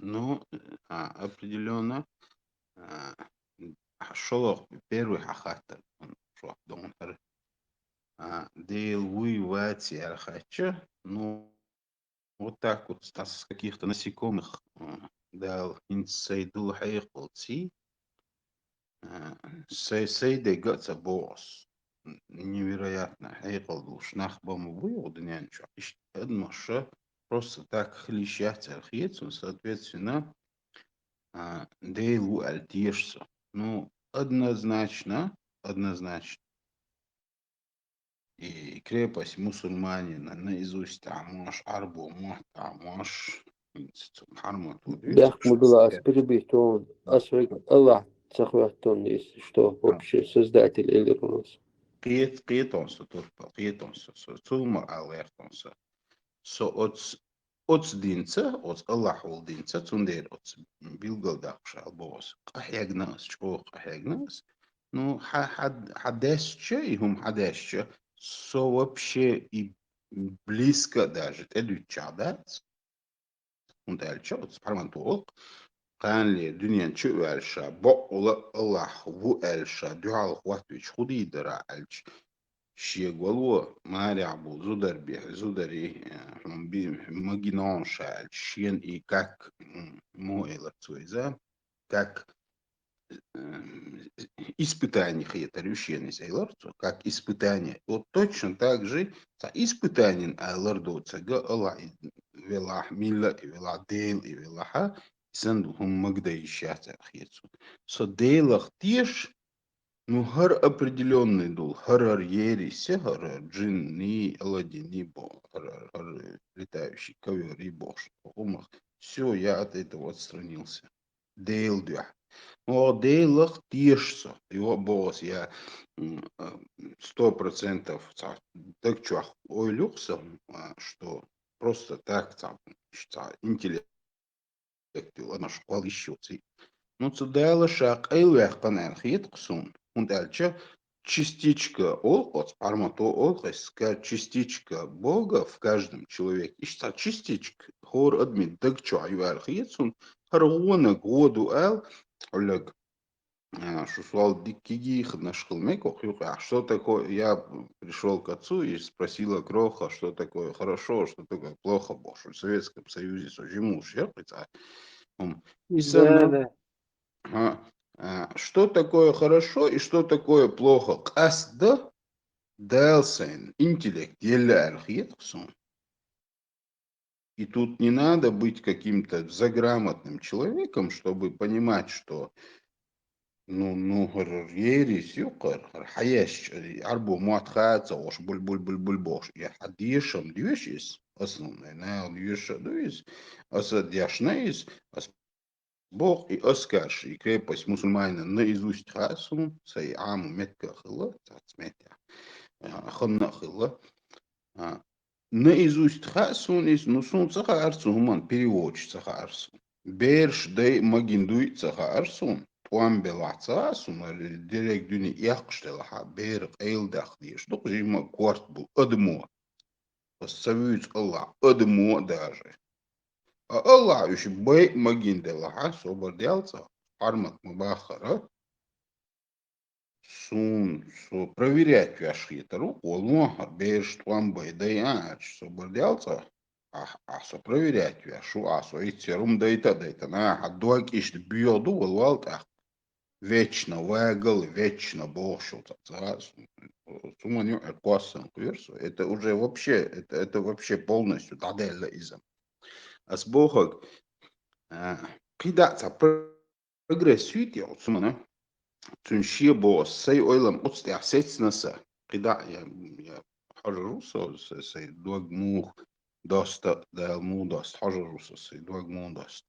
Но определенно шолох первый хахатер, шо донхер. Дейл вывати архача, ну вот так вот с каких-то насекомых дал инсайдул хайколти, сейдей гаться босс. Невероятно, хайкол шнах бому выводня, что просто так хлещать архицу, соответственно, дейлу альтешься. Ну, однозначно. И крепость мусульманина наизусть тамаш, арбу мох тамаш, хармату. Бях мудула перебить, он Аллах захватон, если что, вообще создатель или нас. Qiyetonsa turpa, qiyetonsa, tulma alertonsa. So ots dinsa, ots Allah ol dinsa, tunder ots bilgaldaqsh albos. Qahjagnas, chqo qahjagnas. Ну, хадесче, и хум хадесче, со вообще и близко даже, это чадат, он дальше, вот спармантол, قال دنيا شو ألشا بقول الله هو ألشا دعاء وقتش خدي درا ألش شيء قالوا ما رعبو زودر بيه زودري هم بي مجنون شال شين إيه كاك مو إلا تويزا как испытание хетерющие сейлорцу, как испытание. Вот точно так же испытание айлордоца га вела милла и вела дейл и вела сандухум магдai счастья хецу. Со дейлах теш, ну хар определенный дул, харар ерисе, харар джин ни аладин ни бо, харар летающий ковер и бош. Все, я от этого отстранился. Дейл дя. Но дейлах тешься. Его босс я 100% так чуах ойлюкса, что просто так интеллект. Ладно, школ еще. Ну, цудайла шаг эйлвях панархит ксун. Он дальше частичка от армато от частичка Бога в каждом человеке. И что частичка хор админ так чу айвархит сун харвона году эл олег шушвал дикиги нашел меко. Что такое? Я пришел к отцу и спросила Кроха, что такое хорошо, что такое плохо. Боже, в Советском Союзе сожиму шерпится. Что такое хорошо и что такое плохо? Касда Делсен, интеллект, и тут не надо быть каким-то заграмотным человеком, чтобы понимать, что ересь, юкар, хаяш, арбу муатхаца, ош буль-буль-буль-буль-бош. Я хадишам дьюшис, основной, на дьюша дуис, аса дьяшнаис, ас бог и оскаш, и крепость мусульманина наизусть хасум, сай аму метка хилла, цацметя, ханна хилла, наизусть хасунис, сун цаха арсу, гуман, переводчик цаха арсу. Берш дей магиндуй цаха арсун. Туам белаца асун, директ дюни яхштелаха, бер эйлдах диш. Только жима кварт был, адмо. Посавюц Аллах, адмо даже. А Аллах еще бей магинделаха, собордялца, армат мабахара. Сун, проверять вашхитару, олуха, берш туам бей даяч, собордялца. Асо проверять вашу, асо и церум дейта, на адуак ишт биоду, волвалта. Вечно вегал, вечно бошел. Суманю эквасан кверсу. Это уже вообще, это вообще полностью таделлаизм. А с Богом придаться прогрессует, я вот сумана. Тунши бос, сей ойлам отстя сетснаса. Прида я хажарусо, сей дуагмух доста, дайлму дост, хажарусо, сей дуагму дост.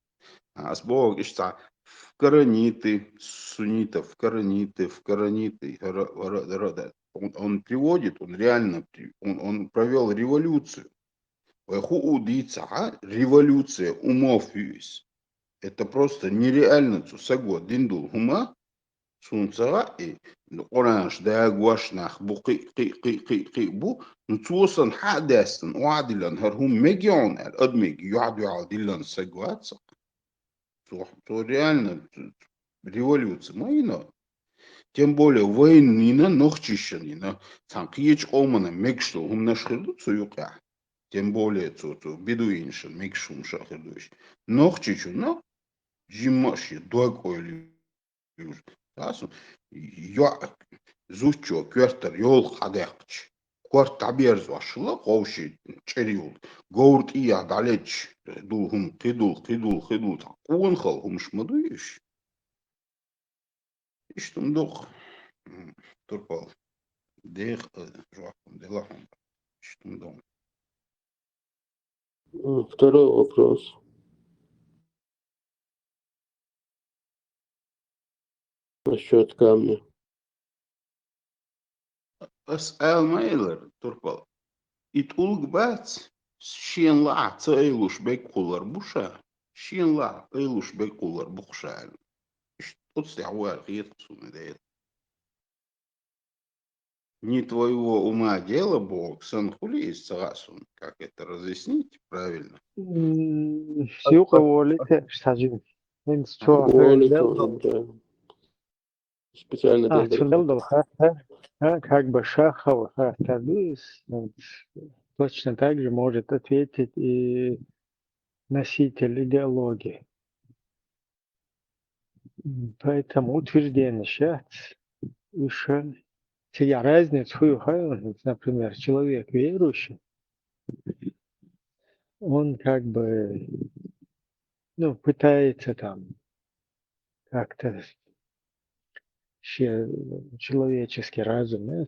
А с Богом ишта в корониты, суннитов, в корониты. Он приводит, он реально, он провел революцию. Революция умов есть. Это просто нереально. Цусаго диндул хума, сунцара и оранж да гуашнах буки бу, цусан хадастан, уадилан, хархум мегион, адмиг, юаду дилан сагуатса. То реально революция. Майна. Тем более войнина нохчищанина. Там киеч омана мекшту умнашхирду цуюка. Тем более цуту бедуиншин мекшум шахирдуш. Нохчичу, но жимаши дуак ойли. Тасу я зучо квертер йол хадекч. Кварт таберз вашла ковши чериул. Гоурт ия далеч дулхум кидул. Кунхал хумшмадуиш. Иштум дух. Турпал. Дех жуакум делахум. Иштум дом. Второй вопрос. Насчет камня. Ас Мейлер, Турпал. Ит улгбац. Шен ла цейлуш бекулар буша. Шен ла цейлуш бекулар бухшаль. Тут стягуар хитсуны дает. Не твоего ума дело, Бог, санхули из царасун. Как это разъяснить правильно? Сюка волите, сажин. Винс чо Волит, специально для Цундел, как бы Шахов, Табис, точно так же может ответить и носитель идеологии. Поэтому утверждение сейчас еще я разницу, например, человек верующий, он как бы пытается там как-то человеческий разум,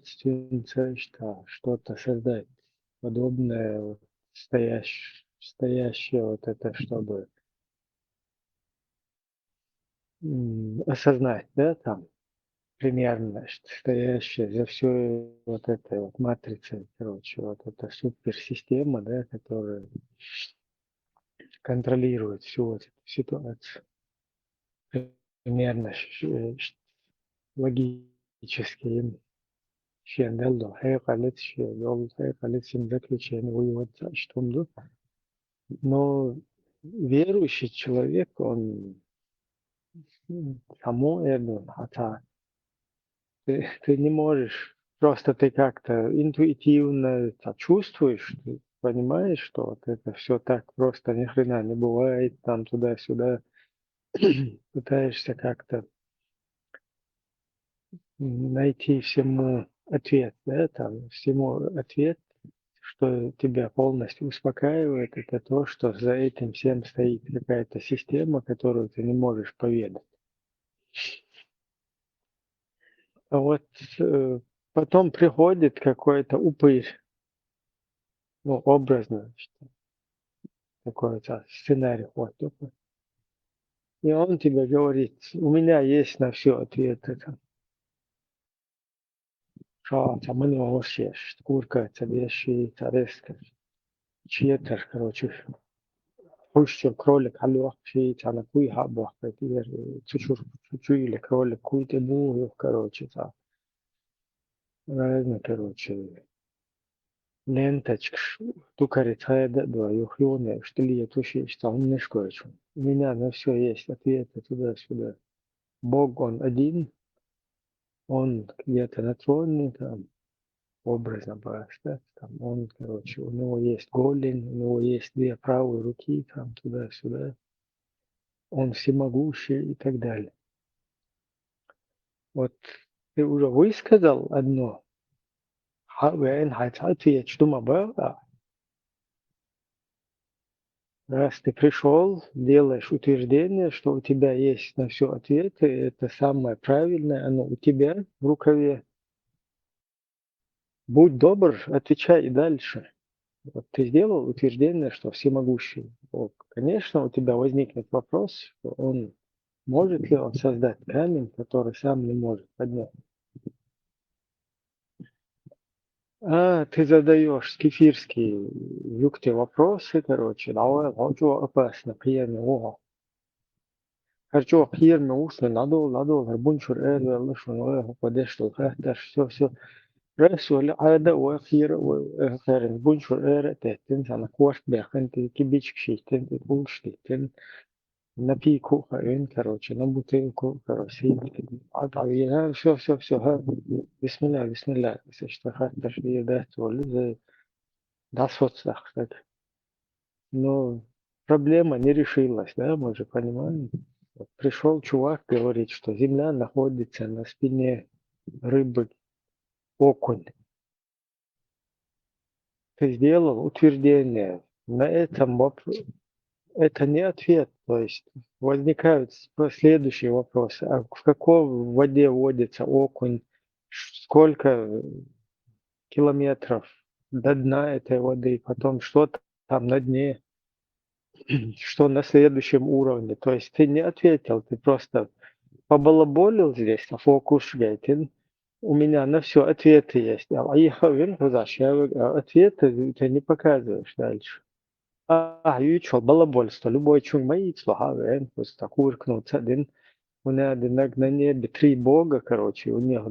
что-то создать подобное стоящее вот это, чтобы осознать, да, там примерно стоящее за все вот этой вот матрицей, короче, вот эта суперсистема, да, которая контролирует всю вот эту ситуацию. Примерно логически Şendeldo haykalet yol haykalet заключение выводится, что он, но верующий человек, он само это, хотя ты не можешь, просто ты как-то интуитивно чувствуешь, ты понимаешь, что вот это все так просто ни хрена не бывает, там туда-сюда пытаешься как-то найти всему ответ, да, там, всему ответ, что тебя полностью успокаивает, это то, что за этим всем стоит какая-то система, которую ты не можешь поведать. А вот потом приходит какой-то упырь, ну, образно, какой-то сценарий, вот, упырь. И он тебе говорит, у меня есть на все ответы. Что там у него вообще, шкурка, вещи, резко. Чьи-то, короче, пусть кролик, алло, чьи-то, на куй хабах, чуть-чуть или кролик, куй ты бу, короче, там. Разно, короче, ленточка, тукарит, хайда, да, юхионе, что ли, я туши, что он не шкочу. У меня на все есть ответы туда-сюда. Бог, он один, он где-то на троне, там, образно сказать, там, он, короче, у него есть голень, у него есть 2 правые руки, там, туда-сюда, он всемогущий и так далее. Вот ты уже высказал одно, ответ, что мы было. Раз ты пришел, делаешь утверждение, что у тебя есть на все ответы, это самое правильное, оно у тебя в рукаве. Будь добр, отвечай и дальше. Вот ты сделал утверждение, что всемогущий Бог. Конечно, у тебя возникнет вопрос, что он может ли он создать камень, который сам не может поднять. А ты задаешь скифирские юкте вопросы, короче, давай, опасно, приятно, о. Харчо, приятно, устно, надо, гарбунчур, лышун, подештал, все. Ресуэль عادة وأخيرة وآخر بنشر تهتن أنا كوارت بأخن كبيش شيتن تقول شيتن نبيكو خاين كروتش نبوتينكو كروسين عطاوينا شوف ها بسم الله بس اشتخات تشبيه ده تولي да соцсах. Но проблема не решилась, да, мы же понимаем. Вот пришел чувак, говорит, что Земля находится на спине рыбы окунь. Ты сделал утверждение. На этом это не ответ. То есть возникают следующие вопросы. А в какой воде водится окунь? Сколько километров до дна этой воды? Потом что там на дне? Что на следующем уровне? То есть ты не ответил, ты просто побалаболил здесь, а фокус гейтин. У меня на все ответы есть. А ответы ты не показываешь дальше. Ючо балабольство. Любой чунгмаит слухавен, просто куркнуться один. У меня на небе 3 бога, короче, у них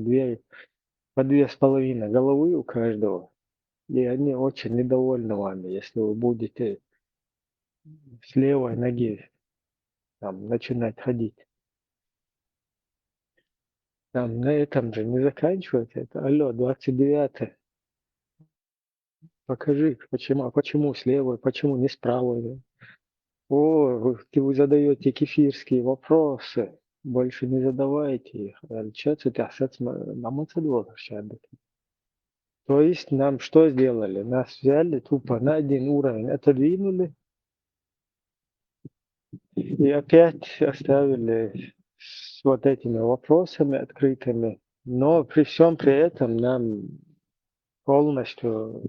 по 2,5 головы у каждого. И они очень недовольны вами, если вы будете с левой ноги там, начинать ходить. Там на этом же не заканчивается. Это алло, 29. Покажи, почему с левой, почему не с правой. О, вы задаете кефирские вопросы. Больше не задавайте их. То есть нам что сделали? Нас взяли тупо на один уровень, отодвинули и опять оставили с вот этими вопросами открытыми. Но при всем при этом нам полностью,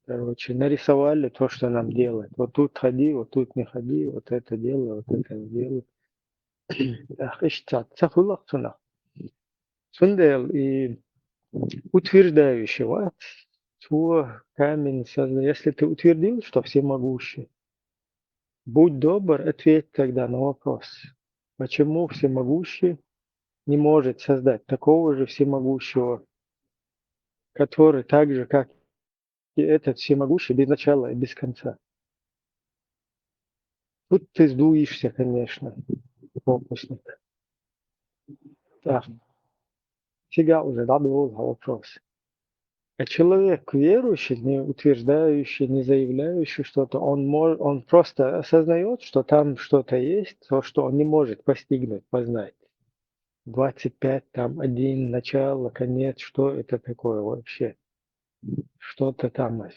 короче, нарисовали то, что нам делать. Вот тут ходи, вот тут не ходи, вот это делай, вот это не делай. Сундел и утверждающего, что камень создает. Если ты утвердил, что всемогущий, будь добр, ответь тогда на вопрос, почему всемогущий не может создать такого же всемогущего, который так же, как и этот всемогущий, без начала и без конца. Тут ты сдуешься, конечно, фокусник. Так. Сега уже задал вопрос. А человек верующий, не утверждающий, не заявляющий что-то, он просто осознает, что там что-то есть, то, что он не может постигнуть, познать. 25, там, 1, начало, конец, что это такое вообще? Что-то там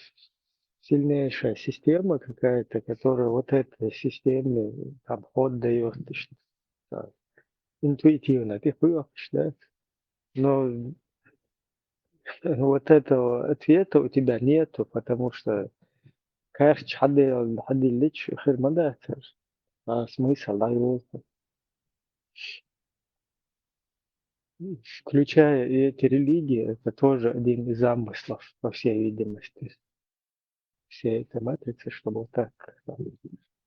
сильнейшая система какая-то, которая вот этой системе там ход дает, интуитивно ты пьешь, да? Но вот этого ответа у тебя нету, потому что кажется, حد ليش خير ما داتر. А смысл, да, его, включая и эти религии, это тоже один из замыслов, по всей видимости, всей этой матрицы, чтобы вот так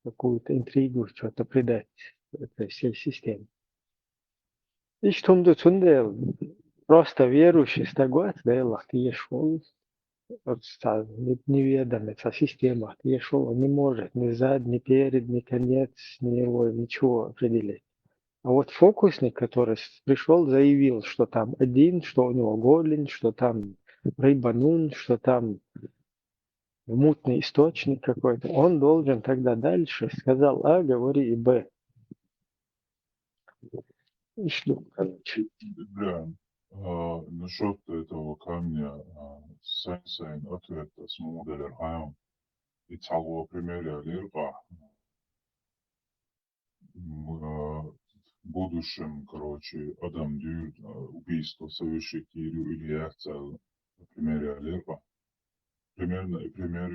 какую-то интригу, что-то придать этой всей системе. И что мы тут просто верующий стагват, да, лах, ты ешел, неведомый, система, ты ешел, не может ни зад, ни перед, ни конец, ни его, ничего определить. А вот фокусник, который пришел, заявил, что там один, что у него голень, что там рыбанун, что там мутный источник какой-то, он должен тогда дальше, сказал А, говори и Б. И что, короче. Бля, насчет этого камня Сайн ответ с моделер Хайом и целого примера Лирба в будущем, короче, Адам Дюр убийство совершит или я цел на примере Лирба. Примерно и пример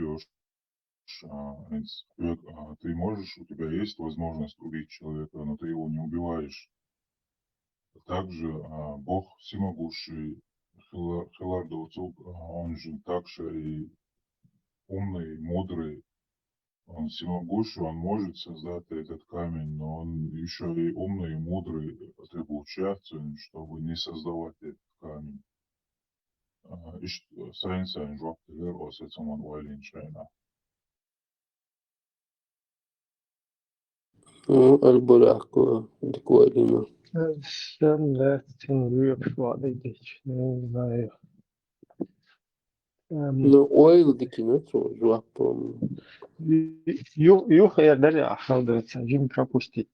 ты можешь, у тебя есть возможность убить человека, но ты его не убиваешь. Также Бог всемогущий, Хилардовцук, он же также и умный, мудрый, он всемогущий, он может создать этот камень, но он еще и умный, и мудрый атрибут частью, чтобы не создавать этот камень. И Сайн жоқты вер, осетсаман уайлин шайна. Аль-Бурак, докладно. Sen de Tengriyev vadeydik. Не знаю. Ну, ойл дикинецо, жуак, по-моему. Юх я даже ахалдываться, жим пропустить.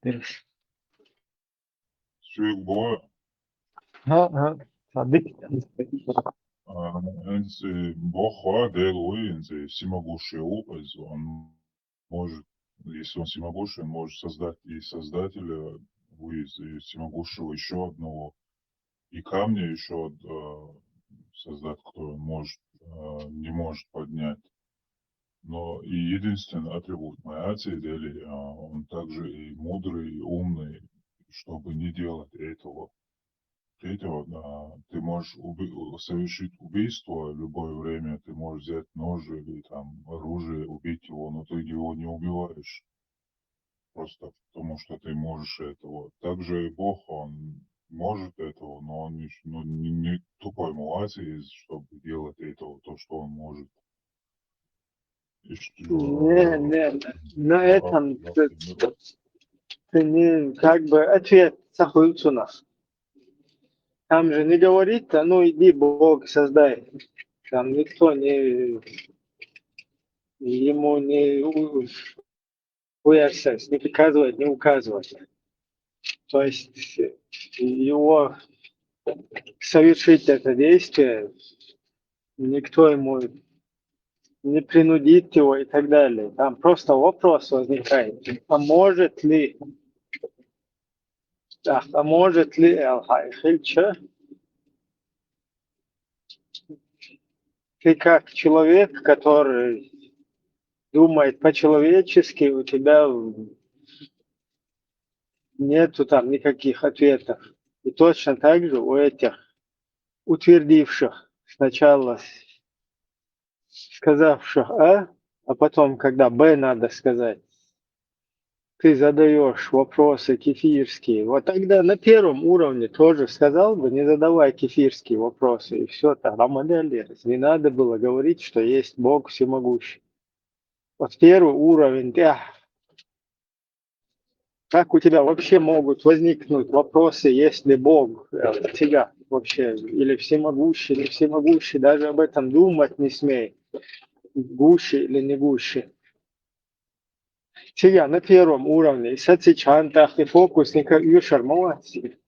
Сюек боя. Ха, садык. Бог делует, всемогущий опыт, он может, если он всемогущий, он может создать и создателя, из всемогущего еще одного, и камня еще создать, кто он может, не может поднять. Но и единственный атрибут Маятии Дели, он также и мудрый, и умный, чтобы не делать этого. Третьего, ты можешь совершить убийство в любое время, ты можешь взять нож или там оружие, убить его, но ты его не убиваешь. Просто потому что ты можешь этого. Также и Бог, он может этого, но он не тупой молодец, чтобы делать этого, то, что он может. Не, на этом ты не, как бы, ответ сахуется у нас. Там же не говорит, ну иди, Бог, создай. Там никто ему не уясняет, не приказывает, не указывает. То есть его совершить это действие, никто ему не принудит его и так далее. Там просто вопрос возникает, а может ли Аль-Хайхильча, ты как человек, который думает по-человечески, у тебя нету там никаких ответов. И точно так же у этих утвердивших сначала сказавших А потом, когда Б надо сказать, ты задаешь вопросы кефирские. Вот тогда на первом уровне тоже сказал бы, не задавай кефирские вопросы. И все, тогда модель. Не надо было говорить, что есть Бог всемогущий. Вот первый уровень, как у тебя вообще могут возникнуть вопросы, есть ли Бог у тебя вообще, или всемогущий, или всемогущий, даже об этом думать не смей, гуще или не гуще. Сега на первом уровне, сацичантах и фокусника Юшар молодцы.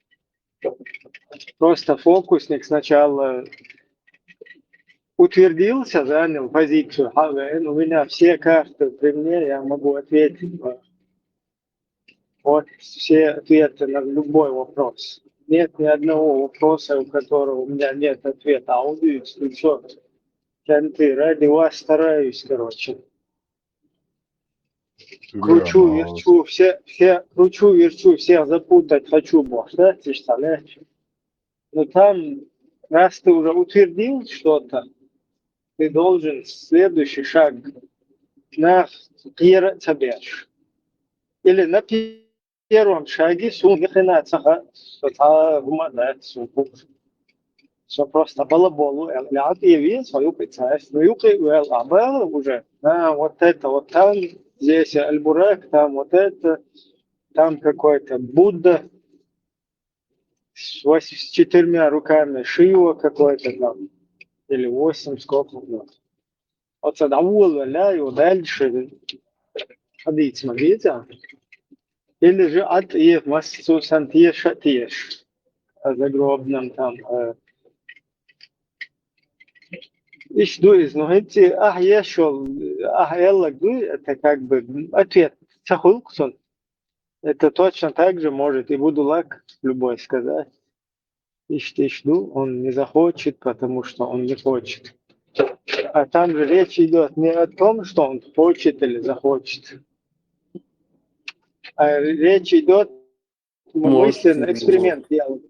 Просто фокусник сначала утвердился, занял позицию. У меня все карты при мне, я могу ответить. Вот все ответы на любой вопрос. Нет ни одного вопроса, у которого у меня нет ответа. А он видит, что кенты, ради вас стараюсь, короче. Кручу, верчу, все кручу, верчу, всех запутать хочу, бог, да, представляешь? Но там, раз ты уже утвердил что-то, ты должен следующий шаг на соберешь. Или на первом шаге суммихина цаха, что просто балаболу, ляд и вид свою представь, ну юки уже, вот это вот там, здесь Альбурак, там вот это, там какой-то Будда с 4 руками, Шива какой-то там, или 8, сколько там. Вот задавул, и дальше ходить, смотрите. Или же от и массу сантьеш атьеш. О загробном там. Ищу из, но эти я шел, это как бы ответ. Цахулксон. Это точно так же может и Будулак любой сказать. Ищу, он не захочет, потому что он не хочет. А там же речь идет не о том, что он хочет или захочет. А речь идет, мы мысленный эксперимент делаем.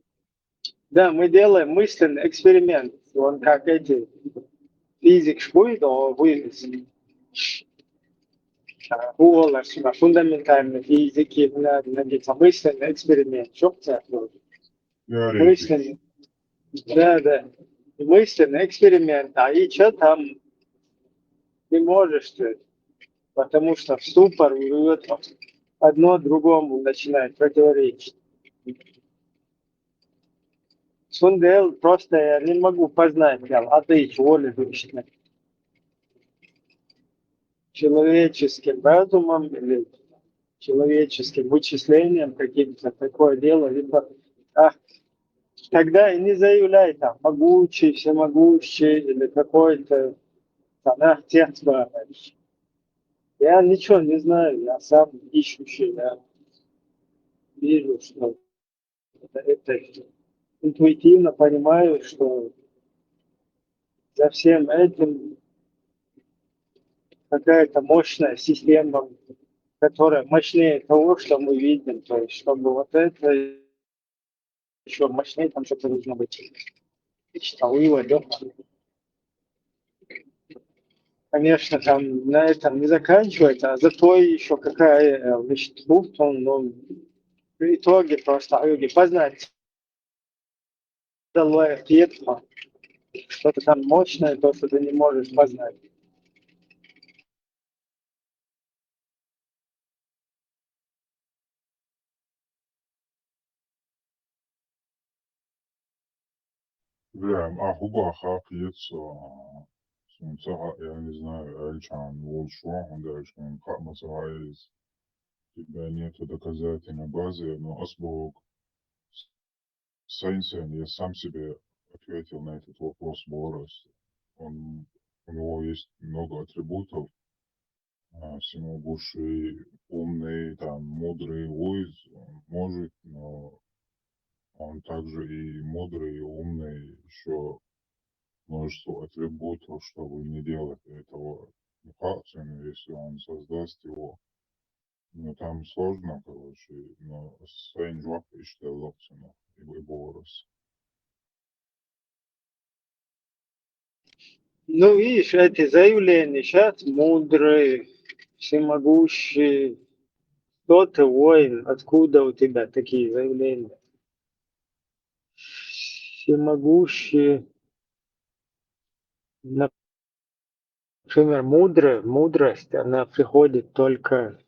Да, мы делаем мысленный эксперимент. Он как эти физик шпует, на фундаментальной физике, на мысленный эксперимент. Что это? Мысленный. Да. Мысленный эксперимент. А и что там не можешь ты? Потому что в ступор одно другому начинает противоречить. Сундел просто я не могу познать, а ты чего любишь? Человеческим разумом или человеческим вычислением каким-то такое дело, либо тогда и не заявляй там могучий, всемогущий или какой-то там текста. Я ничего не знаю, я сам ищущий, я вижу, что это интуитивно понимаю, что за всем этим какая-то мощная система, которая мощнее того, что мы видим. То есть, чтобы вот это еще мощнее, там что-то должно быть. Конечно, там на этом не заканчивается, а зато еще какая но в итоге просто познать что-то там мощное, то, что ты не можешь познать. Huba jetzt я не знаю, Эльчан лучше, он дальше, он называется, тебя нет доказательной базы, но Асбог Сайнсен, я сам себе ответил на этот вопрос Борос. У него есть много атрибутов, всемогущий, умный, там, мудрый, он может, но он также и мудрый, и умный, еще множество атрибутов, чтобы не делать этого мутациями, если он создаст его. Но там сложно, короче, но sein Job ist der Lotsener, и Борос. Ну, видишь, эти заявления сейчас мудрые, всемогущие. Кто ты, воин? Откуда у тебя такие заявления? Всемогущие. Например, мудрость, она приходит только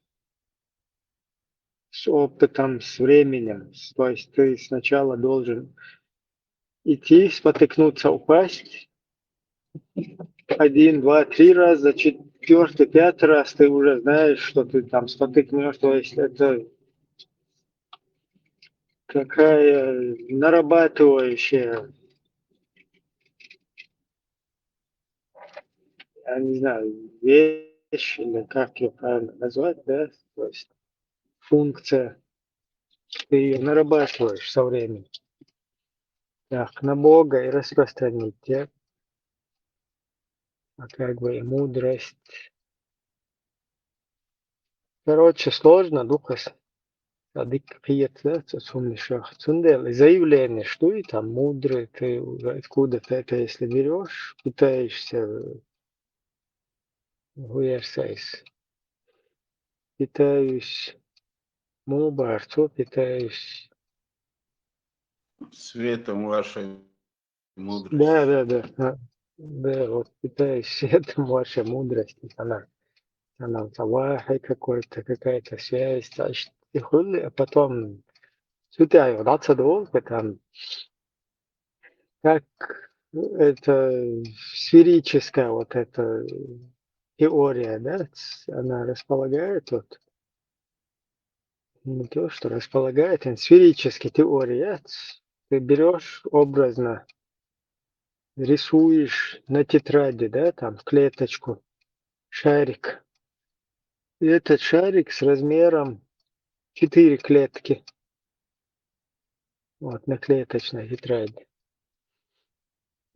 с опытом, с временем. То есть ты сначала должен идти, спотыкнуться, упасть. 1, 2, 3 раза, 4, 5 раз ты уже знаешь, что ты там спотыкнешь. То есть это такая нарабатывающая, я не знаю, вещь, или как ее правильно назвать, да, то есть функция, ты ее нарабатываешь со временем. Так, на Бога и распространить те, а как бы и мудрость. Короче, сложно, духас. Садик пьет, сумный шах. Цундел, заявление, что и там мудрый, ты откуда-то это, если берешь, пытаешься, хуярсайс. Питаюсь, мубарцу, питаюсь. Светом вашей мудрости. Да, вот питаюсь этим вашей мудрости. Она талахай какой-то, какая-то связь, и хули, а потом сюда даться долго там, как это сферическая вот эта теория, да, она располагает вот, не то, что располагает, а сферическая теория, ты берешь образно, рисуешь на тетради, да, там клеточку, шарик, и этот шарик с размером 4 клетки, вот на клеточной тетради.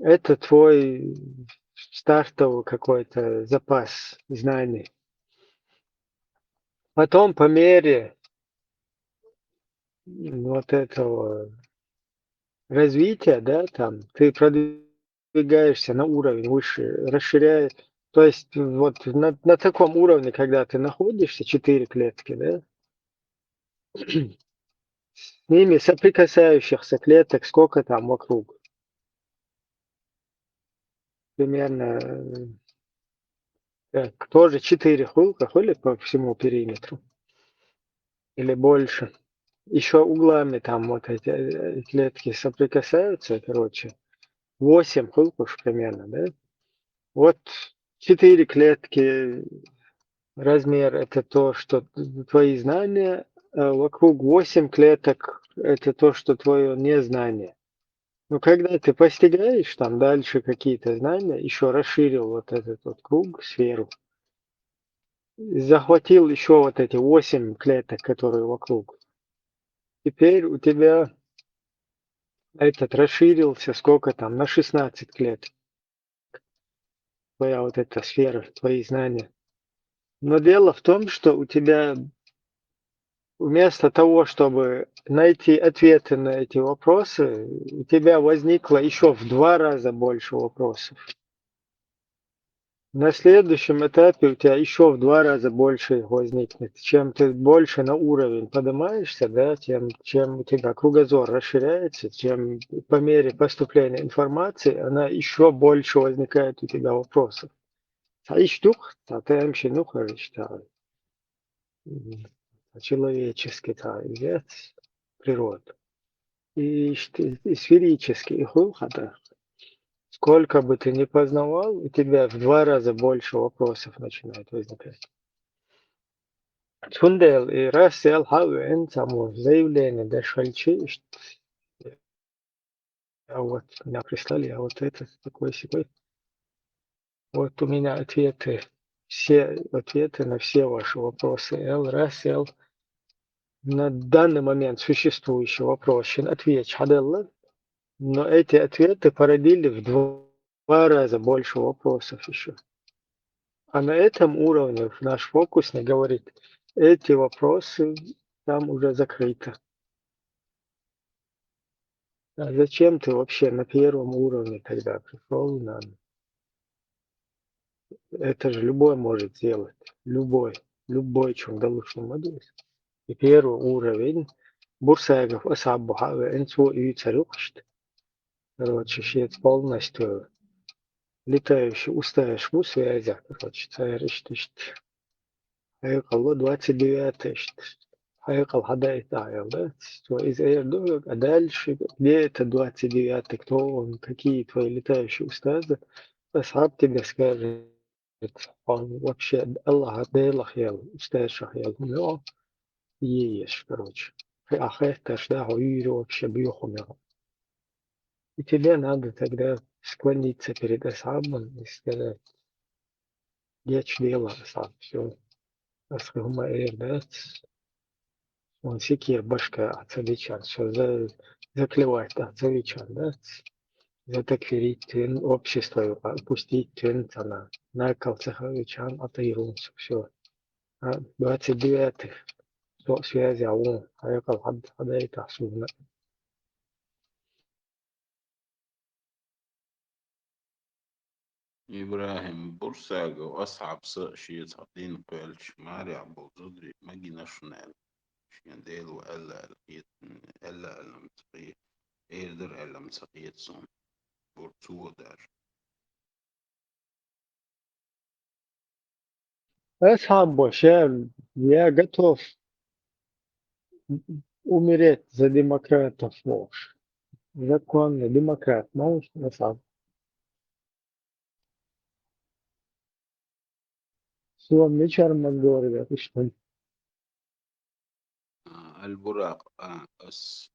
Это твой стартовый какой-то запас знаний. Потом по мере вот этого развития, да, там, ты продвигаешься на уровень выше, расширяешь. То есть вот на таком уровне, когда ты находишься, 4 клетки, да, с ними соприкасающихся клеток сколько там вокруг? Примерно так, тоже 4 хули по всему периметру или больше. Еще углами там вот эти клетки соприкасаются, короче, 8 хулкуш примерно, да? Вот 4 клетки, размер это то, что твои знания, а вокруг 8 клеток это то, что твое незнание. Но когда ты постигаешь там дальше какие-то знания, еще расширил вот этот вот круг, сферу, захватил еще вот эти 8 клеток, которые вокруг. Теперь у тебя этот расширился, сколько там, на 16 клеток. Твоя вот эта сфера, твои знания. Но дело в том, что у тебя вместо того, чтобы найти ответы на эти вопросы, у тебя возникло еще в 2 раза больше вопросов. На следующем этапе у тебя еще в 2 раза больше их возникнет. Чем ты больше на уровень поднимаешься, да, чем у тебя кругозор расширяется, чем по мере поступления информации, она еще больше возникает у тебя вопросов. Таиштух, татаемши нухаришта, человеческий вид природы. И сферический хулхата. Сколько бы ты ни познавал, у тебя в 2 раза больше вопросов начинает возникать. Тундел и Рассел Хауэн тому заявление дошельчи, а вот меня прислали, а вот это такой-сякой. Вот у меня ответы, все ответы на все ваши вопросы. Рассел на данный момент существующий вопрос, ответ Хаделла, но эти ответы породили в 2 раза больше вопросов еще. А на этом уровне наш фокусник говорит, эти вопросы там уже закрыты. А зачем ты вообще на первом уровне тогда пришел? Это же любой может сделать. Любой чундалушный модель. И первый уровень бурсагов асаббуха энцу и царюкшт. Короче, щит полностью летающий устаешь в связях. Короче, царюкшт. Хайкалло 29-й. Хайкал хадай таял, да? То из Эрдога, а дальше, где это 29-й, кто он, какие твои летающие устазы, Асхаб тебе скажет, он вообще Аллах Адайлах ел, устаешь ел, но ешь, короче. Ахехташ, да, уйро вообще бьёхумя. И тебе надо тогда склониться перед Асабом и сказать, я чдела Асаб, все. Асхума эрдат, он секир башка ацавичан, что заклевать ацавичан, да? Затакфирить твин общество, пустить твин цана. Накал цахавичан атаирунс, все. 29-х, связи АОН, аякал хадай тахсубна. إبراهيم بورساغو أصعب شيء تعطين قيلش ماري عبو زدري مجينا شنال شين ديل وألا القيت ألا ألم تقيت إيردر ألم تقيت صون بورتو دار أصحاب باشا, я готов умереть за демократов, можешь. Законный демократ, можешь, Асаб. Всем вечером разговаривать, и что? البراق أس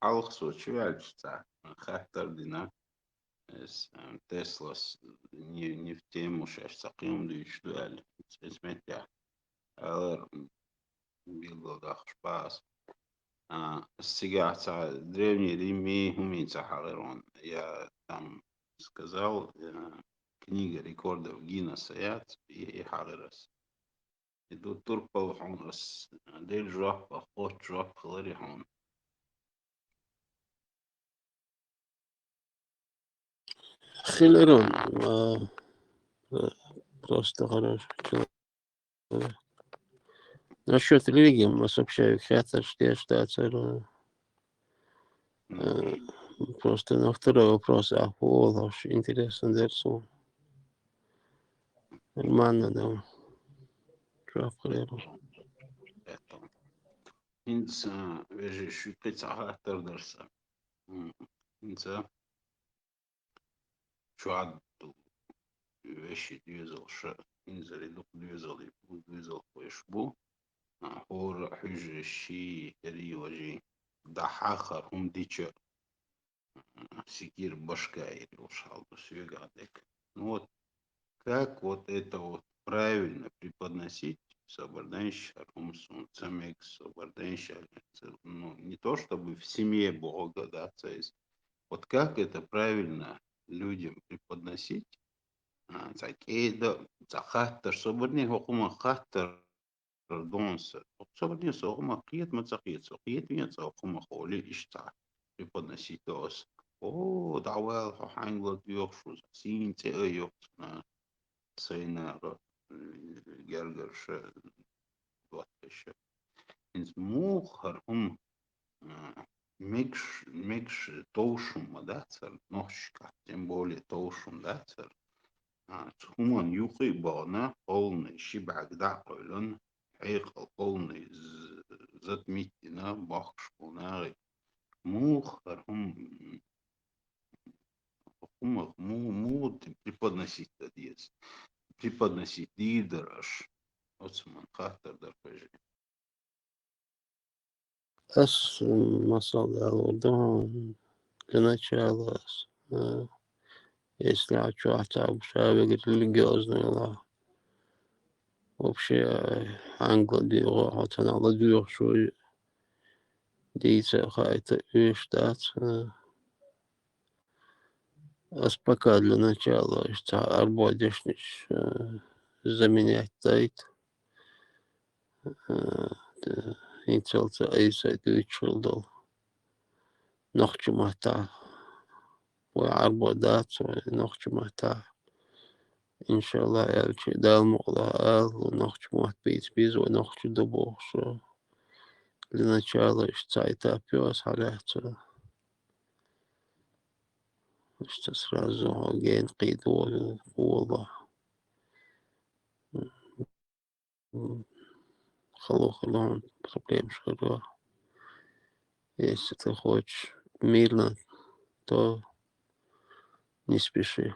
حلق صوت شو عالجتا خاطر دينا اس تسلاس نفتيم مش أشتقيم دي يشتغل اسمه تاع ألر بيلو داخش باس السجاع تاع древний Рим умеется حغيرون я там сказал книга рекордов Гиннесса и حغيرس الدكتور بوحون اس ديل جواب أخوت جواب خلري حون خيلرون просто хорошо. Насчет религии мы сообщаю, хотя что просто на второй вопрос, а Волош интересно дерсу. Нормально, да. Жав хлебу. إنت ويجي شو قطعة تردرسة إنت شو عد ويش ديزل شا إنزل يدق ديزل يبو ديزل ويشبو هو حجر الشي هري وجي دحاخر هم ديشا секир башка или ушал до свегадек. Ну вот как вот это вот правильно преподносить соборденщик, цамек, соборденщик, ну не то чтобы в семье Бога, да, то есть вот как это правильно людям преподносить, такие да, захаттер, соборден хокума хаттер донса, соборден хокума киет мацакиет, киет винец хокума холи ишта преподносить дос. О, давай, ханглот йохшу, син те йохсна, сейна гергерше, вот еще. Из мухар микш тоушум, да, цер, ножка, тем более тоушум, да, цер. Хуман юхи бана, полный шибак да, койлон, хейхал полный затмитина, бахшпунары. Мухар преподносить есть, преподносить лидераш, оцман хаттер дарпежи. Ас масалда алудон для начала, если очуахта обшавы религиозные ла, вообще англо хотя дюр что дети хайта штат, ас пока для начала что арбодишнич заменять тайт. Интелта айса дучилдал нохчумата وعربودات نخشمتا إن شاء الله يالشي دال مغلا ونخشمات بيز ونخش دبوش لنچало اشتايتا пёс حالات اشتا сразу ген قيدو والله خلوهم проблем школа. Если ты хочешь мирно, то не спеши.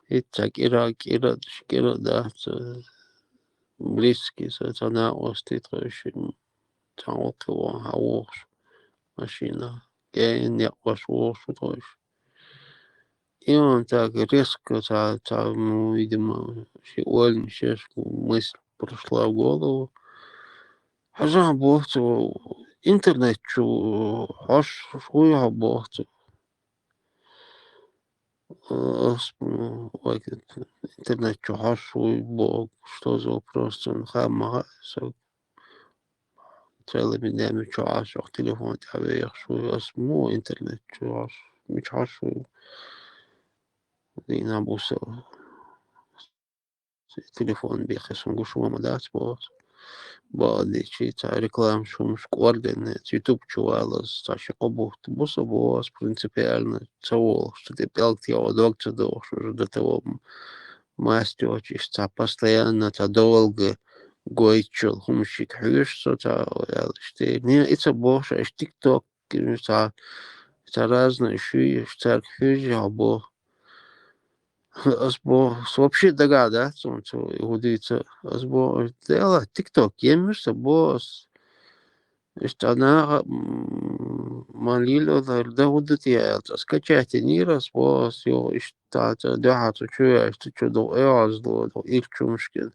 Итак, Ирак, да, близкий, она оститрающий, تعوق هووش машина, не вошел, что и он так резко, ну, видимо, сегодня сейчас мысль прошла в голову. Хажа бохту, интернет чу, аж хуя бохту. Интернет чу, аж хуй бог, что за вопрос, он хамага, целыми днями чу, аж телефон тебе, я шуй, асму интернет чу, аж, мич аж шуй. Дина буса телефон бехесун гушу мадас бос балди чи та реклам шум скварден ютуб чувалас та шикобу буса бос принципиально цавол что ты пелк его доктор до что до того мастер чисто постоянно та долго гойчел хумшик хюш та что не это больше тикток та разные ши старк хюж або Asbo вообще догадаться, он что иудейца. Asbo дело TikTok, емешься босс. Что она молила, да удит я, скачать не раз босс, его что да, что что до эаз до их чумшкин.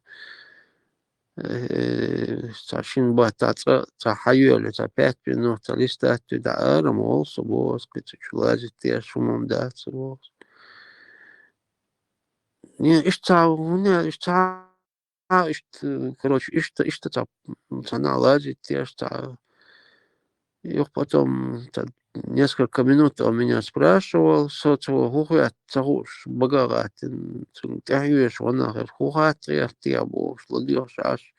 Сашин батаца, цахаюли, за 5 минут, листать да, рамолся босс, что лазит я шумом даться босс. Не, короче, она лазит, и потом несколько минут он меня спрашивал, социал хухят, цагуш, багарат, тягиваешь, он говорит, хухат, я буш, ладьешь аж.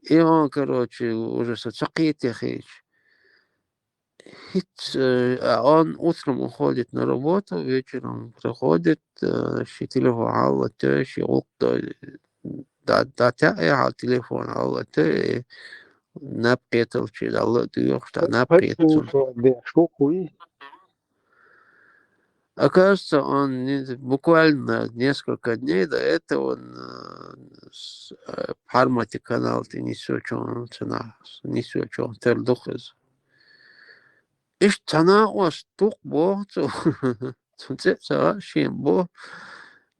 И он, короче, уже соцакит яхич. Он утром уходит на работу, вечером приходит, телефон алла, да, я телефон алла, напретел, алла, что напретел. Оказывается, он буквально несколько дней до этого он в Хармате канал, ты несешь, что он несешь, что он тердухез. Иш тана was тук бо цуцет са шим бо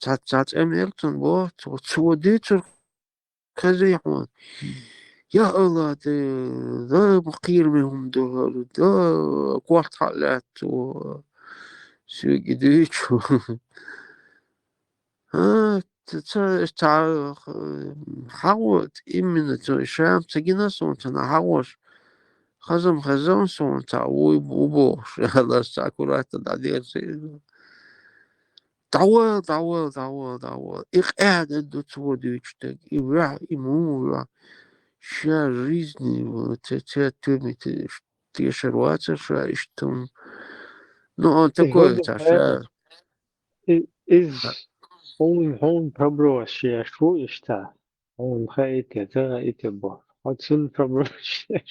цат эмертон бо цудит казихон я Allah да бакир منهم да кварталات سويديش حاول именно شام تجينا صوتنا حاوش خزم صون تعوي وبوش هذا ساكورات الدير تعوض إقعد عنده توديش تك إبراع إمورا شا жизни تتمي تشروات شا إشتم ну он такой ша из он пробросил что está он хотел это бо отсюда пробросил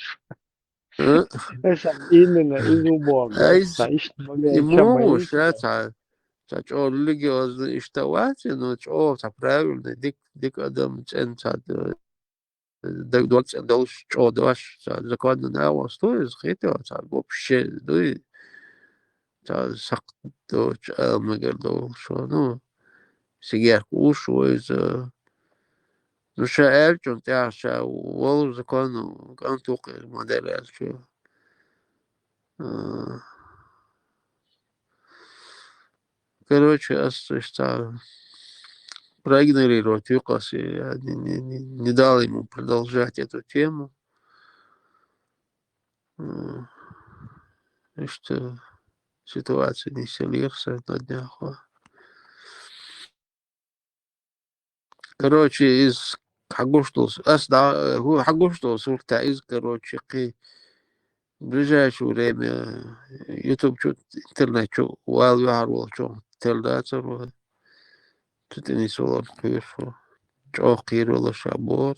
именно из убога. Ему шата, чоловіки іштавати, ну чого це правильно, дик адам центр, дольш чого даш, законно не остою, зхитив, це вообще, ну, це сакто, мегердо, що, ну, сігер кушує, ну, ще ельчон, те, ще волу закону, кантуки, модель ельчон. Короче, проигнорировать ЮКОС, я не дал ему продолжать эту тему. И что ситуация не селится на днях. Короче, из Хагуштус, короче, в ближайшее время YouTube, интернет, вал что телдатор, тут не солон кирфу, чё кирилла шабор,